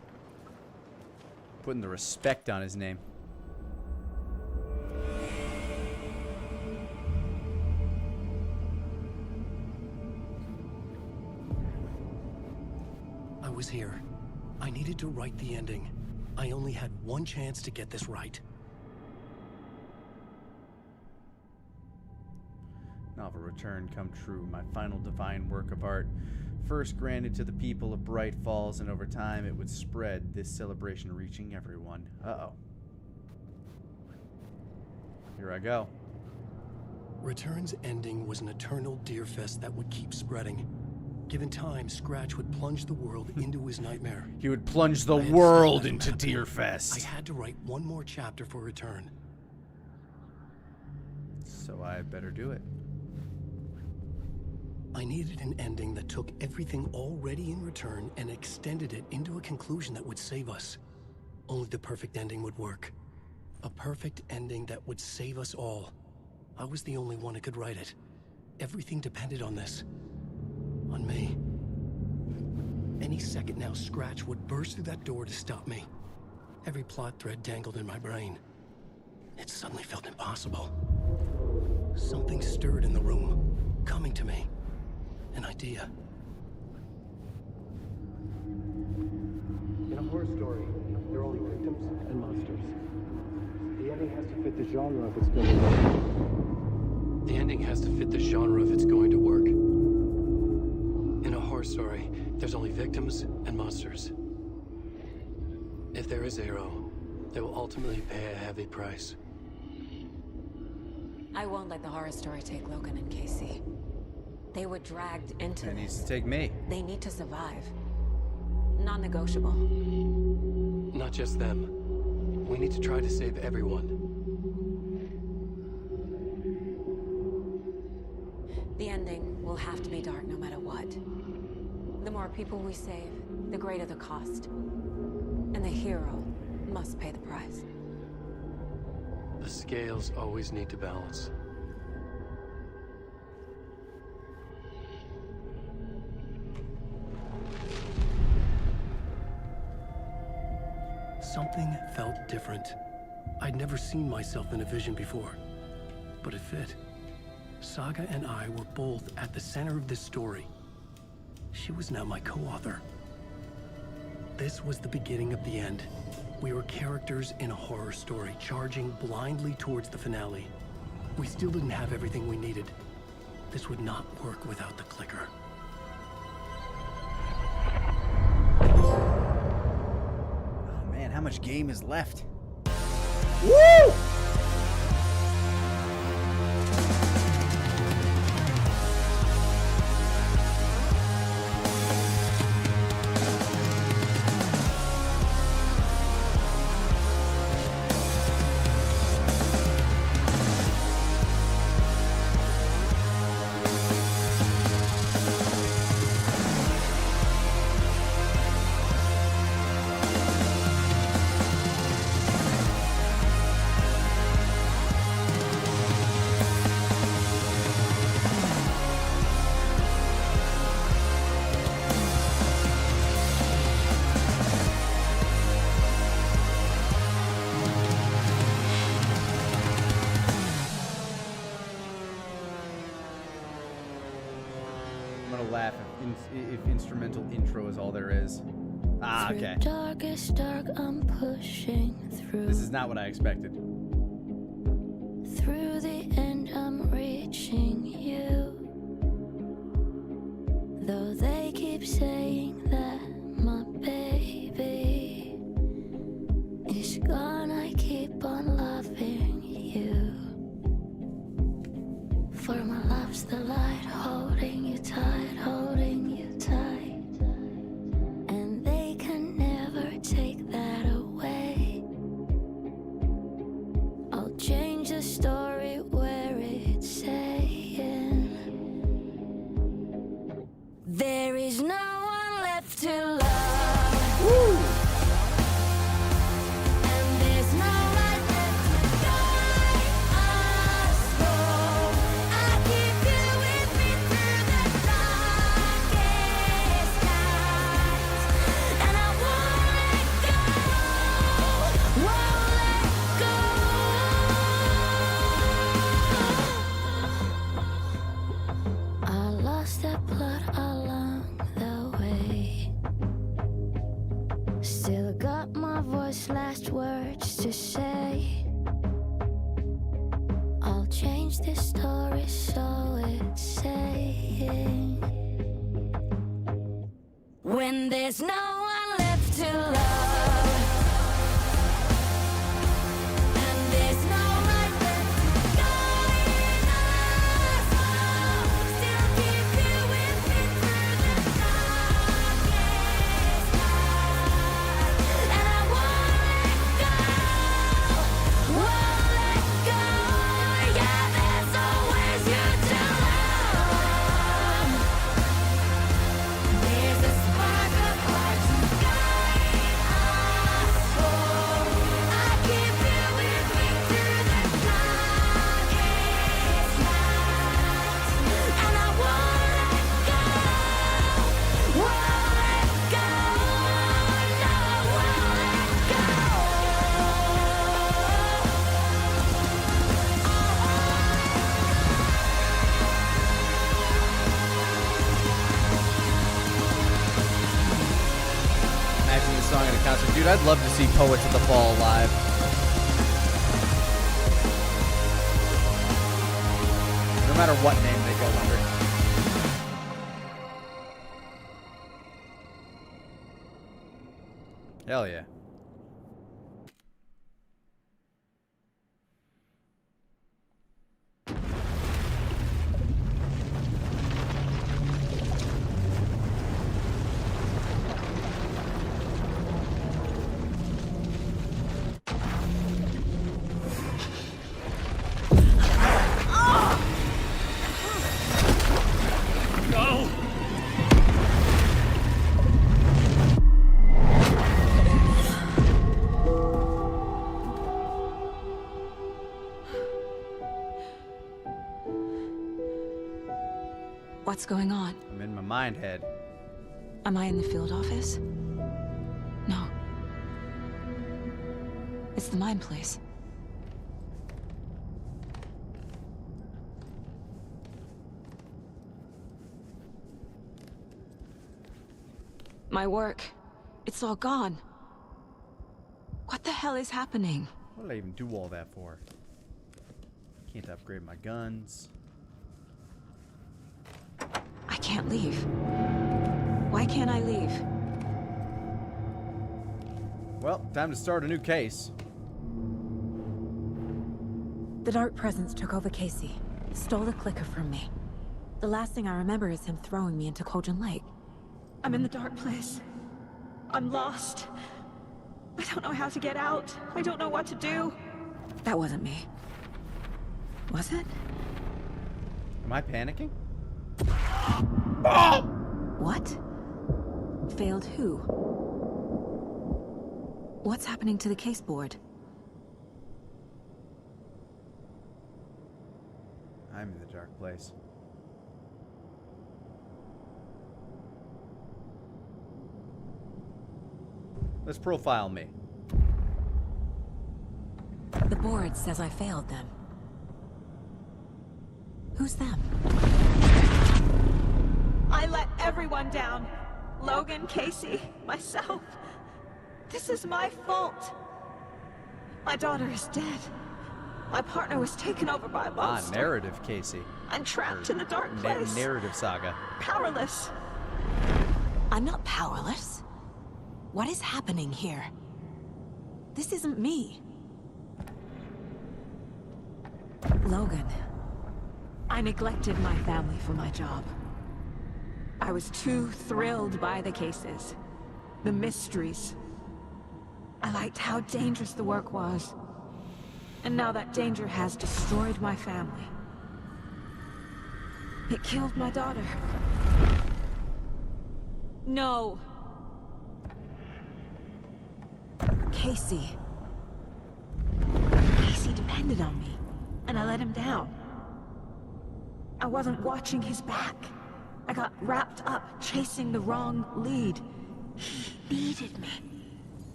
Putting the respect on his name. I was here. I needed to write the ending. I only had one chance to get this right. Novel return come true, my final divine work of art. First granted to the people of Bright Falls, and over time it would spread, this celebration reaching everyone. Uh-oh. Here I go. Return's ending was an eternal Deerfest that would keep spreading. Given time, Scratch would plunge the world into his nightmare. He would plunge the world into Deerfest. I had to write one more chapter for Return. So I better do it. I needed an ending that took everything already in Return and extended it into a conclusion that would save us. Only the perfect ending would work. A perfect ending that would save us all. I was the only one who could write it. Everything depended on this. On me. Any second now, Scratch would burst through that door to stop me. Every plot thread dangled in my brain. It suddenly felt impossible. Something stirred in the room, coming to me. An idea. In a horror story, there are only victims and monsters. The ending has to fit the genre if it's going to work. The ending has to fit the genre if it's going to work. In a horror story, there's only victims and monsters. If there is a hero, they will ultimately pay a heavy price. I won't let the horror story take Logan and Casey. They were dragged into It this. needs to take me. They need to survive. Non-negotiable. Not just them. We need to try to save everyone. The ending will have to be dark no matter what. The more people we save, the greater the cost. And the hero must pay the price. The scales always need to balance. Something felt different. I'd never seen myself in a vision before, but it fit. Saga and I were both at the center of this story. She was now my co-author. This was the beginning of the end. We were characters in a horror story, charging blindly towards the finale. We still didn't have everything we needed. This would not work without the clicker. Man, how much game is left? Woo! gonna laugh if instrumental intro is all there is. Ah, okay. Darkest dark, I'm pushing through. This is not what I expected. Through the end, I'm reaching you. Though they keep saying that my baby is gone, I keep on loving you. For my love's the light, holding you tight, holding you tight. And they can never take that away. I'll change the story where it's saying there is no one left to love. Woo! And there's no light left to guide us home. I keep you with me through the darkest nights, and I won't let go, won't let go. I lost that plot along the way. Still got my voice, last words to say. I'll change this story so it's saying when there's no one left to love, and there's no light left to guide us home. Still keep you with me through the darkest night, and I won't let go. Yeah, there's always you to love. There's a spark of heart to guide us home. I keep you with me through the darkest nights, and I won't let go, won't let go, no, won't let go. Imagine this song at a concert. Dude, I'd love to see Poets of the Fall live. No matter what name they go under. Hell yeah. No! What's going on? I'm in my mind head. Am I in the field office? No. It's the mine place. My work. It's all gone. What the hell is happening? What did I even do all that for? Can't upgrade my guns. I can't leave. Why can't I leave? Well, time to start a new case. The Dark Presence took over Casey. Stole the clicker from me. The last thing I remember is him throwing me into Cauldron Lake. I'm in the dark place. I'm lost. I don't know how to get out. I don't know what to do. That wasn't me. Was it? Am I panicking? What? Failed who? What's happening to the case board? I'm in the dark place. Let's profile me. The board says I failed them. Who's them? I everyone down. Logan, Casey, myself. This is my fault. My daughter is dead. My partner was taken over by a monster. Narrative Casey. I'm trapped in the dark place. Narrative Saga. Powerless. I'm not powerless. What is happening here? This isn't me. Logan, I neglected my family for my job. I was too thrilled by the cases, the mysteries. I liked how dangerous the work was. And now that danger has destroyed my family. It killed my daughter. No. Casey. Casey depended on me, And I let him down. I wasn't watching his back. I got wrapped up chasing the wrong lead. He needed me.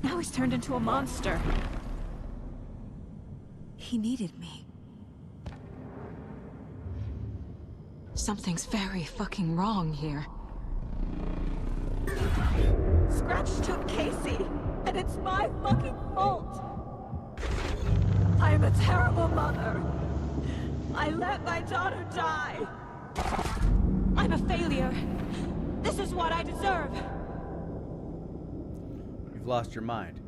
Now he's turned into a monster. He needed me. Something's very fucking wrong here. Scratch took Casey, and it's my fucking fault. I'm a terrible mother. I let my daughter die. I'm a failure. This is what I deserve. You've lost your mind.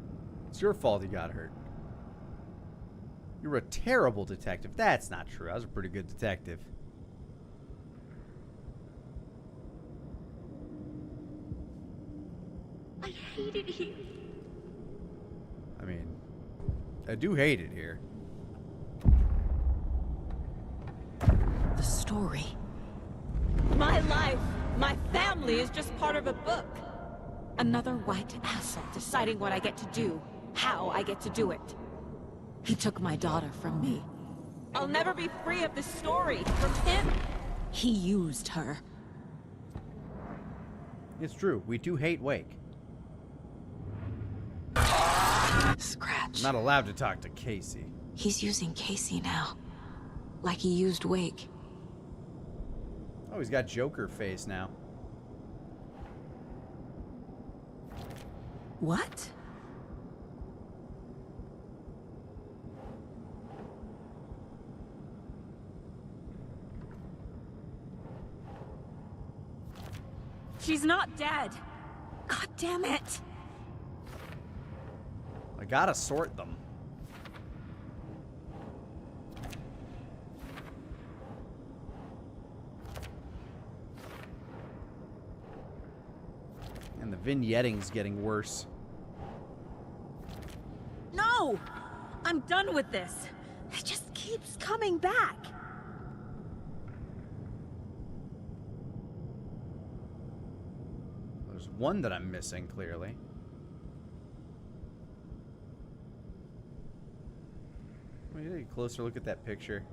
It's your fault he got hurt. You're a terrible detective. That's not true. I was a pretty good detective. I hate it here. I mean, I do hate it here. The story. My life, my family is just part of a book. Another white asshole deciding what I get to do, how I get to do it. He took my daughter from me. I'll never be free of this story from him. He used her. It's true. We do hate Wake. Scratch. I'm not allowed to talk to Casey. He's using Casey now. Like he used Wake. Oh, he's got Joker face now. What? She's not dead. God damn it. I gotta sort them. And the vignetting's getting worse. No! I'm done with this. It just keeps coming back. There's one that I'm missing, clearly. Let me take a closer look at that picture.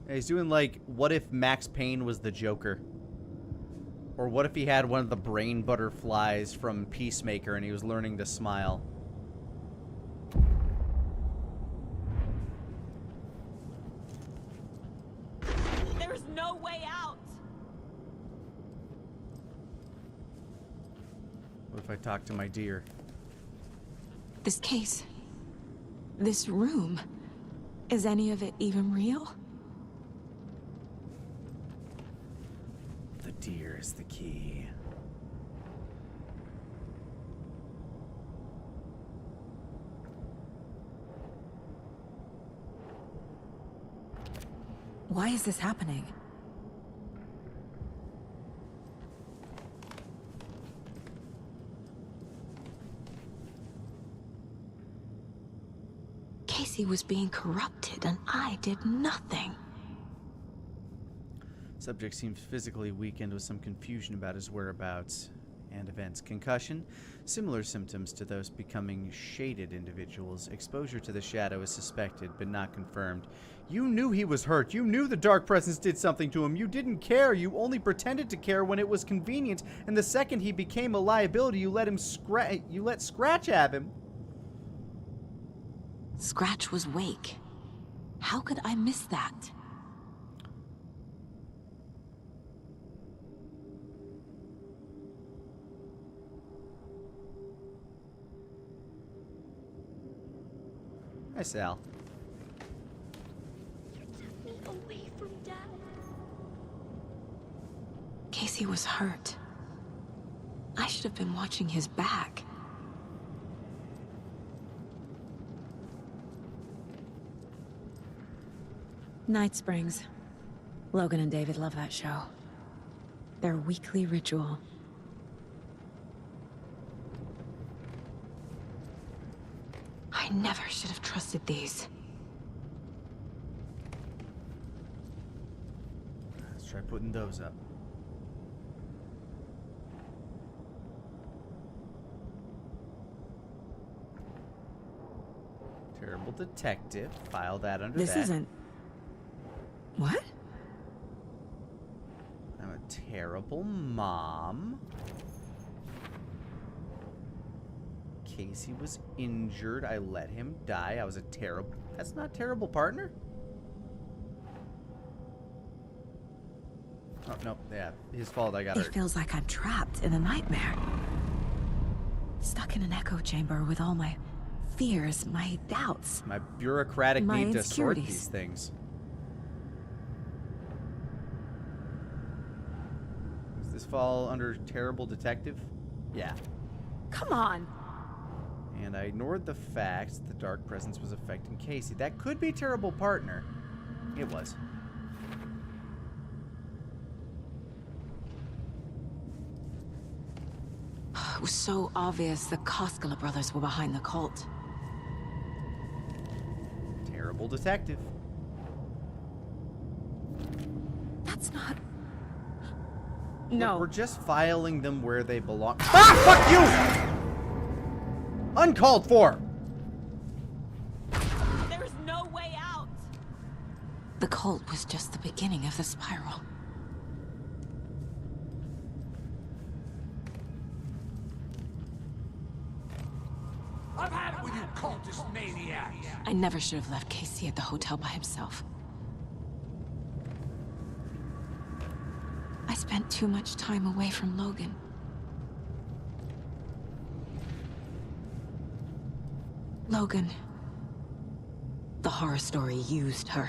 Yeah, he's doing like, what if Max Payne was the Joker? Or what if he had one of the brain butterflies from Peacemaker and he was learning to smile? There's no way out. What if I talk to my deer? This case. This room. Is any of it even real? The deer is the key. Why is this happening? Casey was being corrupted and I did nothing. Subject seems physically weakened with some confusion about his whereabouts and events. Concussion, similar symptoms to those becoming shaded individuals. Exposure to the shadow is suspected but not confirmed. You knew he was hurt. You knew the dark presence did something to him. You didn't care. You only pretended to care when it was convenient. And the second he became a liability, you let Scratch have him. Scratch was Wake. How could I miss that? Hi, Sal. Took me away from Dad. Casey was hurt. I should have been watching his back. Night Springs. Logan and David love that show. Their weekly ritual. I never should have trusted these. Let's try putting those up. Terrible detective. File that under This that. isn't... What? I'm a terrible mom. Casey was injured. I let him die. I was a terrible... That's not terrible partner? Oh, no. Yeah, his fault. I got It hurt. feels like I'm trapped in a nightmare. Stuck in an echo chamber with all my fears, my doubts. My bureaucratic My need to sort insecurities. these things. Does this fall under terrible detective? Yeah. Come on. And I ignored the fact the dark presence was affecting Casey. That could be terrible partner. It was. It was so obvious the Koskela brothers were behind the cult. Terrible detective. That's not... No. We're just filing them where they belong. Ah, fuck you! Uncalled for! There's no way out! The cult was just the beginning of the spiral. I've had it with you cultist maniacs! I never should have left Casey at the hotel by himself. I spent too much time away from Logan. Logan. The horror story used her.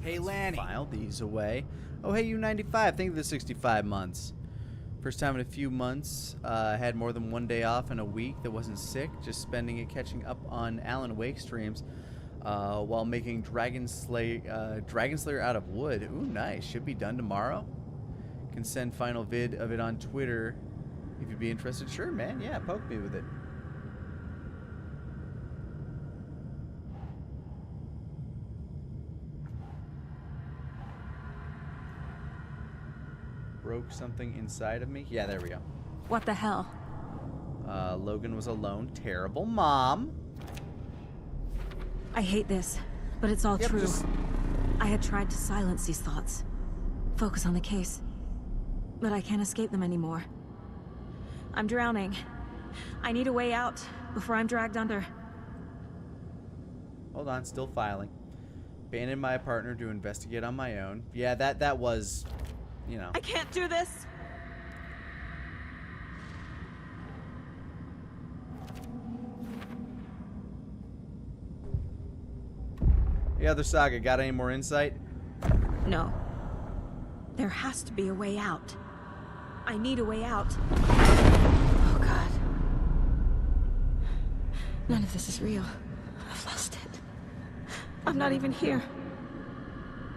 Hey, Lani. File these away. Oh, hey, you95. Thank you for the 65 months. First time in a few months. Had more than one day off in a week that wasn't sick. Just spending it catching up on Alan Wake streams while making Dragon Slayer out of wood. Ooh, nice. Should be done tomorrow. Can send final vid of it on Twitter if you'd be interested. Sure, man. Yeah, poke me with it. Broke something inside of me? Yeah, there we go. What the hell? Logan was alone. Terrible mom. I hate this, but it's all true. I had tried to silence these thoughts. Focus on the case. But I can't escape them anymore. I'm drowning. I need a way out before I'm dragged under. Hold on, still filing. Abandoned my partner to investigate on my own. Yeah, that was, you know. I can't do this! The other Saga, got any more insight? No. There has to be a way out. I need a way out. Oh, God. None of this is real. I've lost it. I'm not even here.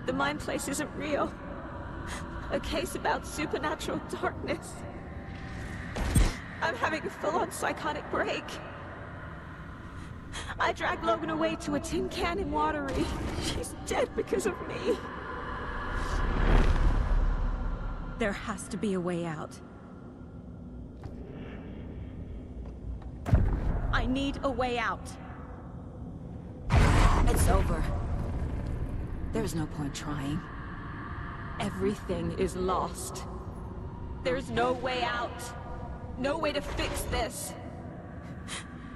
The mind place isn't real. A case about supernatural darkness. I'm having a full-on psychotic break. I dragged Logan away to a tin can in Watery. She's dead because of me. There has to be a way out. I need a way out. It's over. There's no point trying. Everything is lost. There's no way out. No way to fix this.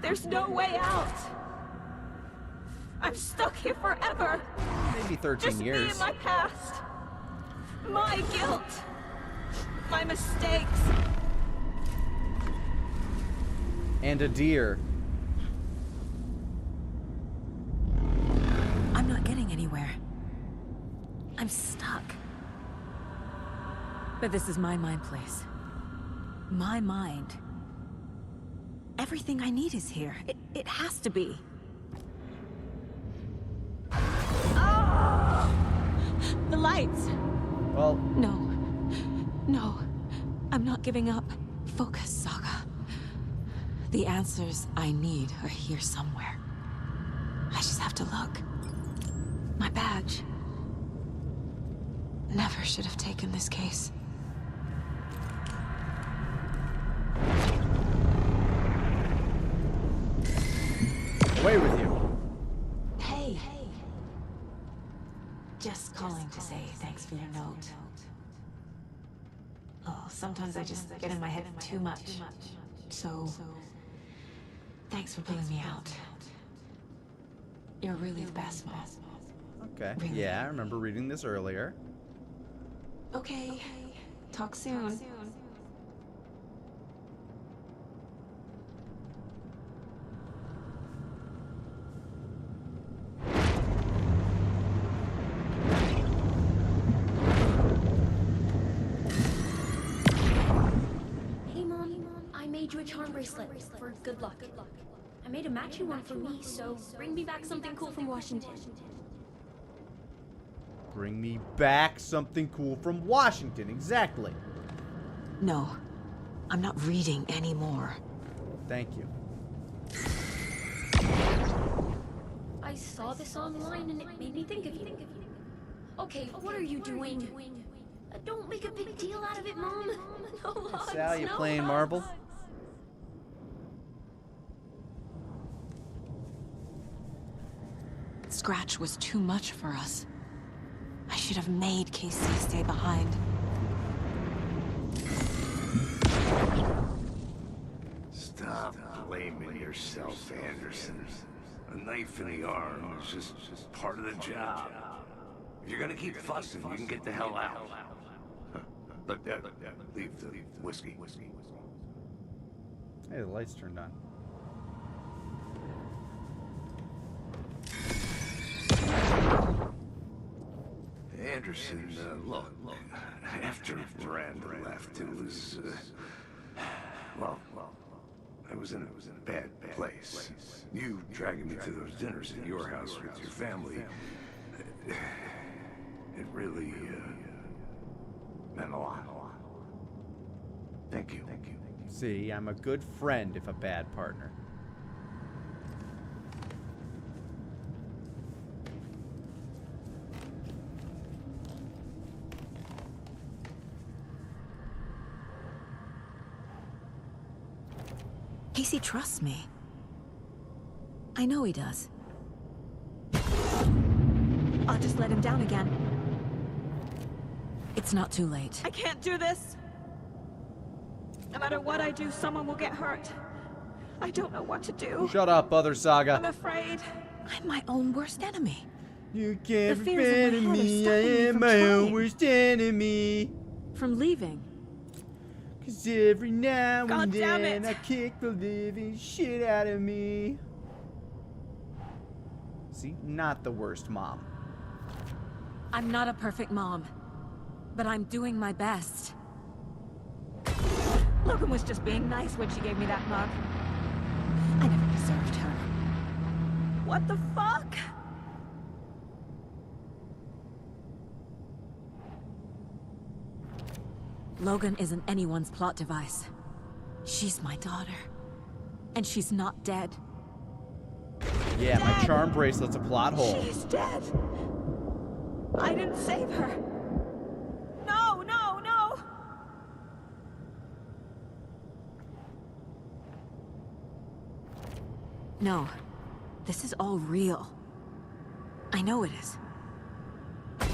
There's no way out. I'm stuck here forever. Maybe 13 Just years. me and my past. My guilt. My mistakes. And a deer. I'm not getting anywhere. I'm stuck. But this is my mind place. My mind. Everything I need is here. It has to be. Oh! The lights! Well... No. No. I'm not giving up. Focus, Saga. The answers I need are here somewhere. I just have to look. My badge. Never should have taken this case. Away with you. Hey. Just calling to say thanks for your note. Oh, sometimes I just get in my head too much. So, thanks for pulling me out. You're really the best, Mom. Okay. Really? Yeah, I remember reading this earlier. Okay. Talk soon. Hey, Mom. I made you a charm bracelet for good luck. I made a matching one for me, so bring me back something cool from Washington. Bring me back something cool from Washington. Exactly. No. I'm not reading anymore. Thank you. I saw this online and it made me think of you. Okay, what are you doing? Don't make a big deal out of it, Mom. No hugs, Sal, you no playing hugs. marble? Scratch was too much for us. I should have made Casey stay behind. Stop blaming yourself, Anderson. A knife in the arm is just part of the job. If you're gonna keep fussing, you can get the hell out. But leave the whiskey. Hey, the lights turned on. Anderson, look, after Miranda left, it was, well, I was in a bad place. You dragging me to those dinners at your house with your family, it really, meant a lot. Thank you. See, I'm a good friend if a bad partner. Casey trusts me. I know he does. I'll just let him down again. It's not too late. I can't do this. No matter what I do, someone will get hurt. I don't know what to do. Shut up, Other Saga. I'm afraid. I'm my own worst enemy. You can't The fears in my me. head are I stopping me am from my own trying. worst enemy. From leaving. 'Cause every now God and damn then it. I kick the living shit out of me. See, not the worst mom. I'm not a perfect mom. But I'm doing my best. Logan was just being nice when she gave me that mug. I never deserved her. What the fuck? Logan isn't anyone's plot device. She's my daughter. And she's not dead. Yeah, my charm bracelet's a plot hole. She's dead. I didn't save her. No, no, no. No. This is all real. I know it is. The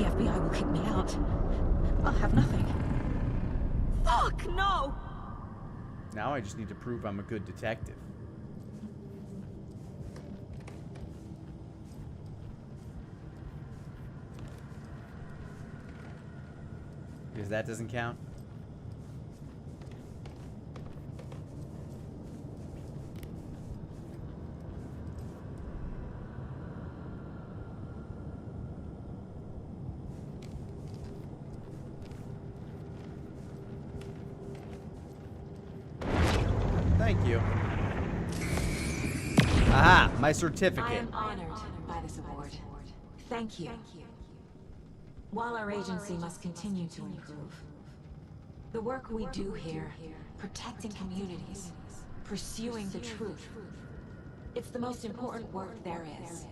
FBI will kick me out. I'll have nothing. Fuck, no. Now I just need to prove I'm a good detective. Because because that doesn't count. Thank you. Aha, my certificate. I am honored by this award. Thank you. While our agency must continue to improve, the work we do here, protecting communities, pursuing the truth, it's the most important work there is.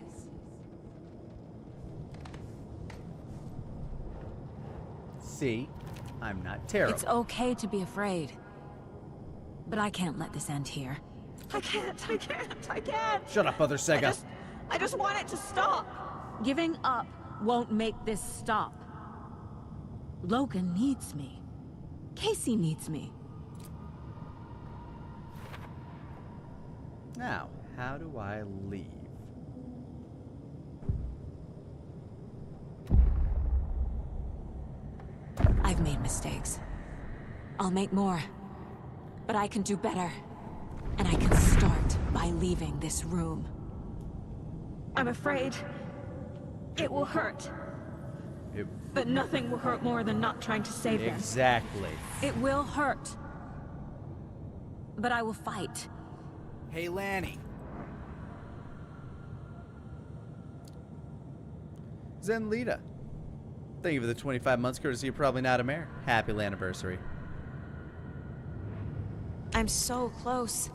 See, I'm not terrible. It's okay to be afraid. But I can't let this end here. I can't. Shut up, other Saga. I just want it to stop. Giving up won't make this stop. Logan needs me. Casey needs me. Now, how do I leave? I've made mistakes. I'll make more. But I can do better. And I can start by leaving this room. I'm afraid it will hurt. But nothing will hurt more than not trying to save them. Exactly. It will hurt. But I will fight. Hey, Lani. Zenlita. Thank you for the 25 months courtesy of Probably Not a Mayor. Happy anniversary. I'm so close.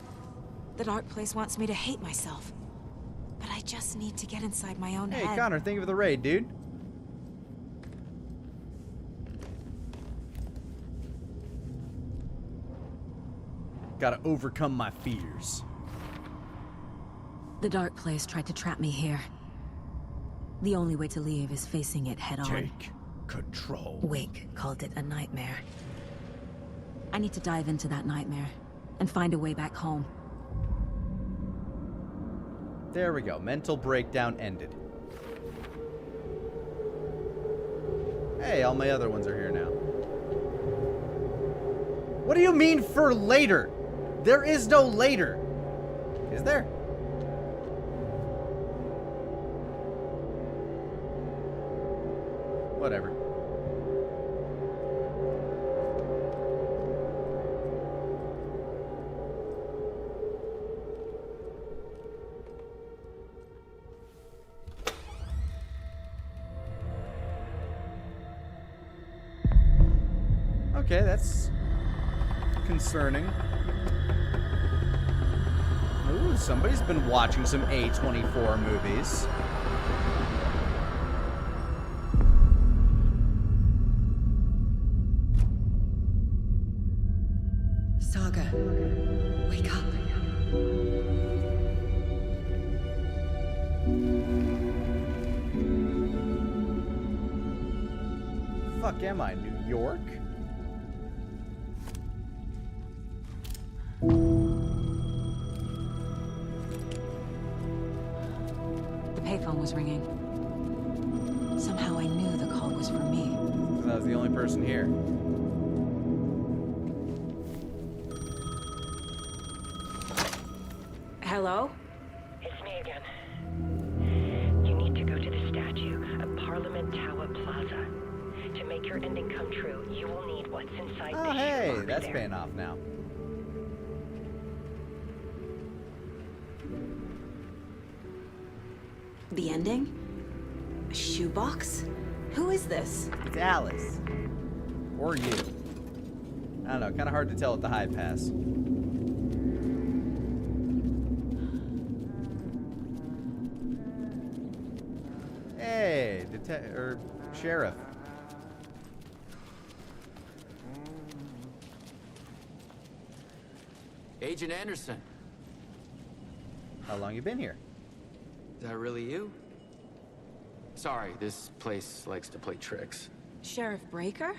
The dark place wants me to hate myself. But I just need to get inside my own head. Hey, Connor, thank you for the raid, dude. Gotta overcome my fears. The dark place tried to trap me here. The only way to leave is facing it head on. Take control. Wake called it a nightmare. I need to dive into that nightmare and find a way back home. There we go. Mental breakdown ended. Hey, all my other ones are here now. What do you mean for later? There is no later. Is there? Whatever. Okay, that's concerning. Ooh, somebody's been watching some A24 movies. Saga, wake up. Fuck am I, New York? The payphone was ringing. Somehow I knew the call was for me. Because I was the only person here. Hello? It's me again. You need to go to the statue at Parliament Tower Plaza. To make your ending come true, you will need what's inside Oh, the hey, shoebox that's there. paying off now. The ending? A shoebox? Who is this? It's Alice. Or you. I don't know, kind of hard to tell with the high pass. Hey, sheriff. Agent Anderson. How long you been here? Is that really you? Sorry, this place likes to play tricks. Sheriff Breaker?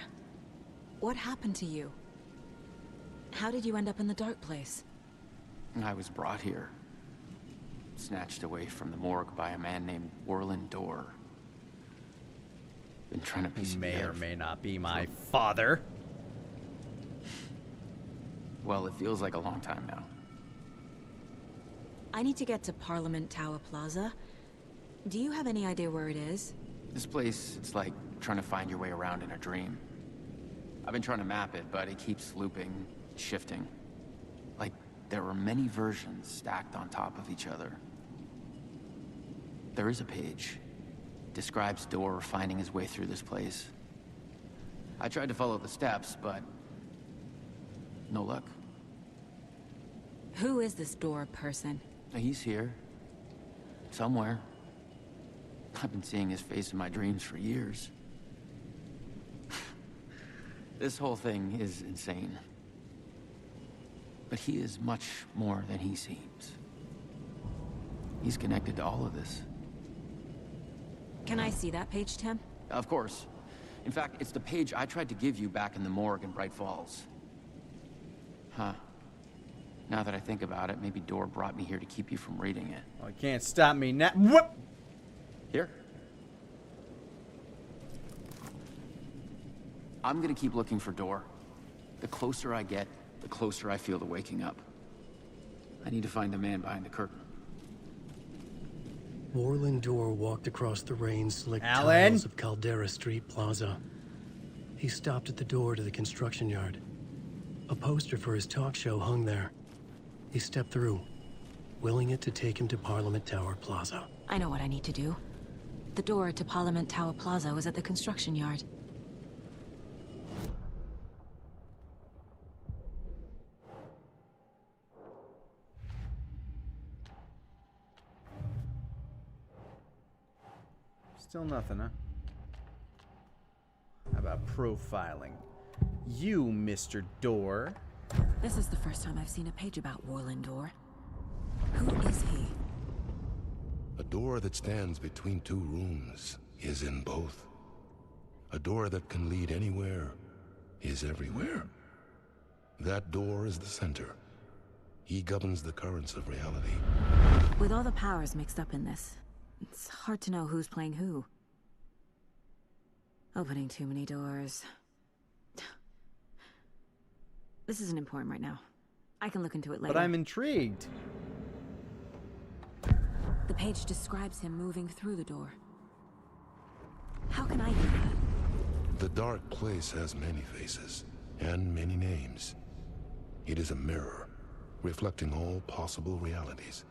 What happened to you? How did you end up in the dark place? I was brought here. Snatched away from the morgue by a man named Orlin Dorr. been trying to piece May together. or may not be my father. Well, it feels like a long time now. I need to get to Parliament Tower Plaza. Do you have any idea where it is? This place, it's like trying to find your way around in a dream. I've been trying to map it, but it keeps looping, shifting. Like there are many versions stacked on top of each other. There is a page. Describes Door finding his way through this place. I tried to follow the steps, but no luck. Who is this Door person? He's here. Somewhere. I've been seeing his face in my dreams for years. This whole thing is insane. But he is much more than he seems. He's connected to all of this. Can I see that page, Tim? Of course. In fact, it's the page I tried to give you back in the morgue in Bright Falls. Huh. Now that I think about it, maybe Door brought me here to keep you from reading it. Oh, you can't stop me now. Whoop! Here. I'm gonna keep looking for Door. The closer I get, the closer I feel to waking up. I need to find the man behind the curtain. Warland Door walked across the rain-slicked Alan? tiles of Caldera Street Plaza. He stopped at the door to the construction yard. A poster for his talk show hung there. He stepped through, willing it to take him to Parliament Tower Plaza. I know what I need to do. The door to Parliament Tower Plaza was at the construction yard. Still nothing, huh? How about profiling? You, Mr. Door. This is the first time I've seen a page about Warland Door. Who is he? A door that stands between two rooms is in both. A door that can lead anywhere is everywhere. That door is the center. He governs the currents of reality. With all the powers mixed up in this, it's hard to know who's playing who. Opening too many doors. This isn't important right now. I can look into it later. But I'm intrigued. The page describes him moving through the door. How can I do that? The dark place has many faces and many names. It is a mirror, reflecting all possible realities.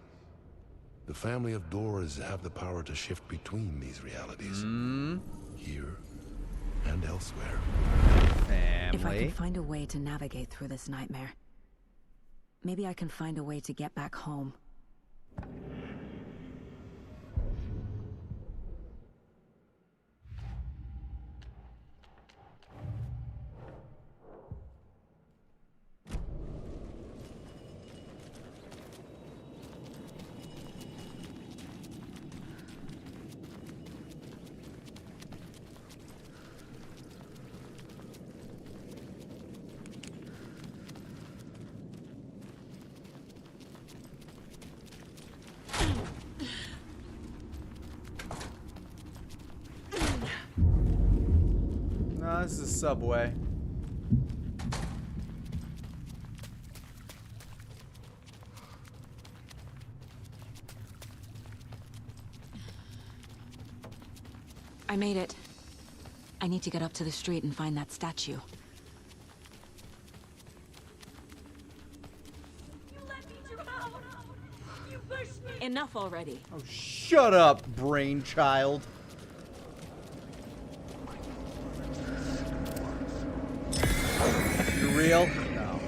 The family of doors have the power to shift between these realities. Here and elsewhere. Family. If I can find a way to navigate through this nightmare, maybe I can find a way to get back home. No, this is a subway. I made it. I need to get up to the street and find that statue. Enough already. Oh, shut up, brainchild. You real? No.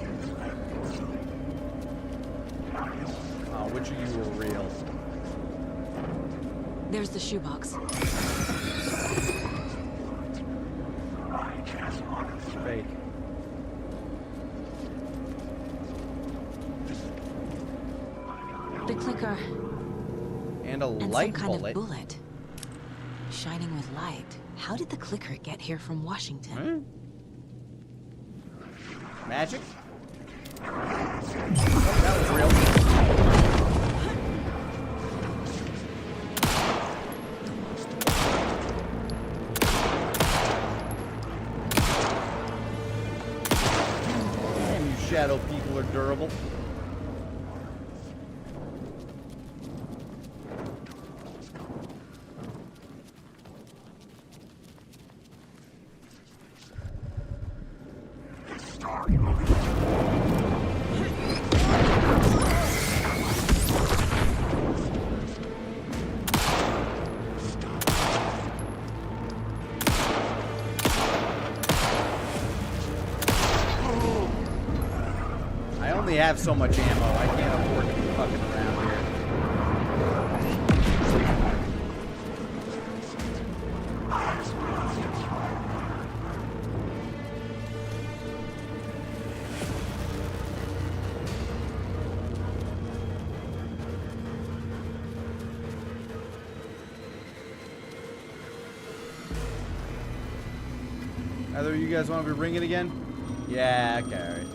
Oh, which of you were real? There's the shoebox. Fake. The clicker. And a And light some kind bullet. of bullet. Shining with light. How did the clicker get here from Washington? Magic? Oh, that was real. have so much ammo. I can't afford to be fucking around here. Either of you guys want to be ringing again? Yeah, okay, alright.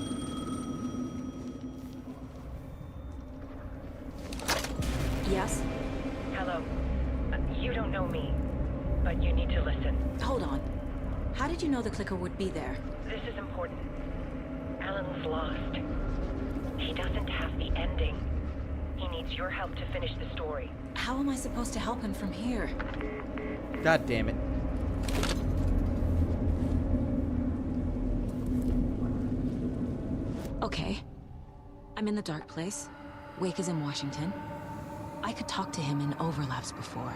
Yes? Hello. You don't know me, but you need to listen. Hold on. How did you know the clicker would be there? This is important. Alan's lost. He doesn't have the ending. He needs your help to finish the story. How am I supposed to help him from here? God damn it. Okay. I'm in the dark place. Wake is in Washington. I could talk to him in overlaps before.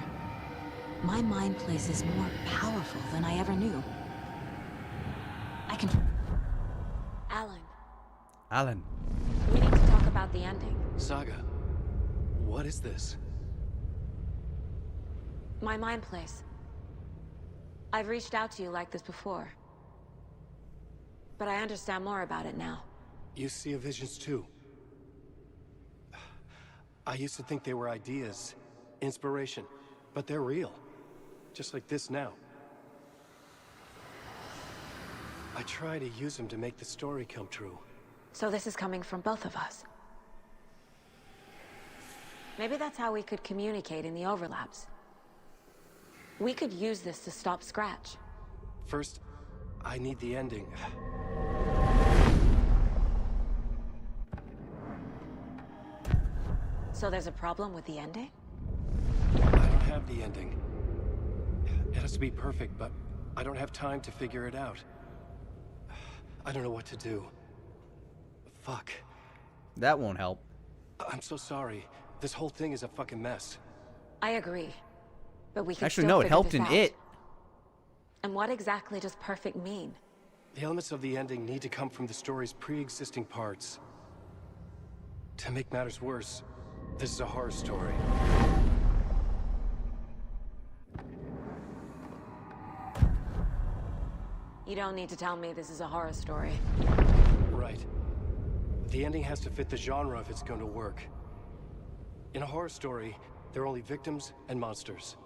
My mind place is more powerful than I ever knew. I can... Alan, We need to talk about the ending. Saga, what is this? My mind place. I've reached out to you like this before. But I understand more about it now. You see visions too. I used to think they were ideas, inspiration, but they're real. Just like this now. I try to use them to make the story come true. So this is coming from both of us. Maybe that's how we could communicate in the overlaps. We could use this to stop Scratch. First, I need the ending. So there's a problem with the ending? I don't have the ending. It has to be perfect, but I don't have time to figure it out. I don't know what to do. Fuck. That won't help. I'm so sorry. This whole thing is a fucking mess. I agree. But we can Actually, still no, it figure helped this in out. it. And what exactly does perfect mean? The elements of the ending need to come from the story's pre-existing parts. To make matters worse, this is a horror story. You don't need to tell me this is a horror story. Right. The ending has to fit the genre if it's going to work. In a horror story, there are only victims and monsters.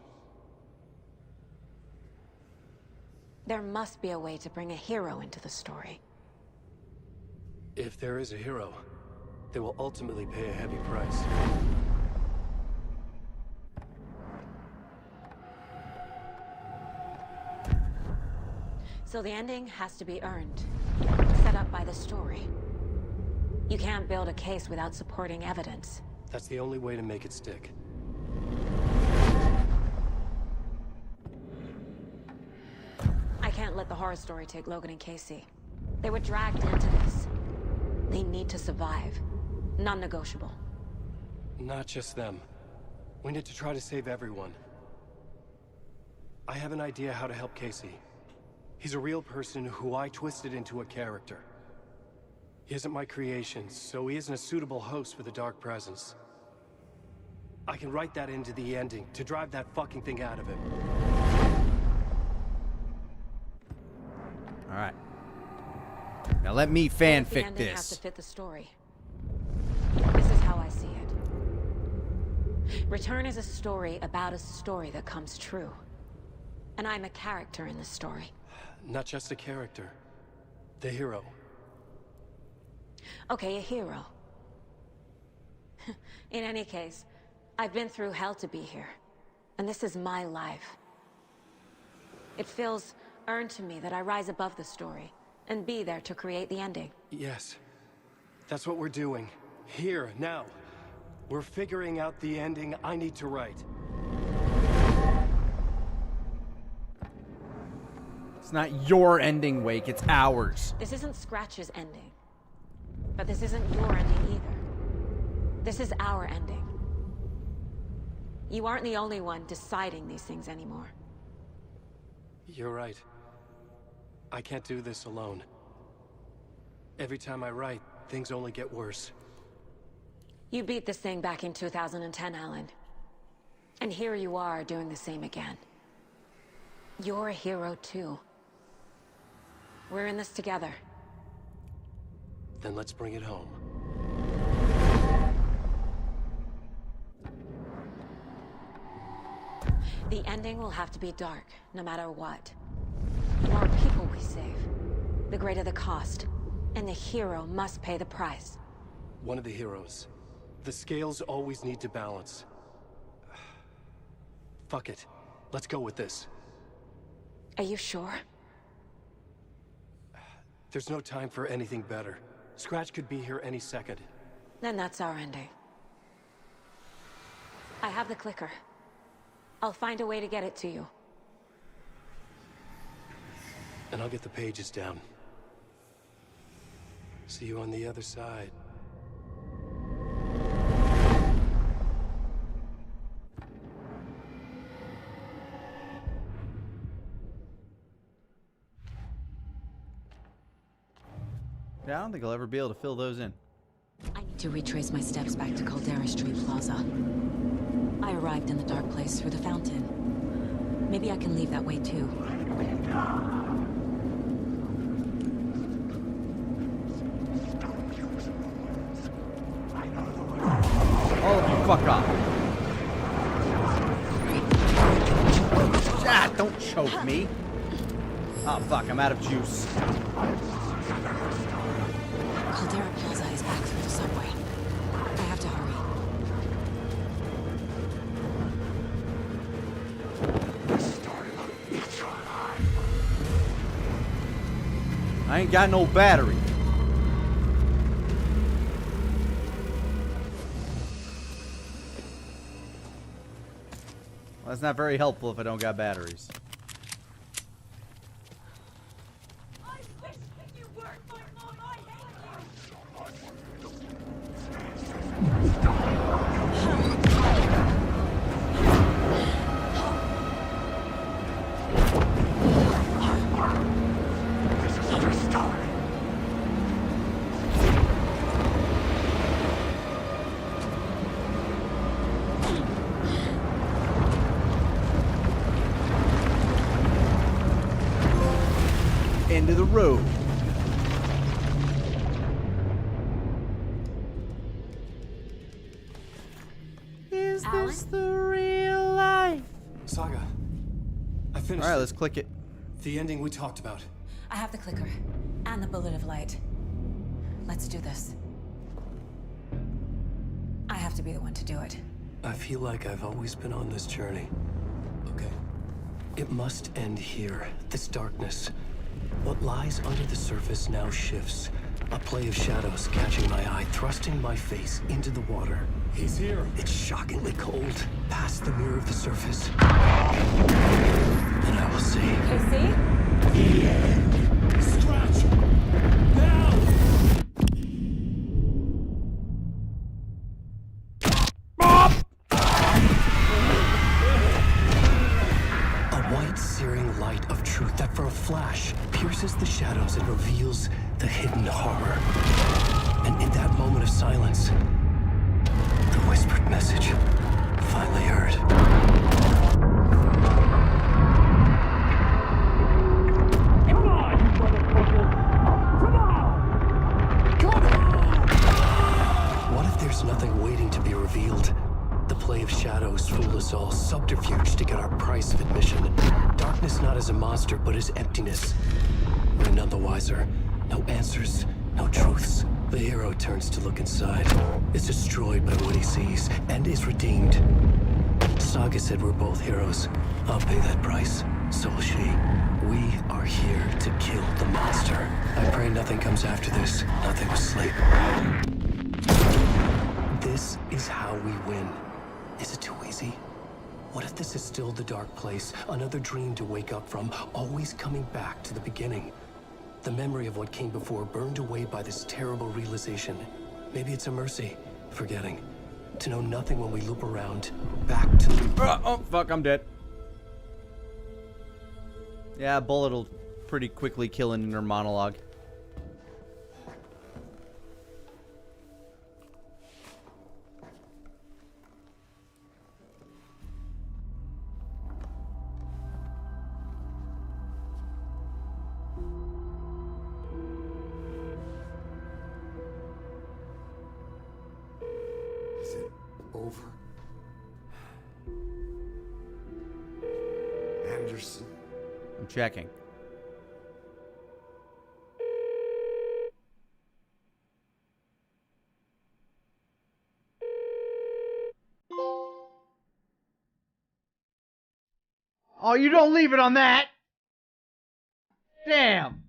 There must be a way to bring a hero into the story. If there is a hero, they will ultimately pay a heavy price. So the ending has to be earned, set up by the story. You can't build a case without supporting evidence. That's the only way to make it stick. I can't let the horror story take Logan and Casey. They were dragged into this. They need to survive. Non-negotiable. Not just them. We need to try to save everyone. I have an idea how to help Casey. He's a real person who I twisted into a character. He isn't my creation, so he isn't a suitable host for the Dark Presence. I can write that into the ending to drive that fucking thing out of him. Alright. Now let me The ending fanfic has to this. fit the story. This is how I see it. Return is a story about a story that comes true. And I'm a character in the story. Not just a character. The hero. Okay, a hero. In any case, I've been through hell to be here. And this is my life. It feels earned to me that I rise above the story and be there to create the ending. Yes. That's what we're doing. Here, now. We're figuring out the ending I need to write. It's not your ending, Wake. It's ours. This isn't Scratch's ending. But this isn't your ending either. This is our ending. You aren't the only one deciding these things anymore. You're right. I can't do this alone. Every time I write, things only get worse. You beat this thing back in 2010, Alan. And here you are doing the same again. You're a hero too. We're in this together. Then let's bring it home. The ending will have to be dark, no matter what. The more people we save, the greater the cost. And the hero must pay the price. One of the heroes. The scales always need to balance. Fuck it. Let's go with this. Are you sure? There's no time for anything better. Scratch could be here any second. Then that's our ending. I have the clicker. I'll find a way to get it to you. And I'll get the pages down. See you on the other side. Yeah, I don't think I'll ever be able to fill those in. I need to retrace my steps back to Caldera Street Plaza. I arrived in the dark place through the fountain. Maybe I can leave that way too. All of you, fuck off. Ah, don't choke me. Oh, fuck, I'm out of juice. Caldera Plaza is back through the subway. I have to hurry. I ain't got no battery. Well, that's not very helpful if I don't got batteries. End of the road. Is this the real life? Saga, I finished. All right, let's click it. The ending we talked about. I have the clicker and the bullet of light. Let's do this. I have to be the one to do it. I feel like I've always been on this journey. Okay. It must end here. This darkness. What lies under the surface now shifts. A play of shadows catching my eye, thrusting my face into the water. He's here. It's shockingly cold. Past the mirror of the surface. And I will see. KC? Scratch! Now! A white, searing light of truth that for a flash pierces the shadows and reveals the hidden horror. And in that moment of silence, the whispered message finally heard. Come on, you motherfucker! Come on! Come on! What if there's nothing waiting to be revealed? The play of shadows fool us all, subterfuge to get our price of admission. Darkness not as a monster, but as emptiness. We're none the wiser. No answers, no truths. The hero turns to look inside, is destroyed by what he sees, and is redeemed. Saga said we're both heroes. I'll pay that price. So will she. We are here to kill the monster. I pray nothing comes after this. Nothing will sleep. This is how we win. Is it too easy? What if this is still the dark place? Another dream to wake up from, always coming back to the beginning. The memory of what came before burned away by this terrible realization. Maybe it's a mercy, forgetting. To know nothing when we loop around, back to the... Oh, fuck, I'm dead. Yeah, a bullet will pretty quickly kill an inner monologue. over. Anderson. I'm checking. Oh, you don't leave it on that! Damn!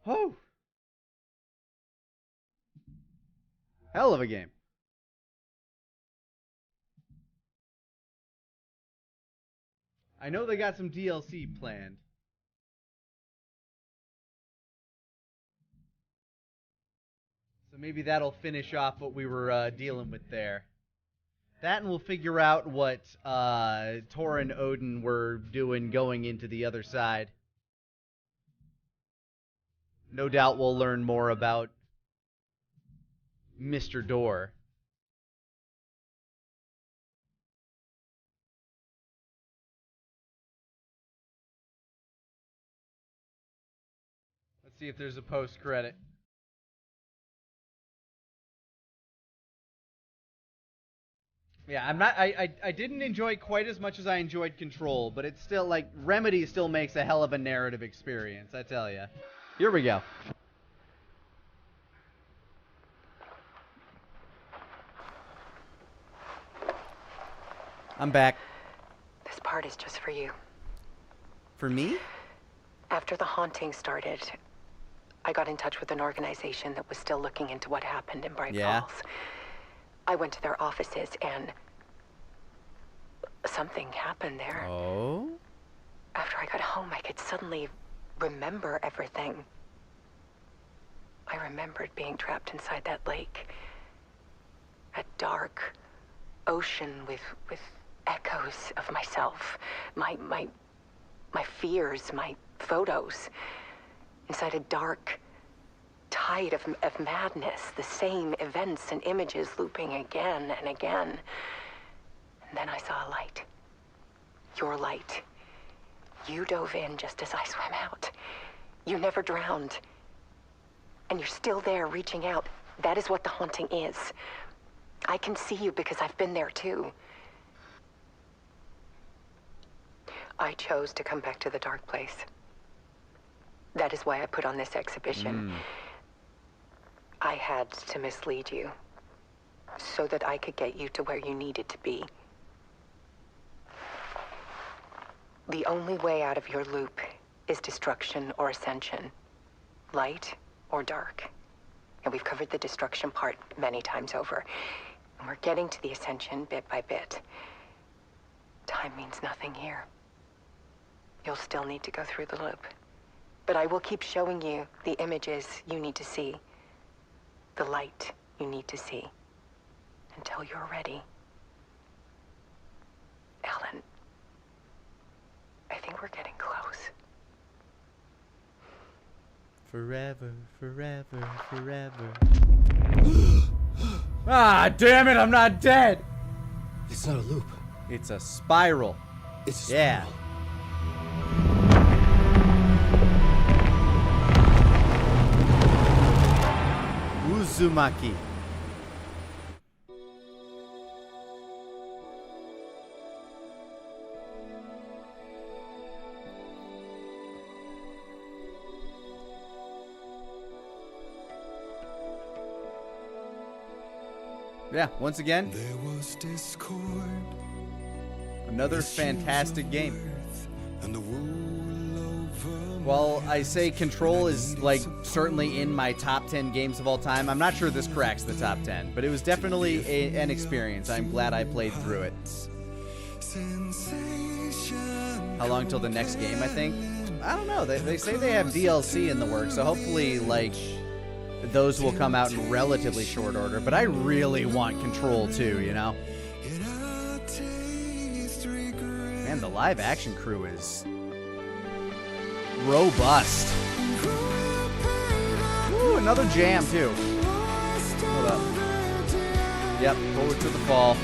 Oh! Hell of a game. I know they got some DLC planned. So maybe that'll finish off what we were dealing with there. That, and we'll figure out what Tor and Odin were doing going into the other side. No doubt we'll learn more about Mr. Door. Let's see if there's a post-credit. Yeah, I didn't enjoy quite as much as I enjoyed Control, but it's still, like, Remedy still makes a hell of a narrative experience, I tell ya. Here we go. I'm back. This part is just for you. For me? After the haunting started, I got in touch with an organization that was still looking into what happened in Bright Falls. I went to their offices and something happened there. Oh? After I got home, I could suddenly remember everything. I remembered being trapped inside that lake. A dark ocean with echoes of myself. My fears, my photos. Inside a dark tide of madness. The same events and images looping again and again. And then I saw a light. Your light. You dove in just as I swam out. You never drowned. And you're still there reaching out. That is what the haunting is. I can see you because I've been there too. I chose to come back to the dark place. That is why I put on this exhibition. I had to mislead you so that I could get you to where you needed to be. The only way out of your loop is destruction or ascension, light or dark. And we've covered the destruction part many times over. And we're getting to the ascension bit by bit. Time means nothing here. You'll still need to go through the loop. But I will keep showing you the images you need to see, the light you need to see, until you're ready. Ellen, I think we're getting close. Forever, forever, forever. Ah, damn it, I'm not dead! It's not a loop. It's a spiral. It's a spiral. Yeah. Uzumaki. Yeah, once again, another fantastic game. While I say Control is, like, certainly in my top 10 games of all time, I'm not sure this cracks the top 10, but it was definitely an experience. I'm glad I played through it. How long till the next game, I think? I don't know. They say they have DLC in the works, so hopefully, like, those will come out in relatively short order, but I really want Control too, you know? Man, the live action crew is robust. Ooh, another jam too. Hold up. Yep, Forward to the Fall.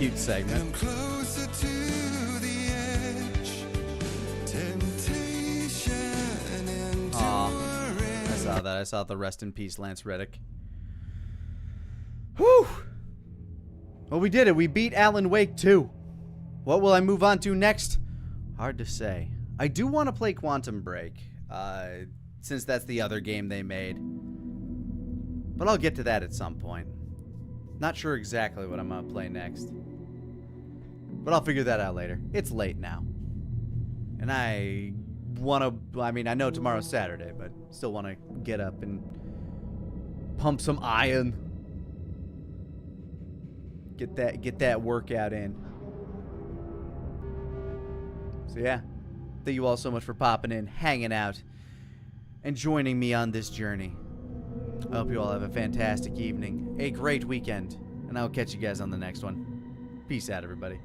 cute segment. I'm closer to the edge. Temptation and I saw that. I saw the rest in peace, Lance Reddick. Whew. Well, we did it. We beat Alan Wake 2. What will I move on to next? Hard to say. I do want to play Quantum Break, since that's the other game they made. But I'll get to that at some point. Not sure exactly what I'm going to play next. But I'll figure that out later. It's late now. And I want to, I mean, I know tomorrow's Saturday, but still want to get up and pump some iron. Get that workout in. So yeah, thank you all so much for popping in, hanging out, and joining me on this journey. I hope you all have a fantastic evening, a great weekend, and I'll catch you guys on the next one. Peace out, everybody.